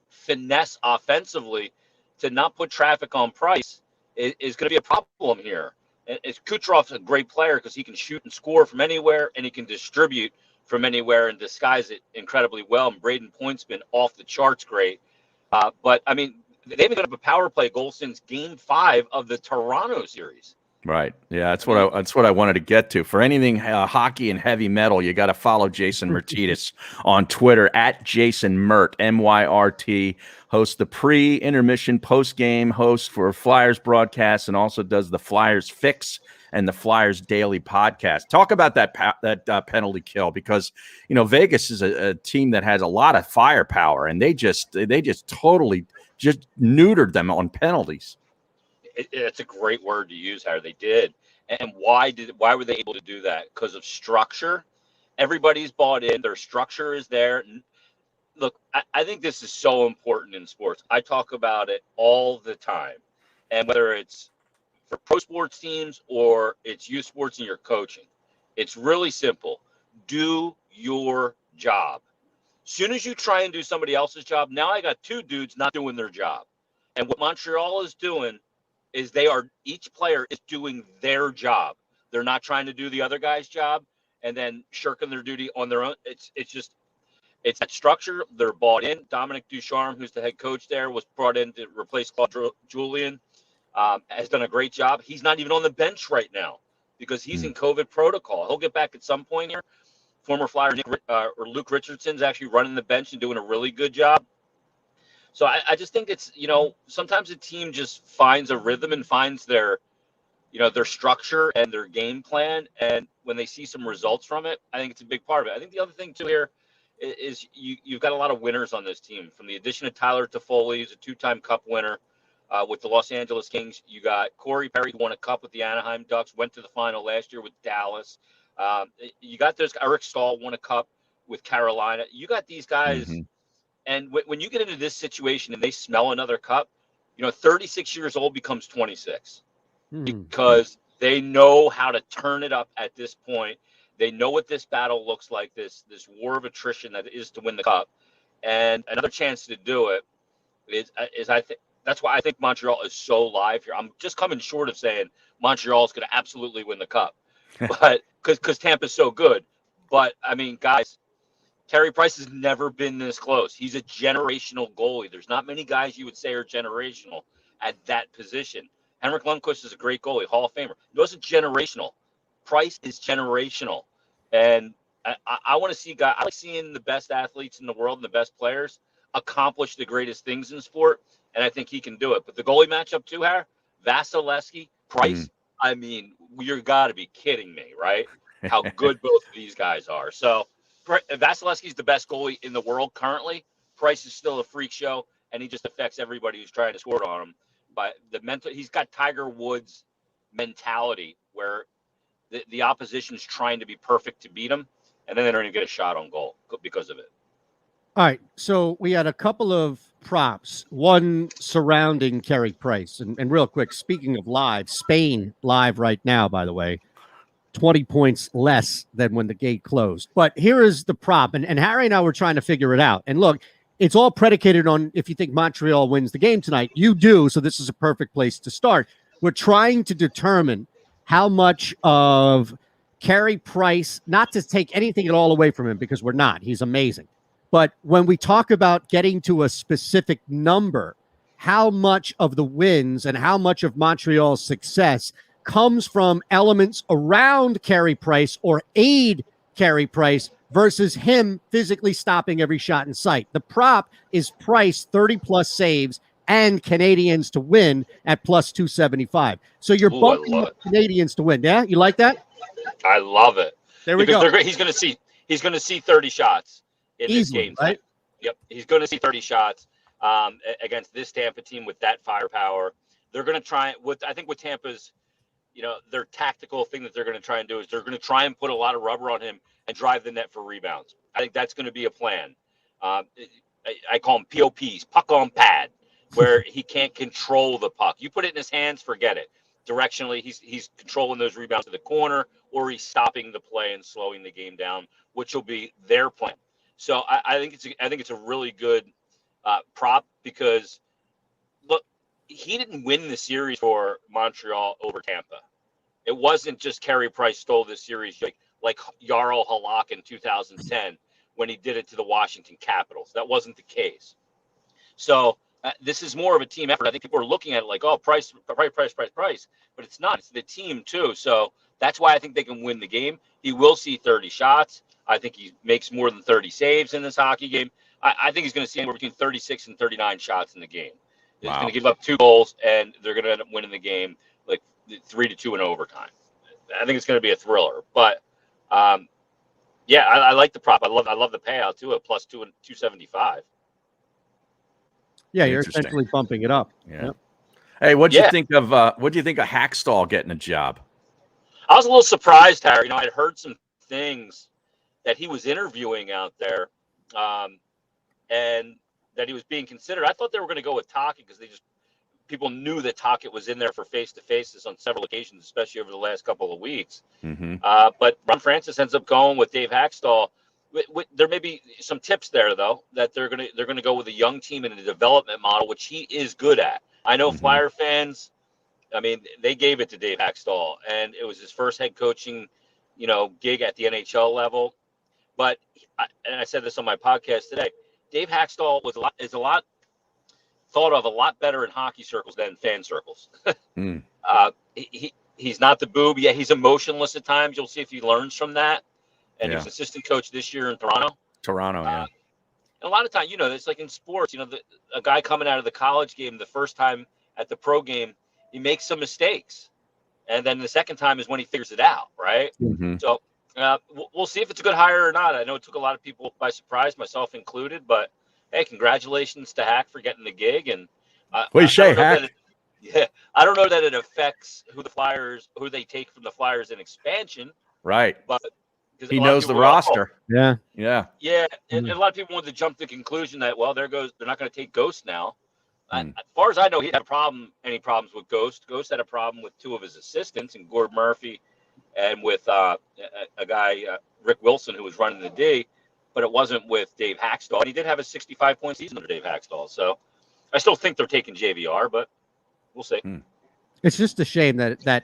Speaker 14: finesse offensively. To not put traffic on Price is going to be a problem here. And Kucherov's a great player because he can shoot and score from anywhere, and he can distribute from anywhere and disguise it incredibly well. And Braden Point's been off the charts great. But, I mean, they haven't got up a power play goal since Game 5 of the Toronto series.
Speaker 2: Right. Yeah, that's what I wanted to get to. For anything hockey and heavy metal, you got to follow Jason Myrtetus on Twitter at Jason Myrt, MYRT. Hosts the pre-intermission, post-game host for Flyers broadcasts, and also does the Flyers Fix and the Flyers Daily podcast. Talk about that penalty kill, because Vegas is a team that has a lot of firepower, and they just totally just neutered them on penalties.
Speaker 14: It's a great word to use, Harry. They did. And why were they able to do that? Because of structure. Everybody's bought in. Their structure is there. Look, I think this is so important in sports. I talk about it all the time. And whether it's for pro sports teams or it's youth sports and you're coaching, it's really simple. Do your job. As soon as you try and do somebody else's job, now I got two dudes not doing their job. And what Montreal is doing is each player is doing their job. They're not trying to do the other guy's job and then shirking their duty on their own. It's that structure. They're bought in. Dominic Ducharme, who's the head coach there, was brought in to replace Claude Julien, has done a great job. He's not even on the bench right now because he's in COVID protocol. He'll get back at some point here. Former Flyer Luke Richardson's actually running the bench and doing a really good job. So I just think it's, sometimes a team just finds a rhythm and finds their structure and their game plan. And when they see some results from it, I think it's a big part of it. I think the other thing too here is you've got a lot of winners on this team. From the addition of Tyler Toffoli, who's a 2-time Cup winner with the Los Angeles Kings. You got Corey Perry, who won a Cup with the Anaheim Ducks, went to the final last year with Dallas. You got Eric Stahl, won a Cup with Carolina. You got these guys. Mm-hmm. And when you get into this situation and they smell another cup, 36 years old becomes 26 because they know how to turn it up at this point. They know what this battle looks like, this war of attrition that is to win the cup. And another chance to do it is I think that's why I think Montreal is so live here. I'm just coming short of saying Montreal is going to absolutely win the cup, but because Tampa's so good. But I mean, guys, Carey Price has never been this close. He's a generational goalie. There's not many guys you would say are generational at that position. Henrik Lundqvist is a great goalie, Hall of Famer. He wasn't generational. Price is generational. And I want to see guys. I like seeing the best athletes in the world and the best players accomplish the greatest things in sport, and I think he can do it. But the goalie matchup too, Harry, Vasilevsky, Price, I mean, you've got to be kidding me, right? How good both of these guys are. So Vasilevsky's the best goalie in the world currently. Price is still a freak show, and he just affects everybody who's trying to score on him. But he's got Tiger Woods mentality where the opposition's trying to be perfect to beat him, and then they don't even get a shot on goal because of it.
Speaker 1: All right, so we had a couple of props, one surrounding Carey Price. And real quick, speaking of live, Spain live right now, by the way, 20 points less than when the gate closed. But here is the prop, and Harry and I were trying to figure it out. And look, it's all predicated on if you think Montreal wins the game tonight. You do, so this is a perfect place to start. We're trying to determine how much of Carey Price, not to take anything at all away from him, because we're not. He's amazing. But when we talk about getting to a specific number, how much of the wins and how much of Montreal's success comes from elements around Carey Price or aid Carey Price versus him physically stopping every shot in sight. The prop is Price 30-plus saves and Canadians to win at plus 275. So you're bumping up Canadians to win. Yeah, you like that?
Speaker 14: I love it.
Speaker 1: There we go.
Speaker 14: He's going to see 30 shots in this game,
Speaker 1: right?
Speaker 14: Yep, he's going to see 30 shots against this Tampa team with that firepower. They're going to try I think with Tampa's, their tactical thing that they're going to try and do is they're going to try and put a lot of rubber on him and drive the net for rebounds. I think that's going to be a plan. I call them POPs, puck on pad, where he can't control the puck. You put it in his hands, forget it. Directionally, he's controlling those rebounds to the corner, or he's stopping the play and slowing the game down, which will be their plan. So I think it's a really good prop because look, he didn't win the series for Montreal over Tampa. It wasn't just Carey Price stole this series like Jarl Halak in 2010 when he did it to the Washington Capitals. That wasn't the case. So this is more of a team effort. I think people are looking at it like, oh, Price, but it's not. It's the team too. So that's why I think they can win the game. He will see 30 shots. I think he makes more than 30 saves in this hockey game. I think he's going to see anywhere between 36 and 39 shots in the game. He's going to give up 2 goals, and they're going to end up winning the game like 3-2 in overtime. I think it's going to be a thriller. But yeah, I like the prop. I love the payout too at plus 275.
Speaker 1: Yeah, you're essentially bumping it up.
Speaker 2: Yeah.
Speaker 1: Yep.
Speaker 2: Hey, what'd you think of Hackstall getting a job?
Speaker 14: I was a little surprised, Harry. I'd heard some things that he was interviewing out there, and that he was being considered. I thought they were going to go with Tocchet because people knew that Tocchet was in there for face-to-faces on several occasions, especially over the last couple of weeks.
Speaker 2: Mm-hmm.
Speaker 14: But Ron Francis ends up going with Dave Hackstall. There may be some tips there, though, that they're gonna go with a young team in a development model, which he is good at. I know Flyer fans. I mean, they gave it to Dave Hackstall, and it was his first head coaching, gig at the NHL level. But and I said this on my podcast today, Dave Hackstall is a lot thought of a lot better in hockey circles than fan circles. He's not the boob. Yeah, he's emotionless at times. You'll see if he learns from that. And he was assistant coach this year in Toronto.
Speaker 2: Yeah.
Speaker 14: And a lot of times, it's like in sports, a guy coming out of the college game, the first time at the pro game, he makes some mistakes. And then the second time is when he figures it out, right?
Speaker 2: Mm-hmm.
Speaker 14: So we'll see if it's a good hire or not. I know it took a lot of people by surprise, myself included. But, hey, congratulations to Hack for getting the gig. And
Speaker 2: Hack.
Speaker 14: I don't know that it affects who they take from the Flyers in expansion.
Speaker 2: Right.
Speaker 14: But
Speaker 2: he knows the roster.
Speaker 1: Yeah.
Speaker 14: And a lot of people want to jump to the conclusion that, well, they're not going to take Ghost now. As far as I know, he had any problems with Ghost. Ghost had a problem with 2 of his assistants, and Gord Murphy, and with a guy, Rick Wilson, who was running the D, but it wasn't with Dave Hackstall. And he did have a 65-point season under Dave Hackstall. So I still think they're taking JVR, but we'll see.
Speaker 1: It's just a shame that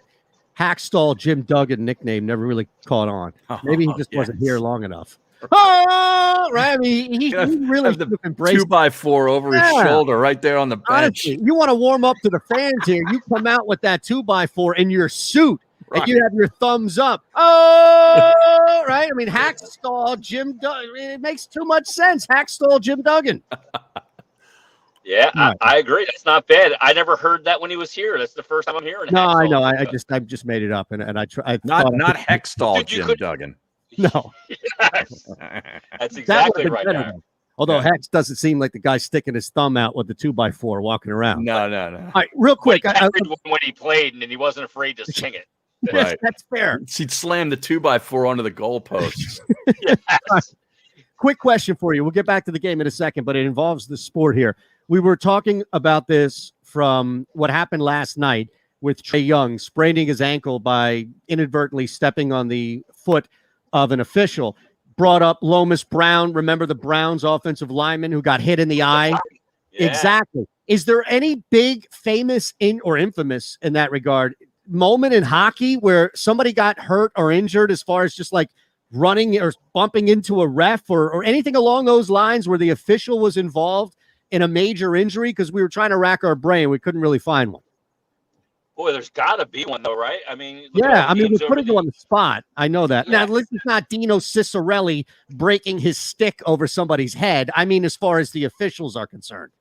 Speaker 1: Hackstall Jim Duggan nickname never really caught on. Maybe he just wasn't here long enough. Oh, right. I mean, he really
Speaker 2: have the 2x4 over his shoulder right there on the bench.
Speaker 1: Honestly, you want to warm up to the fans here. You come out with that 2x4 in your suit, and you have your thumbs up. Oh, right. I mean, Hackstall Jim Duggan. It makes too much sense. Hackstall Jim Duggan.
Speaker 14: Yeah, I agree. That's not bad. I never heard that when he was here. That's the first time I'm hearing.
Speaker 1: No, I know. I just made it up, and I tried.
Speaker 2: Not Hextall Jim Duggan.
Speaker 1: No,
Speaker 14: yes. That's exactly right.
Speaker 1: Although Hex doesn't seem like the guy sticking his thumb out with the 2x4 walking around.
Speaker 2: No.
Speaker 1: All right, real quick.
Speaker 14: When he played, and he wasn't afraid to sing it.
Speaker 1: Yes, that's fair.
Speaker 2: He'd slam the 2x4 onto the goalposts.
Speaker 14: Yes.
Speaker 1: quick question for you. We'll get back to the game in a second, but it involves the sport here. We were talking about this from what happened last night with Trae Young spraining his ankle by inadvertently stepping on the foot of an official. Brought up Lomas Brown. Remember the Browns offensive lineman who got hit in the eye?
Speaker 14: Yeah.
Speaker 1: Exactly. Is there any big, famous or infamous in that regard moment in hockey where somebody got hurt or injured as far as just like running or bumping into a ref or anything along those lines where the official was involved in a major injury? Because we were trying to rack our brain. We couldn't really find one.
Speaker 14: Boy, there's got to be one, though, right? I mean,
Speaker 1: Yeah, I mean, we're putting you on the spot. I know that.
Speaker 14: Yeah.
Speaker 1: Now, this is not Dino Cicerelli breaking his stick over somebody's head. I mean, as far as the officials are concerned.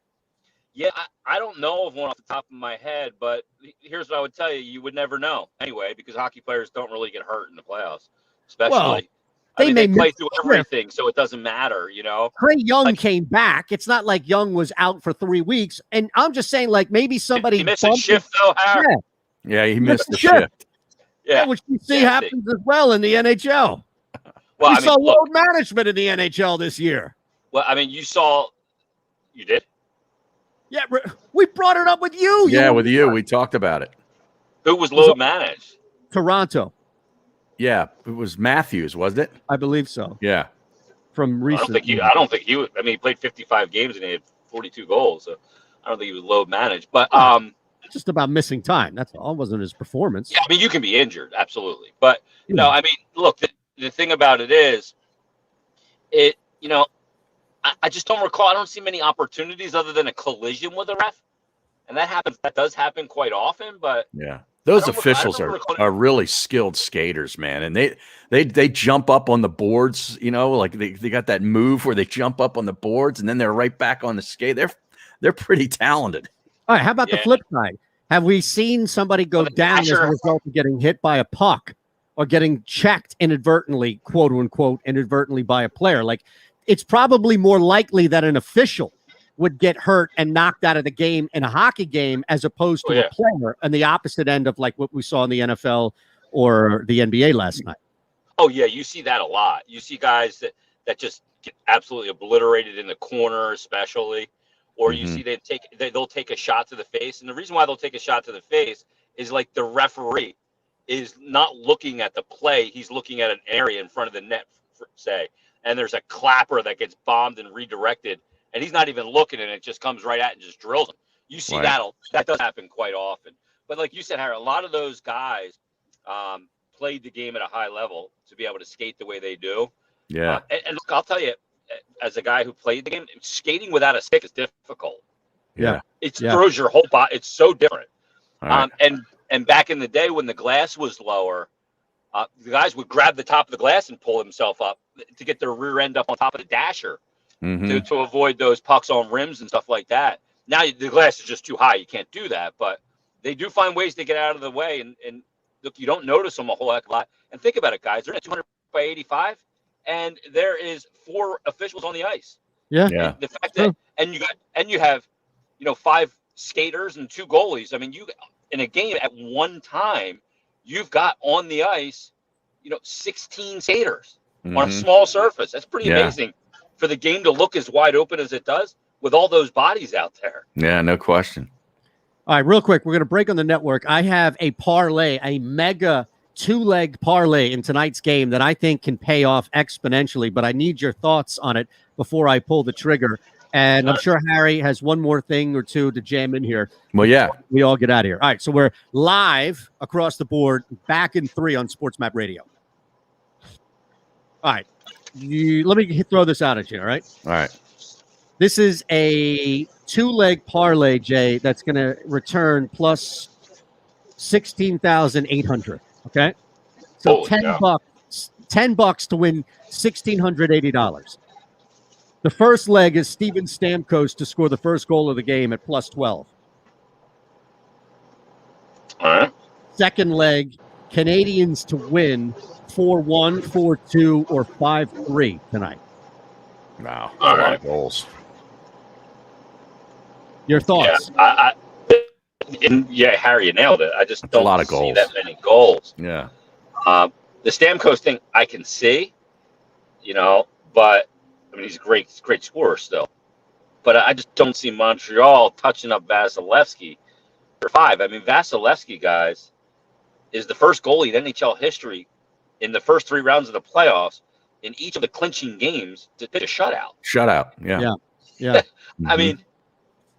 Speaker 14: Yeah, I don't know of one off the top of my head, but here's what I would tell you. You would never know anyway, because hockey players don't really get hurt in the playoffs, especially.
Speaker 1: Well,
Speaker 14: they play through everything, so it doesn't matter, you know?
Speaker 1: Trae Young came back. It's not like Young was out for 3 weeks. And I'm just saying, like, maybe somebody...
Speaker 14: He missed a shift, though, Harry.
Speaker 2: Yeah, he missed the shift.
Speaker 14: Yeah,
Speaker 1: which you see happens as well in the NHL.
Speaker 14: Well,
Speaker 1: we saw load management in the NHL this year.
Speaker 14: Well, I mean, you did?
Speaker 1: Yeah, we brought it up with you.
Speaker 2: Yeah, with you. We talked about it.
Speaker 14: Who was load managed?
Speaker 1: Toronto.
Speaker 2: Yeah, it was Matthews, wasn't it?
Speaker 1: I believe so.
Speaker 2: Yeah.
Speaker 1: From recent.
Speaker 14: I don't think he was. I mean, he played 55 games and he had 42 goals. So I don't think he was load managed. But
Speaker 1: just about missing time. That's all. It wasn't his performance.
Speaker 14: Yeah, I mean, you can be injured, absolutely. But no, I mean, look, the thing about it is, I just don't recall. I don't see many opportunities other than a collision with a ref, and that happens. That does happen quite often. But
Speaker 2: yeah, those officials are really skilled skaters, man, and they jump up on the boards. You know, like they got that move where they jump up on the boards and then they're right back on the skate. They're pretty talented.
Speaker 1: All right, how about the flip side? Have we seen somebody go down as a result of getting hit by a puck or getting checked inadvertently, quote unquote, inadvertently by a player? Like, it's probably more likely that an official would get hurt and knocked out of the game in a hockey game as opposed to a player, on the opposite end of like what we saw in the NFL or the NBA last night.
Speaker 14: Oh yeah, you see that a lot. You see guys that just get absolutely obliterated in the corner, especially. Or you see they'll take a shot to the face. And the reason why they'll take a shot to the face is like the referee is not looking at the play. He's looking at an area in front of the net, say. And there's a clapper that gets bombed and redirected. And he's not even looking, and it just comes right at and just drills him. You see that does happen quite often. But like you said, Harry, a lot of those guys played the game at a high level to be able to skate the way they do.
Speaker 2: Yeah.
Speaker 14: And look, I'll tell you, as a guy who played the game, skating without a stick is difficult.
Speaker 2: Yeah.
Speaker 14: It throws your whole body. It's so different.
Speaker 2: Right.
Speaker 14: And back in the day when the glass was lower, the guys would grab the top of the glass and pull himself up to get their rear end up on top of the dasher to avoid those pucks on rims and stuff like that. Now the glass is just too high. You can't do that, but they do find ways to get out of the way. And look, you don't notice them a whole heck of a lot. And think about it, guys. They're at 200 by 85. And there is 4 officials on the ice.
Speaker 1: Yeah.
Speaker 2: Yeah.
Speaker 14: And the fact that you have 5 skaters and 2 goalies. I mean, you in a game at one time, you've got on the ice, 16 skaters on a small surface. That's pretty amazing for the game to look as wide open as it does with all those bodies out there.
Speaker 2: Yeah, no question.
Speaker 1: All right, real quick, we're going to break on the network. I have a parlay, a mega 2-leg parlay in tonight's game that I think can pay off exponentially, but I need your thoughts on it before I pull the trigger. And I'm sure Harry has one more thing or two to jam in here.
Speaker 2: Well, yeah.
Speaker 1: We all get out of here. All right, so we're live across the board, back in 3 on Sports Map Radio. All right, let me throw this out at you, all right?
Speaker 2: All right.
Speaker 1: This is a 2-leg parlay, Jay, that's going to return plus 16,800. Okay, so $10 to win $1,680. The first leg is Steven Stamkos to score the first goal of the game at plus 12.
Speaker 14: All right.
Speaker 1: Second leg, Canadians to win 4-1, 4-2, or 5-3 tonight.
Speaker 2: Wow,
Speaker 14: All
Speaker 2: a lot
Speaker 14: right.
Speaker 2: of goals.
Speaker 1: Your thoughts?
Speaker 14: Yeah, Harry, you nailed it. I just don't
Speaker 2: a lot of
Speaker 14: see
Speaker 2: goals.
Speaker 14: that many goals.
Speaker 2: Yeah.
Speaker 14: The Stamkos thing I can see, but I mean, he's a great scorer still. But I just don't see Montreal touching up Vasilevsky for 5. I mean, Vasilevsky, guys, is the first goalie in NHL history in the first 3 rounds of the playoffs in each of the clinching games to pitch a shutout.
Speaker 2: Shutout. Yeah.
Speaker 1: Yeah.
Speaker 14: I mean,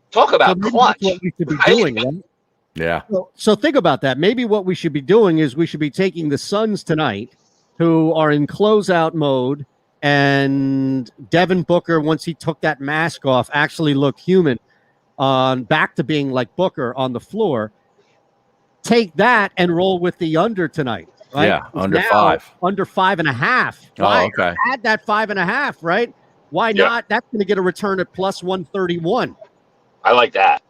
Speaker 14: talk about clutch.
Speaker 1: What we should be
Speaker 14: right?
Speaker 1: doing, right?
Speaker 2: Yeah.
Speaker 1: So think about that. Maybe what we should be doing is we should be taking the Suns tonight, who are in closeout mode, and Devin Booker, once he took that mask off, actually looked human, back to being like Booker on the floor. Take that and roll with the under tonight. Right?
Speaker 2: Yeah, under
Speaker 1: now,
Speaker 2: 5.
Speaker 1: Under 5.5.
Speaker 2: Oh, okay.
Speaker 1: Add that 5.5, right? Why not? That's going to get a return at plus 131.
Speaker 14: I like that.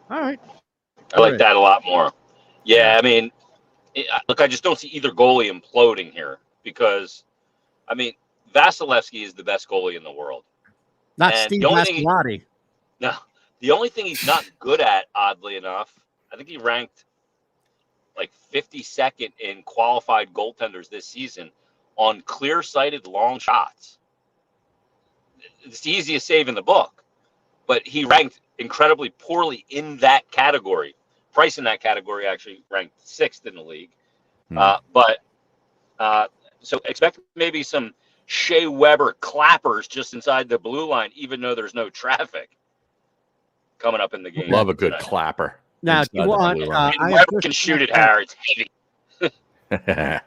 Speaker 1: All right.
Speaker 14: I like that a lot more. Yeah, I mean, look, I just don't see either goalie imploding here because, I mean, Vasilevsky is the best goalie in the world.
Speaker 1: Not Steve Vasilati.
Speaker 14: No, the only thing he's not good at, oddly enough, I think he ranked like 52nd in qualified goaltenders this season on clear-sighted long shots. It's the easiest save in the book, but he ranked incredibly poorly in that category. Price in that category actually ranked 6th in the league. So expect maybe some Shea Weber clappers just inside the blue line, even though there's no traffic coming up in the game.
Speaker 2: Love a good clapper.
Speaker 1: Now, you want,
Speaker 14: Weber can shoot it, Harry. It's heavy.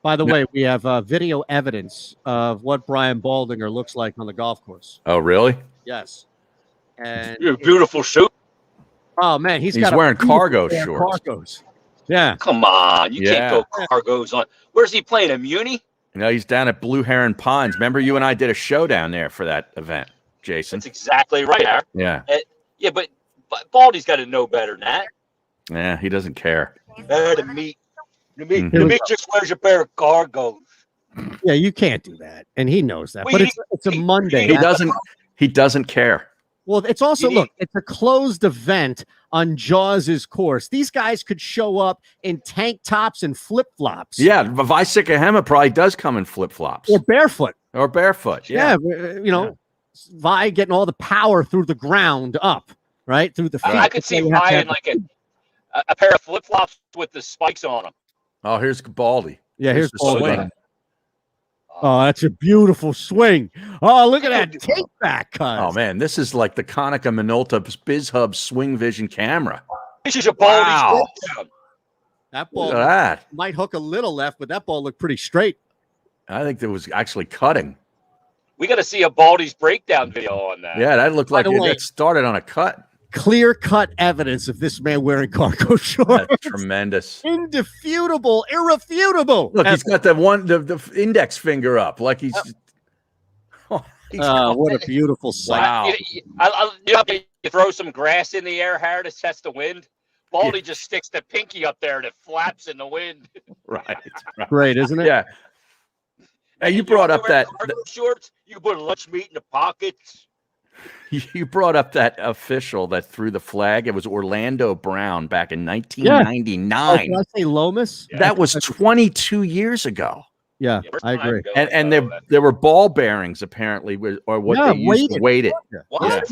Speaker 1: By the way, we have video evidence of what Brian Baldinger looks like on the golf course.
Speaker 2: Oh, really?
Speaker 1: Yes. And
Speaker 14: you're a beautiful shoot.
Speaker 1: Oh man, he's
Speaker 2: wearing cargo shorts.
Speaker 1: Cargos. Yeah.
Speaker 14: Come on, you can't go cargos on. Where's he playing? A Muni?
Speaker 2: No, he's down at Blue Heron Pines. Remember, you and I did a show down there for that event, Jason.
Speaker 14: That's exactly right, Harry.
Speaker 2: Yeah.
Speaker 14: Yeah, but Baldy's got to know better than that.
Speaker 2: Yeah, he doesn't care.
Speaker 14: The meat just wears a pair of cargos.
Speaker 1: Yeah, you can't do that, and he knows that. But it's a Monday.
Speaker 2: He doesn't care.
Speaker 1: Well, it's also it's a closed event on Jaws's course. These guys could show up in tank tops and flip flops.
Speaker 2: Yeah, Vysikahema probably does come in flip flops
Speaker 1: or barefoot.
Speaker 2: Yeah,
Speaker 1: Vi getting all the power through the ground up, right through the feet.
Speaker 14: I could see Vi in like a pair of flip flops with the spikes on them.
Speaker 2: Oh, here's Baldy.
Speaker 1: Yeah, here's
Speaker 2: the
Speaker 1: Baldy.
Speaker 2: swing.
Speaker 1: Oh, that's a beautiful swing. Oh, look at that take back cut.
Speaker 2: Oh, man, this is like the Konica Minolta BizHub Swing Vision camera.
Speaker 14: This is a Baldy's.
Speaker 2: Wow.
Speaker 1: That ball
Speaker 2: Look at that.
Speaker 1: might hook a little left, but that ball looked pretty straight.
Speaker 2: I think there was actually cutting.
Speaker 14: We got to see a Baldy's breakdown video on that.
Speaker 2: Yeah, that looked like it started on a cut.
Speaker 1: Clear-cut evidence of this man wearing cargo shorts.
Speaker 2: That's tremendous.
Speaker 1: Indefutable, irrefutable.
Speaker 2: Look, he's got the index finger up, like he's.
Speaker 1: What a beautiful sight!
Speaker 14: Wow. You throw some grass in the air, Harry, to test the wind. Baldy just sticks the pinky up there and it flaps in the wind.
Speaker 2: Right.
Speaker 1: Great, isn't it?
Speaker 2: Yeah. Hey, you brought up that
Speaker 14: shorts. You can put lunch meat in the pockets.
Speaker 2: You brought up that official that threw the flag. It was Orlando Brown back in 1999.
Speaker 1: Did I say Lomas?
Speaker 2: That was 22 years ago.
Speaker 1: Yeah, I agree.
Speaker 2: And there were ball bearings apparently, or what they used to weight it.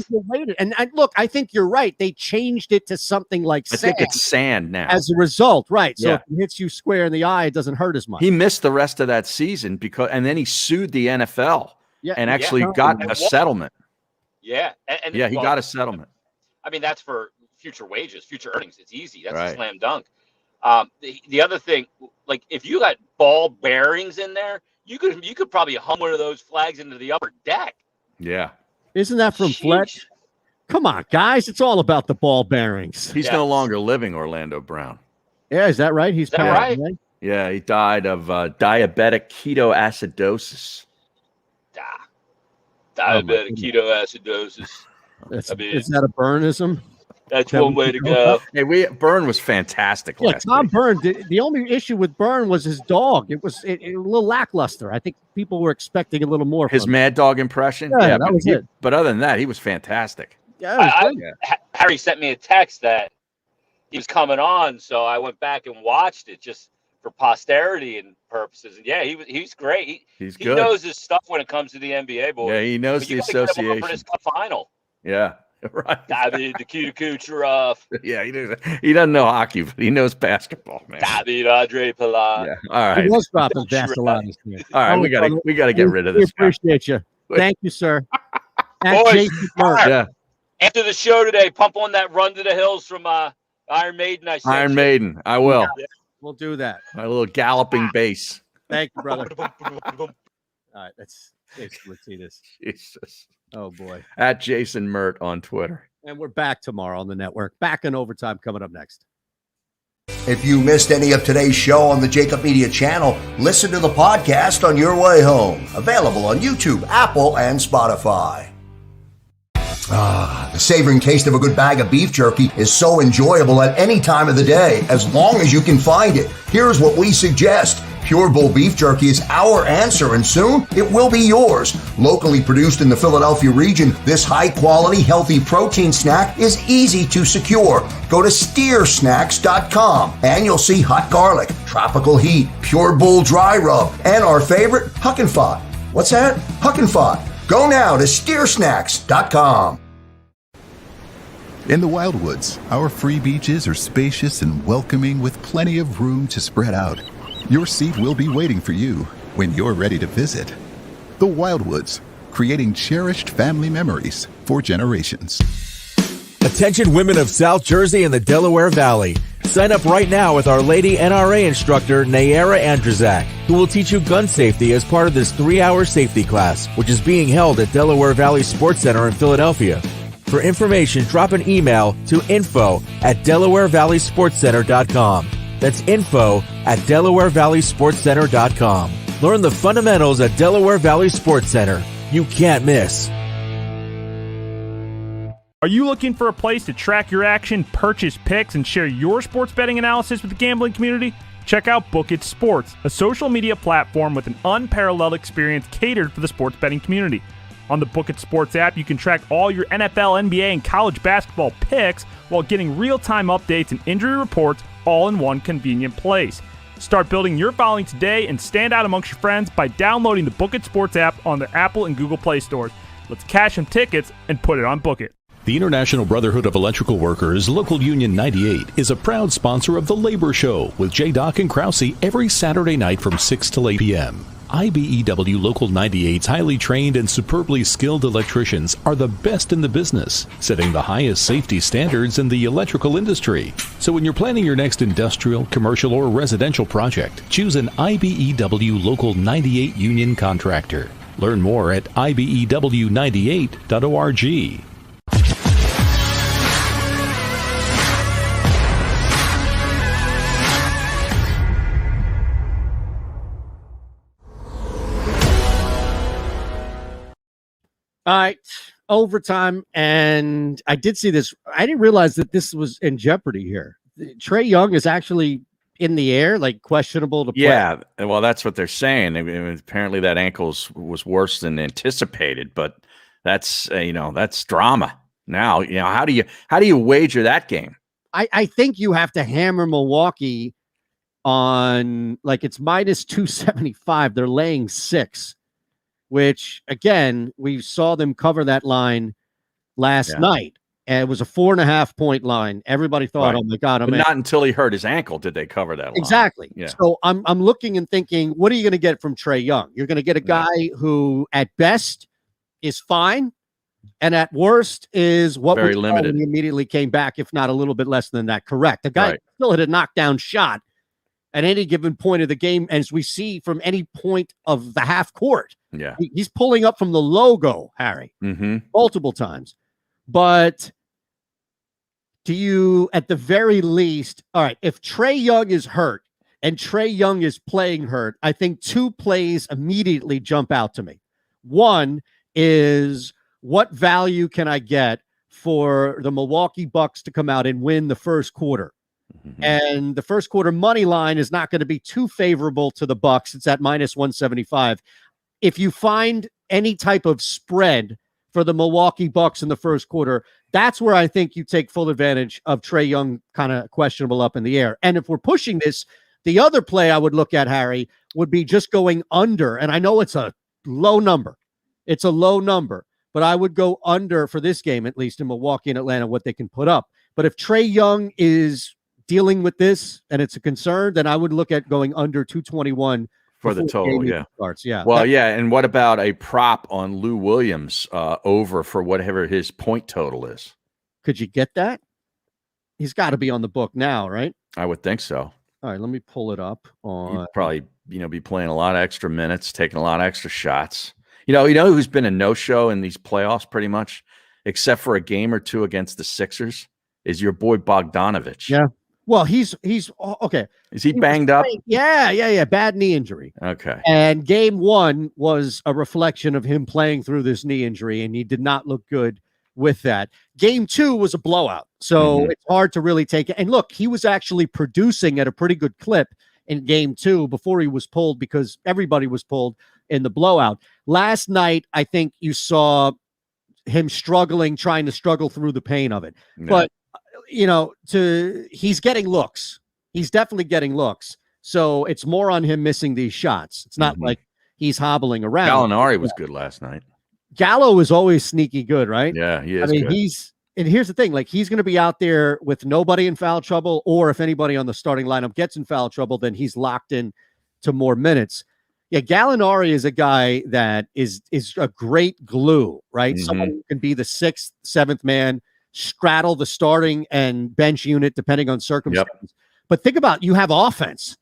Speaker 1: Weighted. And look, I think you're right. They changed it to something like sand.
Speaker 2: I think it's sand now.
Speaker 1: As a result, right? So if it hits you square in the eye, it doesn't hurt as much.
Speaker 2: He missed the rest of that season and then he sued the NFL and actually got a settlement.
Speaker 14: Yeah.
Speaker 2: He got a settlement.
Speaker 14: I mean, that's for future wages, future earnings. It's easy. That's
Speaker 2: right.
Speaker 14: A slam dunk. The other thing, like if you got ball bearings in there, you could probably hum one of those flags into the upper deck.
Speaker 2: Yeah.
Speaker 1: Isn't that from Fletch? Come on, guys. It's all about the ball bearings.
Speaker 2: He's no longer living, Orlando Brown.
Speaker 1: Yeah, is that right? He's passed,
Speaker 14: right?
Speaker 2: Yeah, he died of diabetic ketoacidosis.
Speaker 14: Diabetic ketoacidosis.
Speaker 1: Is that a Burnism?
Speaker 14: That's one way to go.
Speaker 2: Hey, Byrne was fantastic last
Speaker 1: Tom
Speaker 2: week.
Speaker 1: Byrne. The only issue with Byrne was his dog. It was a little lackluster. I think people were expecting a little more.
Speaker 2: His Mad Dog impression.
Speaker 1: Yeah, that was it.
Speaker 2: But other than that, he was fantastic.
Speaker 1: Yeah,
Speaker 14: Harry sent me a text that he was coming on, so I went back and watched it. Just for posterity and purposes. And yeah, he's great.
Speaker 2: He's
Speaker 14: he
Speaker 2: good.
Speaker 14: knows his stuff when it comes to the NBA, boy.
Speaker 2: Yeah, he knows the association.
Speaker 14: For this cup final.
Speaker 2: Yeah, right.
Speaker 14: David the Kucherov.
Speaker 2: Yeah, he doesn't know hockey, but he knows basketball, man.
Speaker 14: David Andre Palat.
Speaker 2: Yeah. All right.
Speaker 1: He was dropping Vaseline.
Speaker 2: All right, we gotta get rid of this.
Speaker 1: We appreciate you. Thank you, sir.
Speaker 14: Boys,
Speaker 2: yeah.
Speaker 14: After the show today, pump on that Run to the Hills from Iron Maiden.
Speaker 2: Iron Maiden. I will.
Speaker 1: Yeah, we'll do that.
Speaker 2: My little galloping bass.
Speaker 1: Thank you, brother. All right, let's see this.
Speaker 2: Jesus.
Speaker 1: Oh boy.
Speaker 2: At Jason Mert on Twitter.
Speaker 1: And we're back tomorrow on the network. Back in overtime coming up next.
Speaker 9: If you missed any of today's show on the JAKIB Media channel, listen to the podcast on your way home. Available on YouTube, Apple, and Spotify. The savoring taste of a good bag of beef jerky is so enjoyable at any time of the day, as long as you can find it. Here's what we suggest. Pure Bull beef jerky is our answer, and soon it will be yours. Locally produced in the Philadelphia region, this high-quality, healthy protein snack is easy to secure. Go to steersnacks.com, and you'll see hot garlic, tropical heat, Pure Bull dry rub, and our favorite, Huck and Fod. What's that? Huck and Fod. Go now to steersnacks.com.
Speaker 10: In the Wildwoods, our free beaches are spacious and welcoming with plenty of room to spread out. Your seat will be waiting for you when you're ready to visit. The Wildwoods, creating cherished family memories for generations.
Speaker 11: Attention women of South Jersey and the Delaware Valley. Sign up right now with Our Lady NRA instructor Nayara Andrzak, who will teach you gun safety as part of this 3-hour safety class, which is being held at Delaware Valley Sports Center in Philadelphia. For information, drop an email to info@DelawareValleySportsCenter.com. That's info@DelawareValleySportsCenter.com. Learn the fundamentals at Delaware Valley Sports Center. You can't miss.
Speaker 12: Are you looking for a place to track your action, purchase picks, and share your sports betting analysis with the gambling community? Check out JAKIB Sports, a social media platform with an unparalleled experience catered for the sports betting community. On the JAKIB Sports app, you can track all your NFL, NBA, and college basketball picks while getting real-time updates and injury reports all in one convenient place. Start building your following today and stand out amongst your friends by downloading the JAKIB Sports app on the Apple and Google Play stores. Let's cash some tickets and put it on Book It.
Speaker 13: The International Brotherhood of Electrical Workers, Local Union 98, is a proud sponsor of The Labor Show with J. and Krause every Saturday night from 6 to 8 p.m. IBEW Local 98's highly trained and superbly skilled electricians are the best in the business, setting the highest safety standards in the electrical industry. So when you're planning your next industrial, commercial, or residential project, choose an IBEW Local 98 union contractor. Learn more at IBEW98.org.
Speaker 1: All right, overtime, and I did see this. I didn't realize that this was in jeopardy here. Trae Young is actually in the air, like questionable to play.
Speaker 2: Yeah, well, that's what they're saying. I mean, apparently that ankle was worse than anticipated, but that's that's drama. Now, how do you wager that game?
Speaker 1: I think you have to hammer Milwaukee on, like, it's minus 275. They're laying 6. Which, again, we saw them cover that line last night. And it was a 4.5-point line. Everybody thought, oh, my God.
Speaker 2: But not until he hurt his ankle did they cover that line.
Speaker 1: Exactly.
Speaker 2: Yeah.
Speaker 1: So I'm looking and thinking, what are you going to get from Trae Young? You're going to get a guy who, at best, is fine, and at worst is what
Speaker 2: very
Speaker 1: we saw
Speaker 2: limited.
Speaker 1: when he immediately came back, if not a little bit less than that. Correct. The guy still had a knockdown shot at any given point of the game, as we see from any point of the half court.
Speaker 2: Yeah.
Speaker 1: He's pulling up from the logo, Harry, multiple times. But do you, at the very least, all right, if Trae Young is hurt and Trae Young is playing hurt, I think 2 plays immediately jump out to me. One is, what value can I get for the Milwaukee Bucks to come out and win the first quarter? And the first quarter money line is not going to be too favorable to the Bucks. It's at minus 175. If you find any type of spread for the Milwaukee Bucks in the first quarter, that's where I think you take full advantage of Trae Young kind of questionable up in the air. And if we're pushing this, The other play I would look at, Harry, would be just going under. And I know it's a low number. It's a low number, but I would go under for this game, at least in Milwaukee and Atlanta, what they can put up. But if Trae Young is dealing with this and it's a concern, then I would look at going under 221
Speaker 2: for the total. Yeah.
Speaker 1: Starts. Yeah.
Speaker 2: Well, yeah. And what about a prop on Lou Williams over for whatever his point total is?
Speaker 1: Could you get that? He's got to be on the book now, right?
Speaker 2: I would think so.
Speaker 1: All right, let me pull it up.
Speaker 2: He'd probably, be playing a lot of extra minutes, taking a lot of extra shots. You know who's been a no-show in these playoffs pretty much, except for a game or two against the Sixers, is your boy Bogdanovich.
Speaker 1: Yeah. Well, he's okay.
Speaker 2: Is he banged up?
Speaker 1: Yeah. Bad knee injury.
Speaker 2: Okay.
Speaker 1: And game 1 was a reflection of him playing through this knee injury, and he did not look good with that. Game 2 was a blowout. So it's hard to really take it. And look, he was actually producing at a pretty good clip in game 2 before he was pulled, because everybody was pulled in the blowout. Last night, I think you saw him trying to struggle through the pain of it. Yeah. But, he's getting looks. He's definitely getting looks. So it's more on him missing these shots. It's not like he's hobbling around.
Speaker 2: Gallinari was good last night.
Speaker 1: Gallo is always sneaky good, right?
Speaker 2: Yeah, he is.
Speaker 1: I mean, and here's the thing, he's going to be out there with nobody in foul trouble, or if anybody on the starting lineup gets in foul trouble, then he's locked in to more minutes. Yeah, Gallinari is a guy that is a great glue, right? Someone who can be the 6th, 7th man, straddle the starting and bench unit depending on circumstances. Yep. But think about, you have offense.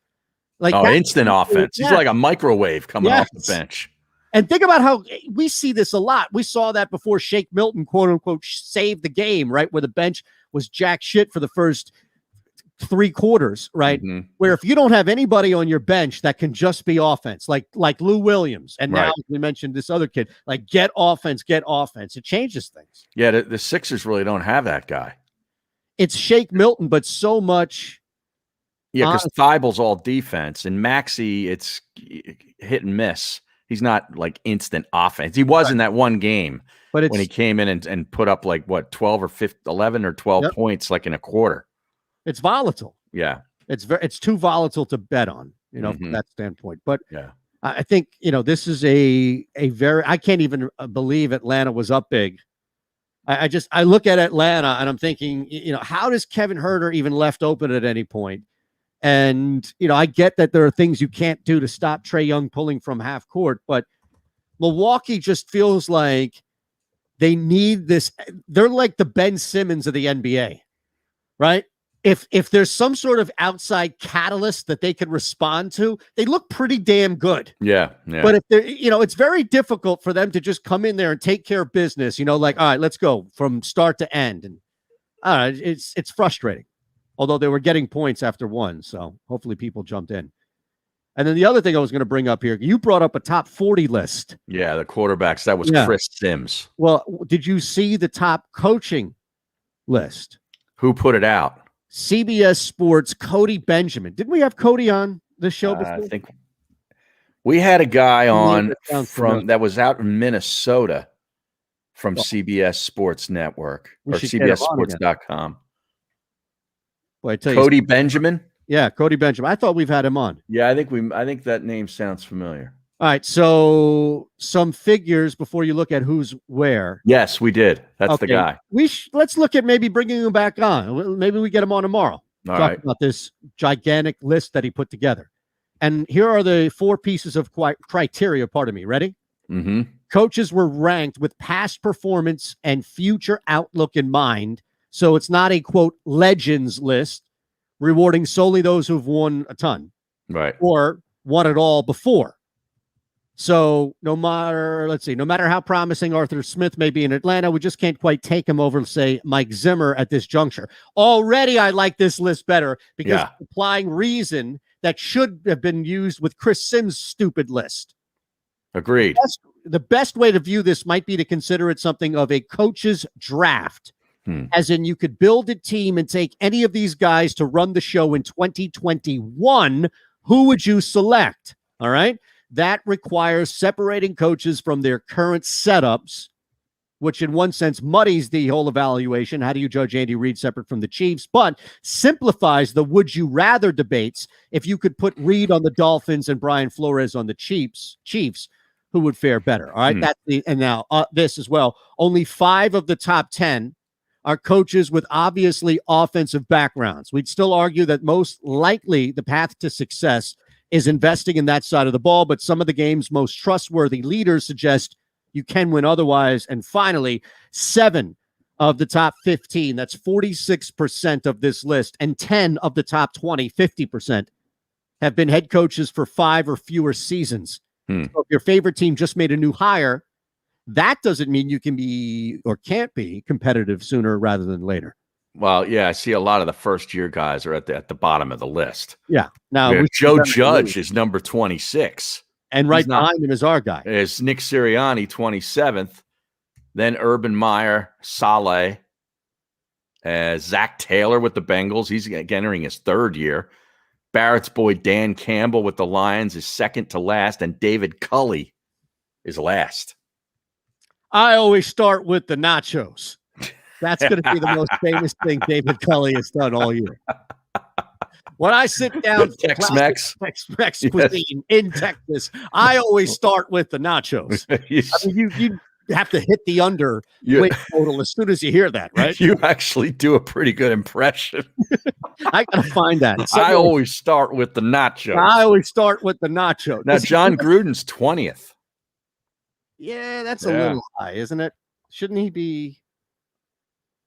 Speaker 2: Instant offense. He's like a microwave coming off the bench.
Speaker 1: And think about how we see this a lot. We saw that before Shake Milton, quote unquote, saved the game, right? Where the bench was jack shit for the first 3 quarters, right? Where if you don't have anybody on your bench that can just be offense, like Lou Williams, and now we mentioned this other kid, get offense. It changes things.
Speaker 2: Yeah, the Sixers really don't have that guy.
Speaker 1: It's Shake Milton, but so much.
Speaker 2: Yeah, because Thibel's all defense, and Maxey, it's hit and miss. He's not instant offense. He was in that one game, but when he came in and put up 12 or 11 or 12 points in a quarter.
Speaker 1: It's volatile.
Speaker 2: Yeah,
Speaker 1: it's too volatile to bet on, from that standpoint. But I think this is a very, I can't even believe Atlanta was up big. I look at Atlanta and I'm thinking, how does Kevin Huerter even left open at any point? And, I get that there are things you can't do to stop Trae Young pulling from half court, but Milwaukee just feels like they need this. They're like the Ben Simmons of the NBA, right? If there's some sort of outside catalyst that they could respond to, they look pretty damn good.
Speaker 2: Yeah.
Speaker 1: But if they're, it's very difficult for them to just come in there and take care of business, all right, let's go from start to end. And it's frustrating. Although they were getting points after 1, so hopefully people jumped in. And then the other thing I was going to bring up here, you brought up a top 40 list.
Speaker 2: Yeah, the quarterbacks. That was Chris Sims.
Speaker 1: Well, did you see the top coaching list?
Speaker 2: Who put it out?
Speaker 1: CBS Sports, Cody Benjamin. Didn't we have Cody on this show before?
Speaker 2: I think we had a guy on that was out in Minnesota from CBS Sports Network or CBSSports.com.
Speaker 1: Boy, I tell
Speaker 2: Cody Benjamin?
Speaker 1: Yeah, Cody Benjamin. I thought we've had him on.
Speaker 2: Yeah, I think that name sounds familiar.
Speaker 1: All right, so some figures before you look at who's where.
Speaker 2: Yes, we did. That's the guy.
Speaker 1: Let's look at maybe bringing him back on. Maybe we get him on tomorrow. Talk about this gigantic list that he put together. And here are the 4 pieces of criteria. Pardon me. Ready? Coaches were ranked with past performance and future outlook in mind. So it's not a, quote, legends list, rewarding solely those who've won a ton.
Speaker 2: Right.
Speaker 1: Or won it all before. So no matter how promising Arthur Smith may be in Atlanta, we just can't quite take him over, say, Mike Zimmer at this juncture. Already I like this list better because it's applying reason that should have been used with Chris Sims' stupid list.
Speaker 2: Agreed.
Speaker 1: The best way to view this might be to consider it something of a coach's draft. As in, you could build a team and take any of these guys to run the show in 2021. Who would you select? All right. That requires separating coaches from their current setups which in one sense muddies the whole evaluation. How do you judge Andy Reid separate from the Chiefs? But simplifies the would you rather debates. If you could put Reid on the Dolphins and Brian Flores on the Chiefs, who would fare better? All right. And now this as well. Only 5 of the top 10 are coaches with obviously offensive backgrounds. We'd still argue that most likely the path to success is investing in that side of the ball, but some of the game's most trustworthy leaders suggest you can win otherwise. And finally, 7 of the top 15, that's 46% of this list, and 10 of the top 20, 50%, have been head coaches for 5 or fewer seasons. So if your favorite team just made a new hire, that doesn't mean you can be or can't be competitive sooner rather than later.
Speaker 2: Well, yeah, I see a lot of the first-year guys are at the bottom of the list.
Speaker 1: Yeah. Now,
Speaker 2: Joe Judge is number 26.
Speaker 1: And right behind him is our guy.
Speaker 2: Is Nick Sirianni, 27th. Then Urban Meyer, Saleh, Zach Taylor with the Bengals. He's entering his 3rd year. Barrett's boy Dan Campbell with the Lions is second to last. And David Culley is last.
Speaker 1: I always start with the nachos. That's going to be the most famous thing David Culley has done all year. When I sit down
Speaker 2: Tex-Mex
Speaker 1: cuisine in Texas, I always start with the nachos. I mean, you have to hit the under weight total as soon as you hear that, right?
Speaker 2: You actually do a pretty good impression.
Speaker 1: I got to find that.
Speaker 2: I always start with the nachos.
Speaker 1: I always start with the nachos.
Speaker 2: Now, John Gruden's 20th.
Speaker 1: Yeah, that's a little high, isn't it? Shouldn't he be?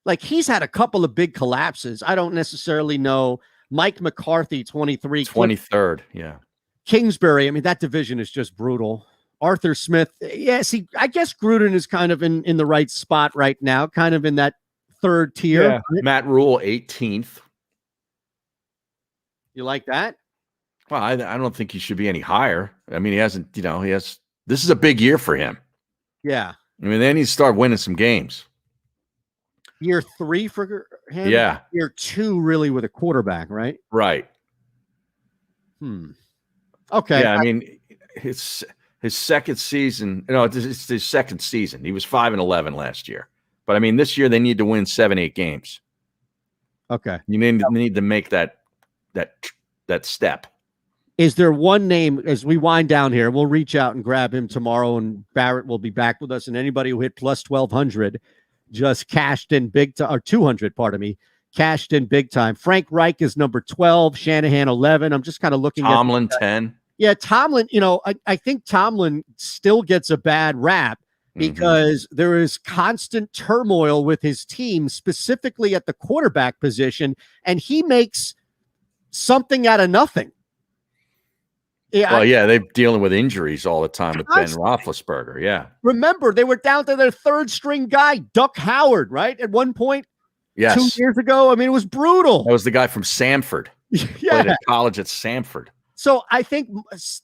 Speaker 1: Like, he's had a couple of big collapses. I don't necessarily know. Mike McCarthy, 23.
Speaker 2: 23rd, yeah.
Speaker 1: Kingsbury, I mean, that division is just brutal. Arthur Smith, see, I guess Gruden is kind of in the right spot right now, kind of in that 3rd tier.
Speaker 2: Yeah. Matt Rule, 18th.
Speaker 1: You like that?
Speaker 2: Well, I don't think he should be any higher. I mean, he hasn't, this is a big year for him.
Speaker 1: Yeah.
Speaker 2: I mean, they need to start winning some games.
Speaker 1: Year 3 for him?
Speaker 2: Yeah.
Speaker 1: Year 2 really with a quarterback, right?
Speaker 2: Right.
Speaker 1: Okay.
Speaker 2: Yeah, I mean, his second season, it's his second season. He was 5-11 last year. But I mean, this year they need to win 7-8 games.
Speaker 1: Okay.
Speaker 2: You need to make that step.
Speaker 1: Is there one name as we wind down here? We'll reach out and grab him tomorrow, and Barrett will be back with us. And anybody who hit plus 1,200 just cashed in big time, or 200, pardon me, cashed in big time. Frank Reich is number 12, Shanahan 11. I'm just kind of looking
Speaker 2: Tomlin 10.
Speaker 1: Yeah, Tomlin, I think Tomlin still gets a bad rap because there is constant turmoil with his team, specifically at the quarterback position, and he makes something out of nothing.
Speaker 2: Yeah, they're dealing with injuries all the time with Ben Roethlisberger. Yeah.
Speaker 1: Remember, they were down to their 3rd string guy, Duck Howard, right? At one point, 2 years ago. I mean, it was brutal.
Speaker 2: That was the guy from Samford. Played at college at Samford.
Speaker 1: So I think,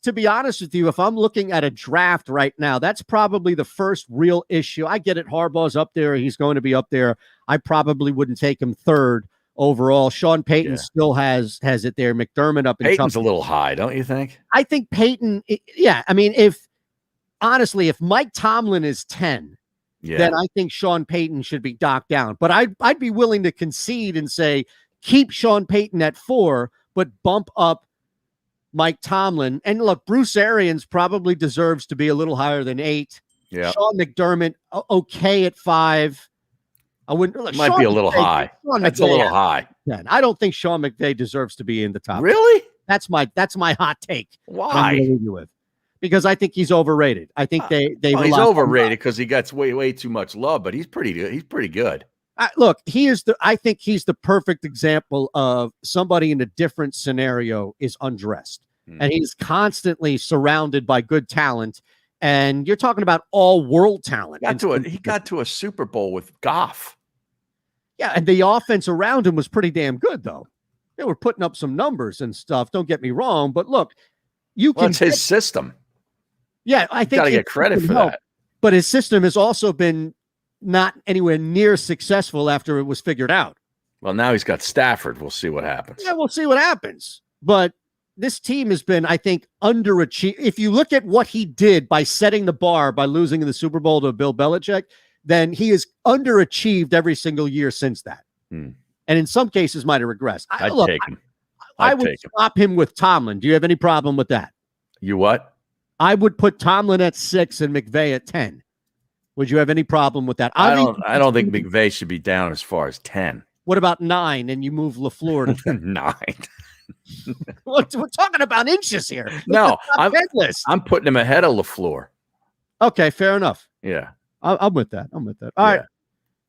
Speaker 1: to be honest with you, if I'm looking at a draft right now, that's probably the first real issue. I get it. Harbaugh's up there. He's going to be up there. I probably wouldn't take him 3rd overall. Sean Payton still has it there. McDermott up in
Speaker 2: Payton's a little high, don't you think?
Speaker 1: I think Payton, I mean, if Mike Tomlin is 10, then I think Sean Payton should be docked down. But I'd be willing to concede and say keep Sean Payton at 4, but bump up Mike Tomlin. And look, Bruce Arians probably deserves to be a little higher than 8.
Speaker 2: Yeah.
Speaker 1: Sean McDermott, okay at 5. I wouldn't. Look,
Speaker 2: might be a little high. That's a little high.
Speaker 1: I don't think Sean McVay deserves to be in the top.
Speaker 2: Really?
Speaker 1: That's my hot take.
Speaker 2: Why?
Speaker 1: Because I think he's overrated. I think they
Speaker 2: he's overrated because he gets way too much love, but he's pretty good. He's pretty good.
Speaker 1: Look, I think he's the perfect example of somebody in a different scenario is undressed, and he's constantly surrounded by good talent. And you're talking about all world talent.
Speaker 2: He got to a Super Bowl with Goff.
Speaker 1: Yeah, and the offense around him was pretty damn good, though. They were putting up some numbers and stuff. Don't get me wrong, but look,
Speaker 2: it's his system.
Speaker 1: Yeah, I think
Speaker 2: you got to get credit for that.
Speaker 1: But his system has also been not anywhere near successful after it was figured out.
Speaker 2: Well, now he's got Stafford. We'll see what happens.
Speaker 1: Yeah, we'll see what happens. But this team has been, I think, underachieved. If you look at what he did by setting the bar by losing in the Super Bowl to Bill Belichick, then he has underachieved every single year since that. And in some cases might have regressed.
Speaker 2: I'd take him.
Speaker 1: I would swap him with Tomlin. Do you have any problem with that?
Speaker 2: You what?
Speaker 1: I would put Tomlin at 6 and McVay at 10. Would you have any problem with that?
Speaker 2: I don't think McVay should be down as far as 10.
Speaker 1: What about 9 and you move LaFleur to
Speaker 2: 9?
Speaker 1: We're talking about inches here.
Speaker 2: No, I'm putting him ahead of LaFleur.
Speaker 1: Okay, fair enough.
Speaker 2: Yeah.
Speaker 1: I'm with that. All right.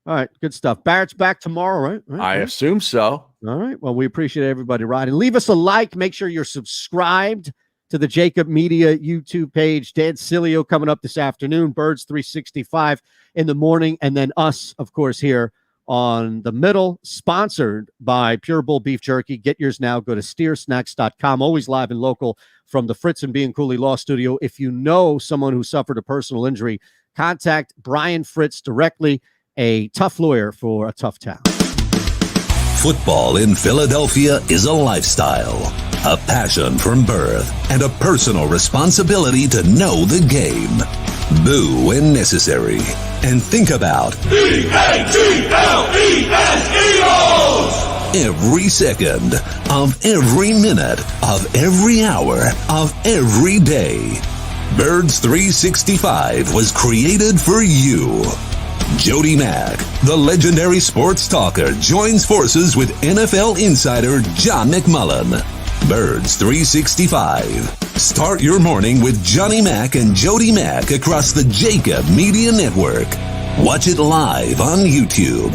Speaker 1: All right, good stuff. Barrett's back tomorrow, right?
Speaker 2: I assume so.
Speaker 1: All right. Well, we appreciate everybody riding. Leave us a like. Make sure you're subscribed to the JAKIB Media YouTube page. Dan Cilio coming up this afternoon. Birds 365 in the morning. And then us, of course, here on the middle. Sponsored by Pure Bull Beef Jerky. Get yours now. Go to steersnacks.com. Always live and local from the Fritz and B. Cooley Law Studio. If you know someone who suffered a personal injury, contact Brian Fritz directly. A tough lawyer for a tough town.
Speaker 15: Football in Philadelphia is a lifestyle, a passion from birth, and a personal responsibility to know the game. Boo when necessary. And think about EAGLES! Every second of every minute of every hour of every day. Birds 365 was created for you. Jody Mack, the legendary sports talker, joins forces with NFL insider John McMullen. Birds 365. Start your morning with Johnny Mack and Jody Mack across the JAKIB Media Network. Watch it live on YouTube.